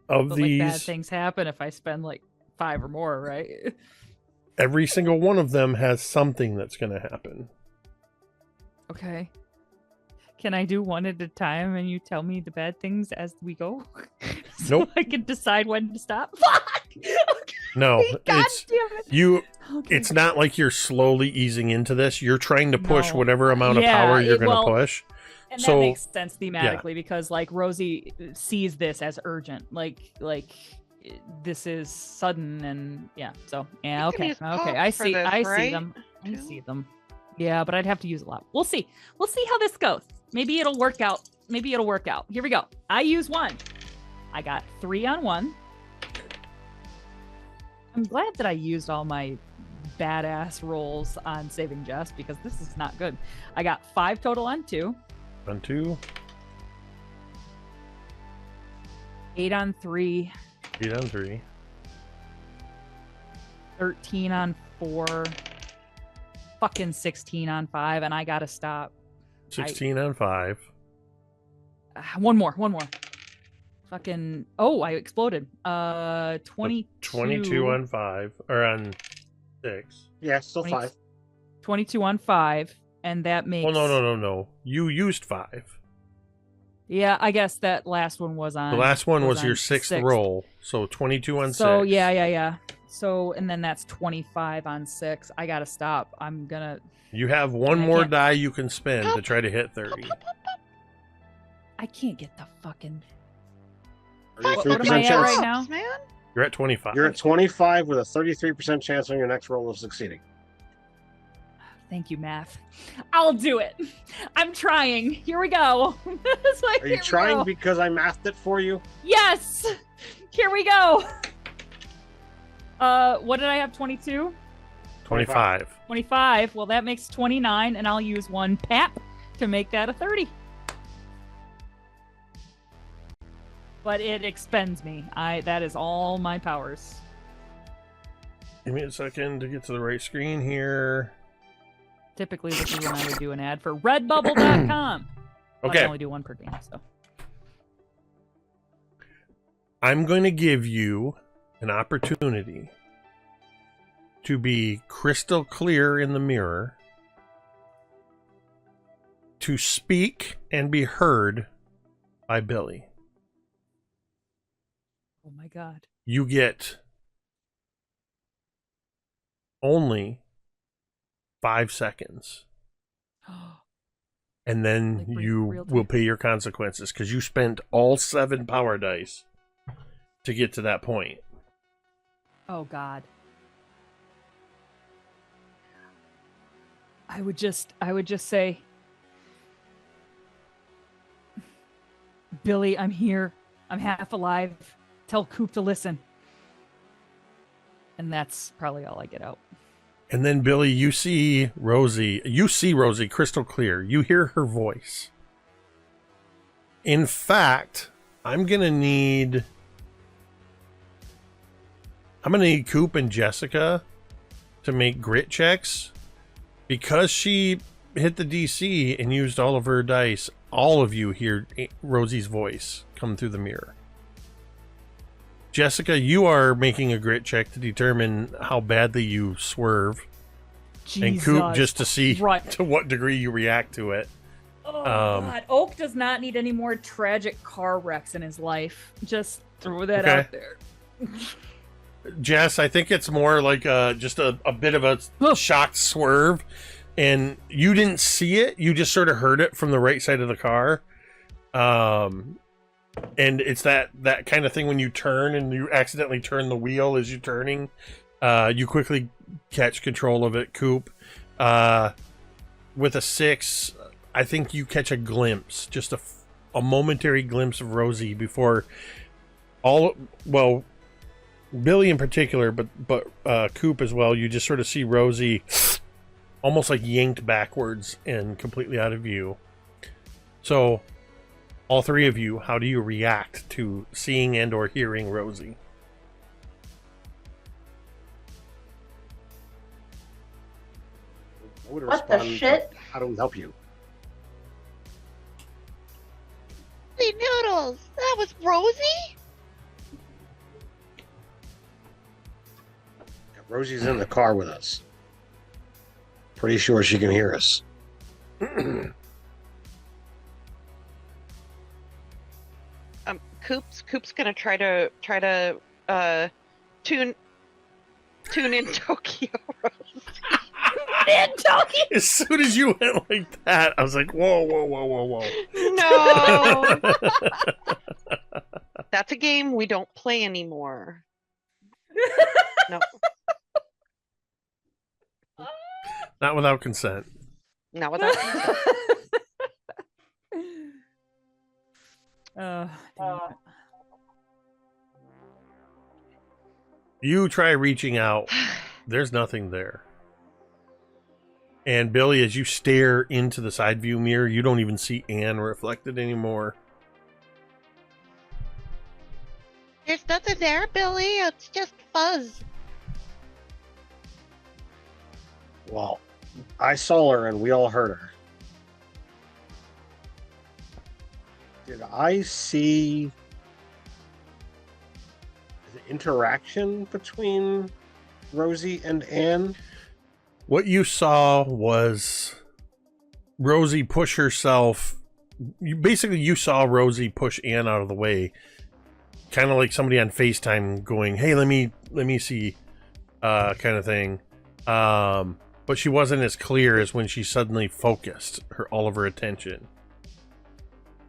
Speaker 3: of these.
Speaker 4: Like, bad things happen if I spend like 5 or more, right?
Speaker 3: Every single one of them has something that's going to happen.
Speaker 4: Okay. Can I do one at a time and you tell me the bad things as we go? So
Speaker 3: Nope.
Speaker 4: I can decide when to stop. Fuck! Okay.
Speaker 3: No,
Speaker 4: God
Speaker 3: it's
Speaker 4: damn it.
Speaker 3: you.
Speaker 4: Okay.
Speaker 3: It's not like you're slowly easing into this. You're trying to push
Speaker 4: No.
Speaker 3: whatever amount of
Speaker 4: Yeah,
Speaker 3: power you're
Speaker 4: it-
Speaker 3: going to
Speaker 4: well,
Speaker 3: push.
Speaker 4: And
Speaker 3: So-
Speaker 4: that makes sense thematically because like Rosie sees this as urgent. Like this is sudden and yeah. So yeah,
Speaker 1: You can
Speaker 4: okay.
Speaker 1: use
Speaker 4: Okay.
Speaker 1: pops
Speaker 4: I
Speaker 1: for
Speaker 4: see
Speaker 1: this,
Speaker 4: I see
Speaker 1: right?
Speaker 4: them. I
Speaker 1: Too?
Speaker 4: see them. Yeah, but I'd have to use a lot. We'll see. We'll see how this goes. Maybe it'll work out. Maybe it'll work out. Here we go. I use 1. I got 3 on 1. I'm glad that I used all my badass rolls on saving Jess because this is not good. I got 5 total on 2.
Speaker 3: On 2.
Speaker 4: 8 on 3.
Speaker 3: 8 on 3.
Speaker 4: 13 on 4. Fucking 16 on 5, and I gotta stop.
Speaker 3: 16 on 5.
Speaker 4: One more. Fucking. Oh, I exploded. 22.
Speaker 3: 22 on 5. Or on 6.
Speaker 2: Yeah, still
Speaker 4: 20
Speaker 2: 5.
Speaker 4: 22 on 5, and that makes.
Speaker 3: Well, no. You used 5.
Speaker 4: Yeah, I guess that last one was on.
Speaker 3: The last one was
Speaker 4: on
Speaker 3: your 6th roll. So 22 on 6.
Speaker 4: So yeah. So and then that's 25 on 6. I gotta stop. I'm gonna.
Speaker 3: You have one
Speaker 4: I
Speaker 3: more
Speaker 4: can't-
Speaker 3: die you can spend to try to hit 30.
Speaker 4: I can't get the fucking.
Speaker 2: Are you
Speaker 4: What am I
Speaker 2: 3%
Speaker 4: at
Speaker 2: chance?
Speaker 4: right now?
Speaker 1: Man.
Speaker 3: You're at 25.
Speaker 2: You're at 25 with a 33% chance on your next roll of succeeding.
Speaker 4: Thank you, math. I'll do it. I'm trying. Here we go. It's like,
Speaker 2: Are you
Speaker 4: here we
Speaker 2: trying
Speaker 4: go.
Speaker 2: because I mathed it for you?
Speaker 4: Yes. Here we go. What did I have? 22?
Speaker 3: 25.
Speaker 4: 25. Well, that makes 29, and I'll use 1 pap to make that a 30. But it expends me. That is all my powers.
Speaker 3: Give me a second to get to the right screen here.
Speaker 4: Typically, this is when I would do an ad for redbubble.com. But I
Speaker 3: Okay.
Speaker 4: only do 1 per game, so.
Speaker 3: I'm going to give you an opportunity to be crystal clear in the mirror, to speak and be heard by Billy.
Speaker 4: Oh my god.
Speaker 3: You get only 5 seconds, and then
Speaker 4: Like
Speaker 3: you
Speaker 4: real time?
Speaker 3: will pay your consequences because you spent all 7 power dice to get to that point.
Speaker 4: Oh god. I would just say, Billy, I'm here. I'm half alive. Tell Coop to listen. And that's probably all I get out.
Speaker 3: And then, Billy, you see Rosie. You see Rosie crystal clear. You hear her voice. In fact, I'm gonna need Coop and Jessica to make grit checks. Because she hit the DC and used all of her dice, all of you hear Rosie's voice come through the mirror. Jessica, you are making a grit check to determine how badly you swerve. And Coop, just to see
Speaker 4: Right.
Speaker 3: to what degree you react to it.
Speaker 4: Oh god, Oak does not need any more tragic car wrecks in his life. Just throw that
Speaker 3: Okay.
Speaker 4: out there.
Speaker 3: Jess, I think it's more like just a bit of a shocked swerve, and you didn't see it. You just sort of heard it from the right side of the car. And it's that kind of thing when you turn and you accidentally turn the wheel as you're turning. You quickly catch control of it, Coop. With a 6, I think you catch a glimpse, just a momentary glimpse of Rosie before Billy in particular, but Coop as well. You just sort of see Rosie almost like yanked backwards and completely out of view. So, all 3 of you, how do you react to seeing and or hearing Rosie?
Speaker 2: I would
Speaker 5: What the
Speaker 2: respond,
Speaker 5: shit?
Speaker 2: How do we help you?
Speaker 6: Holy noodles! That was Rosie?
Speaker 2: Rosie's in the car with us. Pretty sure she can hear us.
Speaker 1: Coop's gonna try to tune in Tokyo Rose.
Speaker 5: In Tokyo.
Speaker 3: As soon as you went like that, I was like, whoa, whoa, whoa, whoa, whoa.
Speaker 1: No. That's a game we don't play anymore. No.
Speaker 3: Not without consent.
Speaker 1: Not without consent.
Speaker 4: Damn it.
Speaker 3: You try reaching out. There's nothing there. And Billy, as you stare into the side view mirror, you don't even see Anne reflected anymore.
Speaker 6: There's nothing there, Billy. It's just fuzz.
Speaker 2: Well, I saw her and we all heard her. Did I see the interaction between Rosie and Anne?
Speaker 3: What you saw was Rosie push herself. You saw Rosie push Anne out of the way, kind of like somebody on FaceTime going, "Hey, let me see," kind of thing. But she wasn't as clear as when she suddenly focused all of her attention.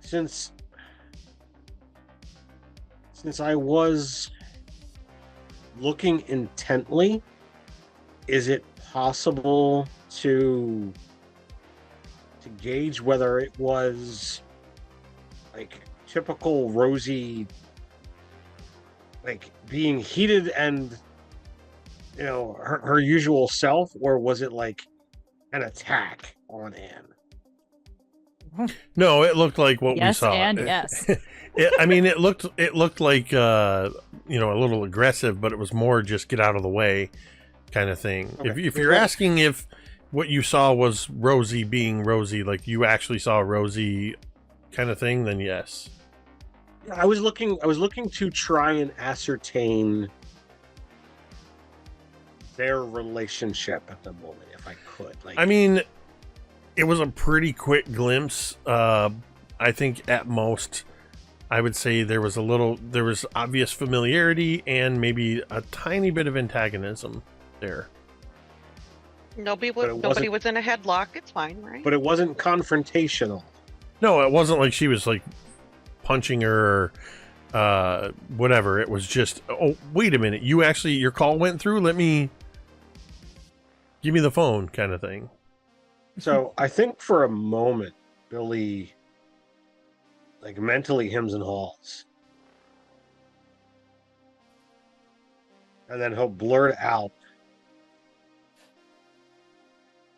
Speaker 2: Since I was looking intently, is it possible to gauge whether it was like typical Rosie, like being heated and her usual self, or was it like an attack on Anne?
Speaker 3: No, it looked like what we
Speaker 4: Yes,
Speaker 3: saw.
Speaker 4: and yes.
Speaker 3: It looked like a little aggressive, but it was more just get out of the way kind of thing.
Speaker 2: Okay.
Speaker 3: If you're asking if what you saw was Rosie being Rosie, like you actually saw Rosie kind of thing, then yes.
Speaker 2: I was looking to try and ascertain their relationship at the moment, if I could. Like,
Speaker 3: I mean, it was a pretty quick glimpse. I think at most, I would say there was obvious familiarity and maybe a tiny bit of antagonism there.
Speaker 1: Nobody was in a headlock. It's fine, right?
Speaker 2: but it wasn't confrontational.
Speaker 3: No, it wasn't like she was like punching her or whatever. It was just, oh, wait a minute. Your call went through. Give me the phone kind of thing.
Speaker 2: So I think for a moment, Billy, like, mentally hems and haws. And then he'll blurt out,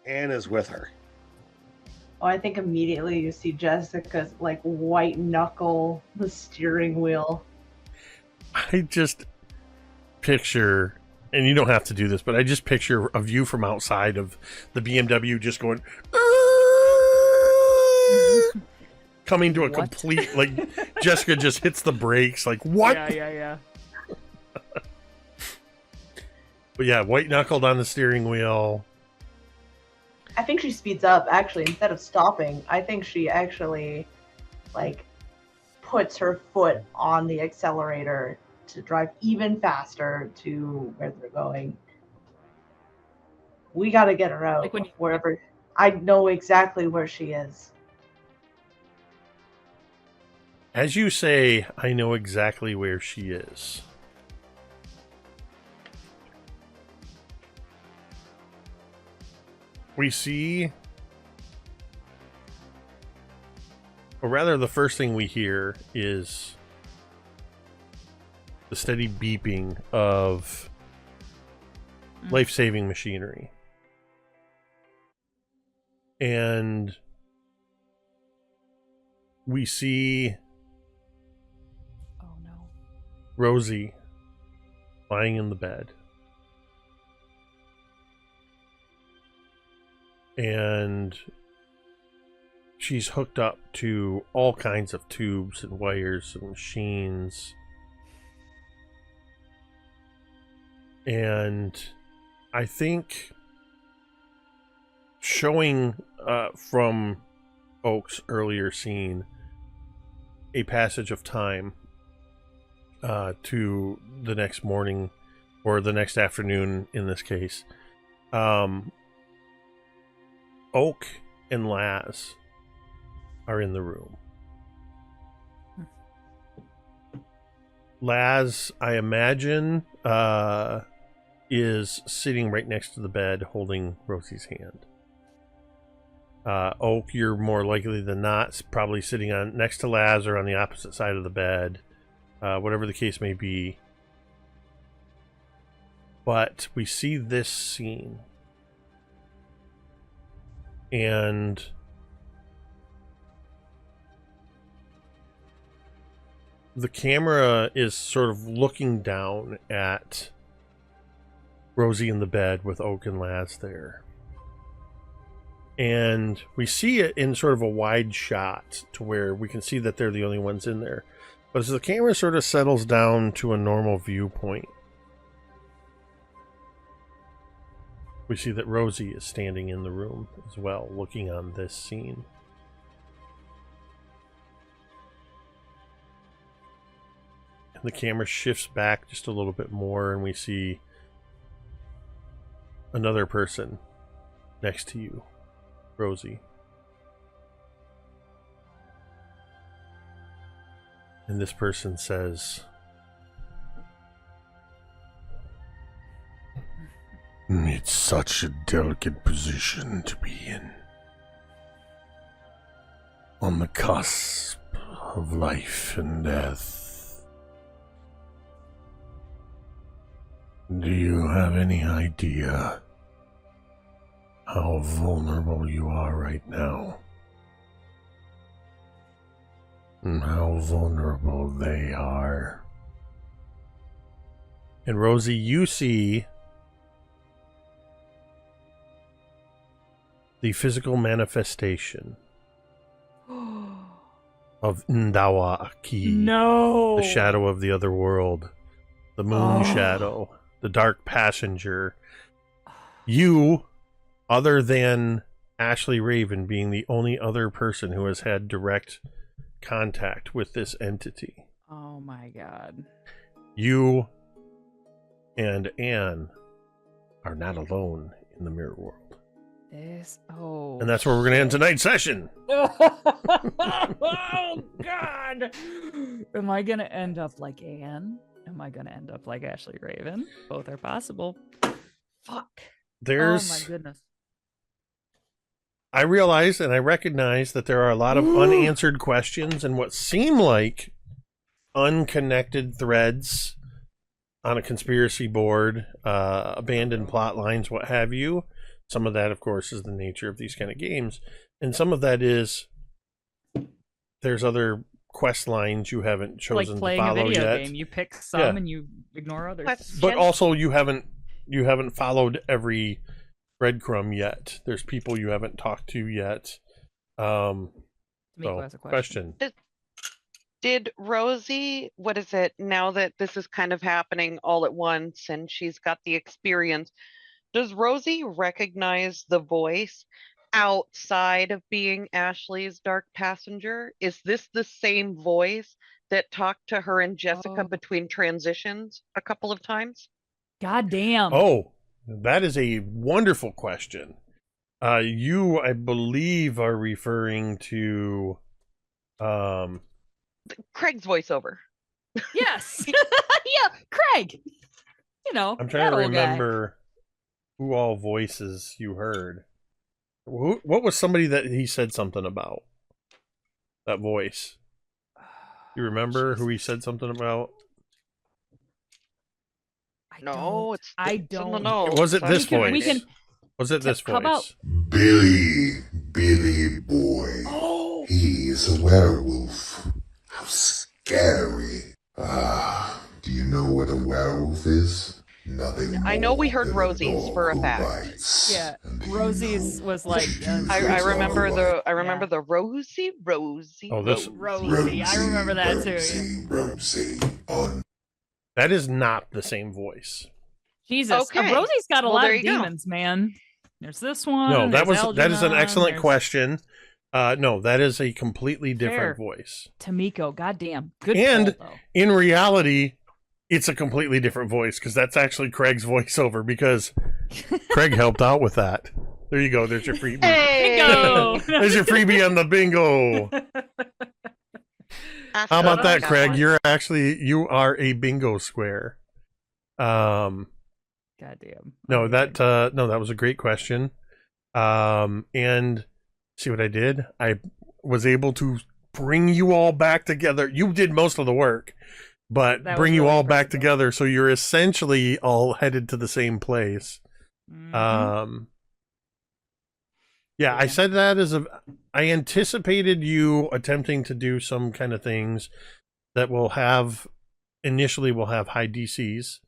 Speaker 2: Anne is with her.
Speaker 5: Oh, I think immediately you see Jessica's like white knuckle the steering wheel.
Speaker 3: I just picture, and you don't have to do this, but I just picture a view from outside of the BMW just going, coming to a complete, like, Jessica just hits the brakes, like, what?
Speaker 4: Yeah.
Speaker 3: But yeah, white knuckled on the steering wheel.
Speaker 5: I think she speeds up, actually, instead of stopping. I think she actually, like, puts her foot on the accelerator to drive even faster to where they're going. We gotta get her out,
Speaker 4: Like
Speaker 5: wherever. I know exactly where she is.
Speaker 3: As you say, I know exactly where she is. We see, or rather the first thing we hear is the steady beeping of life-saving machinery. And we see Rosie lying in the bed. And she's hooked up to all kinds of tubes and wires and machines. And I think showing from Oak's earlier scene, a passage of time to the next morning, or the next afternoon in this case, Oak and Laz are in the room. Laz, I imagine, is sitting right next to the bed holding Rosie's hand. Oak, you're more likely than not probably sitting on next to Laz or on the opposite side of the bed, whatever the case may be. But we see this scene, and the camera is sort of looking down at Rosie in the bed with Oak and Laz there. And we see it in sort of a wide shot to where we can see that they're the only ones in there. But as the camera sort of settles down to a normal viewpoint, we see that Rosie is standing in the room as well, looking on this scene. And the camera shifts back just a little bit more, and we see another person next to you, Rosie. And this person says, "It's such a delicate position to be in. On the cusp of life and death. Do you have any idea how vulnerable you are right now? And how vulnerable they are?" And Rosie, you see the physical manifestation of Ndawa Aki.
Speaker 4: No!
Speaker 3: The shadow of the other world. The moon shadow. The dark passenger. You, other than Ashley Raven, being the only other person who has had direct contact with this entity.
Speaker 4: Oh my god.
Speaker 3: You and Anne are not alone in the mirror world. And that's where we're going to end tonight's session.
Speaker 4: Oh god! Am I going to end up like Anne? Am I going to end up like Ashley Raven? Both are possible. Fuck. Oh my goodness.
Speaker 3: I realize and I recognize that there are a lot of unanswered questions and what seem like unconnected threads on a conspiracy board, abandoned plot lines, what have you. Some of that, of course, is the nature of these kind of games. And some of that is there's other quest lines you haven't chosen
Speaker 4: like playing
Speaker 3: to follow
Speaker 4: a video
Speaker 3: yet.
Speaker 4: game. You pick some and you ignore others.
Speaker 3: But also you haven't followed every breadcrumb yet. There's people you haven't talked to yet. So, question.
Speaker 1: Did Rosie, what is it, now that this is kind of happening all at once and she's got the experience, does Rosie recognize the voice outside of being Ashley's dark passenger? Is this the same voice that talked to her and Jessica between transitions a couple of times?
Speaker 4: God damn.
Speaker 3: Oh, that is a wonderful question. You, I believe, are referring to
Speaker 1: Craig's voiceover.
Speaker 4: Yes. Yeah, Craig. You know,
Speaker 3: I'm trying to remember who all voices you heard. What was somebody that he said something about? That voice. You remember who he said something about?
Speaker 4: I don't
Speaker 1: know.
Speaker 3: Was it this voice? Was it this voice?
Speaker 4: About
Speaker 9: Billy boy.
Speaker 4: Oh.
Speaker 9: He is a werewolf. How scary. Do you know what a werewolf is? Nothing.
Speaker 1: I know we heard Rosie's for a fact.
Speaker 4: Yeah, Rosie's was like.
Speaker 1: I remember the Rosie.
Speaker 3: Oh, this
Speaker 4: Rosie. I remember that too.
Speaker 9: Rosie.
Speaker 3: That is not the same voice.
Speaker 4: Jesus,
Speaker 1: okay.
Speaker 4: Rosie's got a lot of demons, man. There's this one.
Speaker 3: No, that is an excellent question. No, that is a completely different
Speaker 4: Fair.
Speaker 3: voice.
Speaker 4: Tamiko, goddamn. Good
Speaker 3: And
Speaker 4: call, though.
Speaker 3: in reality, it's a completely different voice because that's actually Craig's voiceover because Craig helped out with that. There you go. There's your freebie.
Speaker 1: Hey!
Speaker 4: Bingo!
Speaker 3: There's your freebie on the bingo. How about that, Craig? You are a bingo square.
Speaker 4: Goddamn.
Speaker 3: No, that was a great question. And see what I did? I was able to bring you all back together. You did most of the work, but
Speaker 4: That
Speaker 3: bring
Speaker 4: was
Speaker 3: you
Speaker 4: really
Speaker 3: all back
Speaker 4: impressive.
Speaker 3: together so you're essentially all headed to the same place.
Speaker 4: Mhm.
Speaker 3: Yeah, I
Speaker 4: Yeah.
Speaker 3: said that I anticipated you attempting to do some kind of things that initially will have high DCs.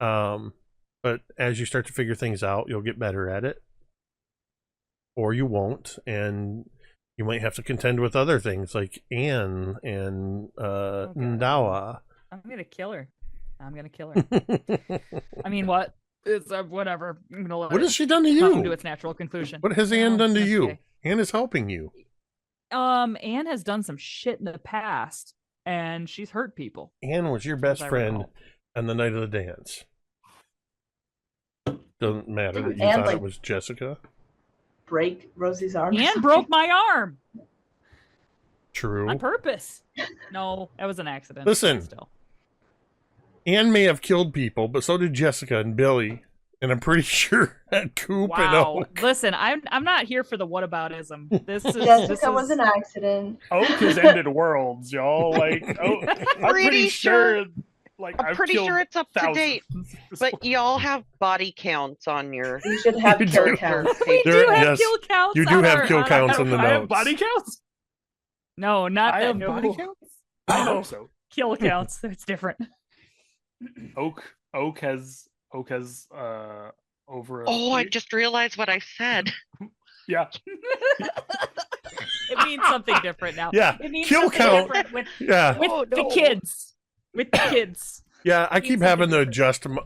Speaker 3: But as you start to figure things out, you'll get better at it. Or you won't, and you might have to contend with other things like Anne and
Speaker 4: God.
Speaker 3: Ndawa.
Speaker 4: I'm gonna kill her. I mean, what? It's whatever. I'm gonna let
Speaker 3: What
Speaker 4: it
Speaker 3: has she done to
Speaker 4: come to
Speaker 3: you?
Speaker 4: its natural conclusion.
Speaker 3: What has Anne done to
Speaker 4: That's
Speaker 3: you?
Speaker 4: okay.
Speaker 3: Anne is helping you.
Speaker 4: Anne has done some shit in the past, and she's hurt people.
Speaker 3: Anne was your
Speaker 4: as
Speaker 3: best
Speaker 4: I
Speaker 3: friend
Speaker 4: recall.
Speaker 3: on the night of the dance. Doesn't matter that
Speaker 5: Didn't
Speaker 3: you
Speaker 5: Anne,
Speaker 3: thought
Speaker 5: like-
Speaker 3: it was Jessica.
Speaker 5: Break Rosie's arm.
Speaker 4: Anne broke my arm
Speaker 3: True.
Speaker 4: on purpose. No, that was an accident.
Speaker 3: Listen.
Speaker 4: Still.
Speaker 3: Anne may have killed people, but so did Jessica and Billy. And I'm pretty sure that Coop and
Speaker 4: Wow.
Speaker 3: Oak.
Speaker 4: Listen, I'm not here for the whataboutism. This is
Speaker 5: Jessica was an accident.
Speaker 7: Oak has ended worlds, y'all. Like, I'm pretty sure. Like,
Speaker 1: I'm
Speaker 7: I've
Speaker 1: pretty
Speaker 7: killed
Speaker 1: sure it's up to
Speaker 7: thousands.
Speaker 1: date. But y'all have body counts on your
Speaker 5: You should have
Speaker 3: You
Speaker 5: kill
Speaker 3: do.
Speaker 5: counts.
Speaker 4: We
Speaker 3: There-
Speaker 4: do have
Speaker 3: yes,
Speaker 4: kill counts.
Speaker 3: you do
Speaker 4: on
Speaker 3: have
Speaker 4: our-
Speaker 3: kill
Speaker 4: on
Speaker 3: counts
Speaker 4: our-
Speaker 3: in the
Speaker 7: I have
Speaker 3: notes.
Speaker 7: body counts.
Speaker 4: No, not
Speaker 7: I
Speaker 4: that.
Speaker 7: have
Speaker 4: No.
Speaker 7: body counts. I hope so.
Speaker 4: Kill counts. It's different.
Speaker 7: Oak has over.
Speaker 1: Oh, I just realized what I said.
Speaker 7: Yeah.
Speaker 4: It means something different now.
Speaker 3: Yeah,
Speaker 4: It means
Speaker 3: kill
Speaker 4: something
Speaker 3: count.
Speaker 4: different with
Speaker 3: Yeah.
Speaker 1: Oh,
Speaker 4: the
Speaker 1: no.
Speaker 4: kids. With the kids.
Speaker 3: Yeah, I
Speaker 4: Means
Speaker 3: keep
Speaker 4: something
Speaker 3: having to
Speaker 4: different.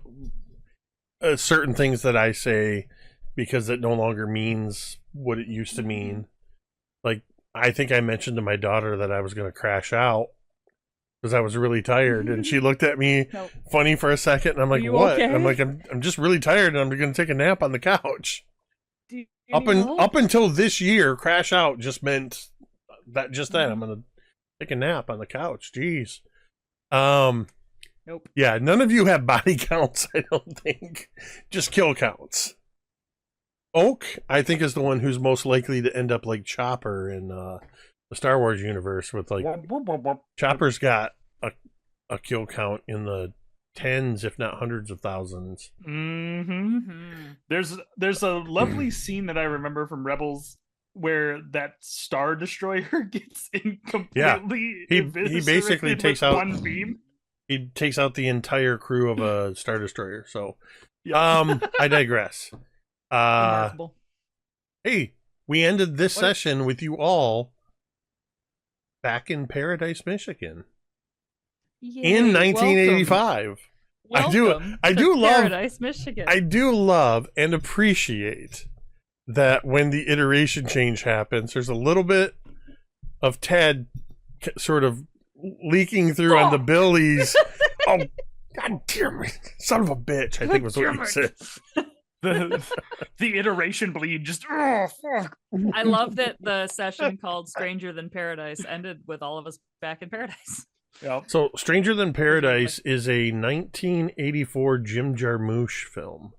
Speaker 3: adjust certain things that I say because it no longer means what it used to mean. Like, I think I mentioned to my daughter that I was going to crash out because I was really tired, and she looked at me
Speaker 4: Nope.
Speaker 3: funny for a second, and I'm like,
Speaker 4: you
Speaker 3: "What?"
Speaker 4: okay?
Speaker 3: I'm like, "I'm just really tired, and I'm going to take a nap on the couch."
Speaker 4: Do you
Speaker 3: Up
Speaker 4: need help?
Speaker 3: up until this year, crash out just meant that just then I'm going to take a nap on the couch. Jeez.
Speaker 4: Nope.
Speaker 3: Yeah, none of you have body counts, I don't think. Just kill counts. Oak, I think, is the one who's most likely to end up like Chopper in the Star Wars universe with like Chopper's got a kill count in the tens, if not hundreds of thousands.
Speaker 4: Mhm.
Speaker 7: There's a lovely scene that I remember from Rebels where that Star Destroyer gets in completely
Speaker 3: He
Speaker 7: eviscerated
Speaker 3: basically
Speaker 7: with
Speaker 3: takes out
Speaker 7: one beam.
Speaker 3: He takes out the entire crew of a Star Destroyer. So,
Speaker 7: Yeah.
Speaker 3: I digress.
Speaker 4: Remarkable.
Speaker 3: Hey, we ended this
Speaker 7: What?
Speaker 3: session with you all back in Paradise, Michigan in
Speaker 4: Yay,
Speaker 3: 1985.
Speaker 4: Welcome
Speaker 3: I
Speaker 4: to
Speaker 3: do love-
Speaker 4: Paradise, Michigan.
Speaker 3: I do love and appreciate that when the iteration change happens, there's a little bit of Ted sort of leaking through on the Billies. Oh, God damn it. Son of a bitch, I think was what you said.
Speaker 7: The iteration bleed just fuck.
Speaker 4: I love that the session called Stranger Than Paradise ended with all of us back in paradise.
Speaker 7: Yeah.
Speaker 3: So, Stranger Than Paradise is a 1984 Jim Jarmusch film.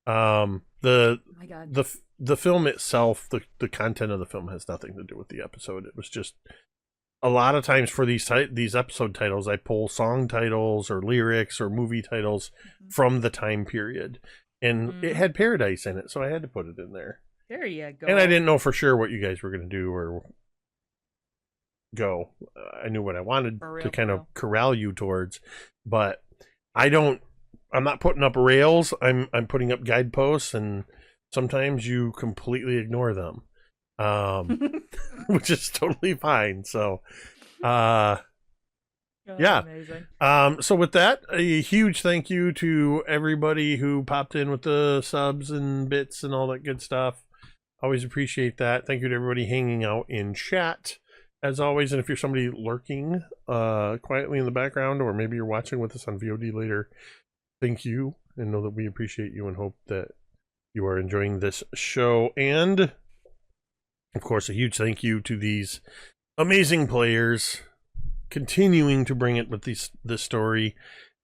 Speaker 4: Oh my god.
Speaker 3: The film itself, the content of the film has nothing to do with the episode. It was just a lot of times for these episode titles, I pull song titles or lyrics or movie titles from the time period, and it had Paradise in it, so I had to put it in there.
Speaker 4: There you go.
Speaker 3: And I didn't know for sure what you guys were going to do or go. I knew what I wanted
Speaker 4: For real,
Speaker 3: to kind
Speaker 4: for
Speaker 3: of
Speaker 4: real.
Speaker 3: corral you towards, but I'm not putting up rails. I'm putting up guideposts, and sometimes you completely ignore them, which is totally fine. So, yeah.
Speaker 4: Amazing.
Speaker 3: So with that, a huge thank you to everybody who popped in with the subs and bits and all that good stuff. Always appreciate that. Thank you to everybody hanging out in chat, as always. And if you're somebody lurking quietly in the background, or maybe you're watching with us on VOD later, thank you, and know that we appreciate you and hope that you are enjoying this show. And, of course, a huge thank you to these amazing players continuing to bring it with this story,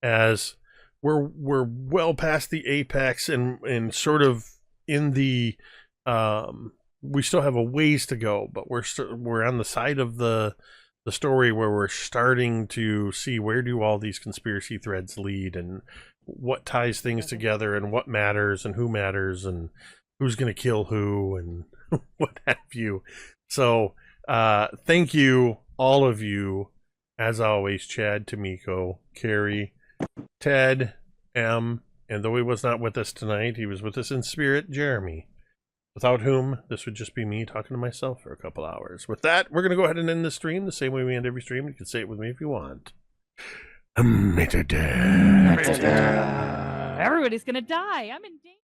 Speaker 3: as we're well past the apex and sort of in the we still have a ways to go, but we're on the side of the story where we're starting to see where do all these conspiracy threads lead, and what ties things together, and what matters, and who's going to kill who, and what have you. So thank you, all of you, as always, Chad, Tamiko, Carrie, Ted, M, and though he was not with us tonight, he was with us in spirit, Jeremy, without whom this would just be me talking to myself for a couple hours. With that, we're going to go ahead and end the stream the same way we end every stream. You can say it with me if you want.
Speaker 4: Everybody's going to die. I'm in danger.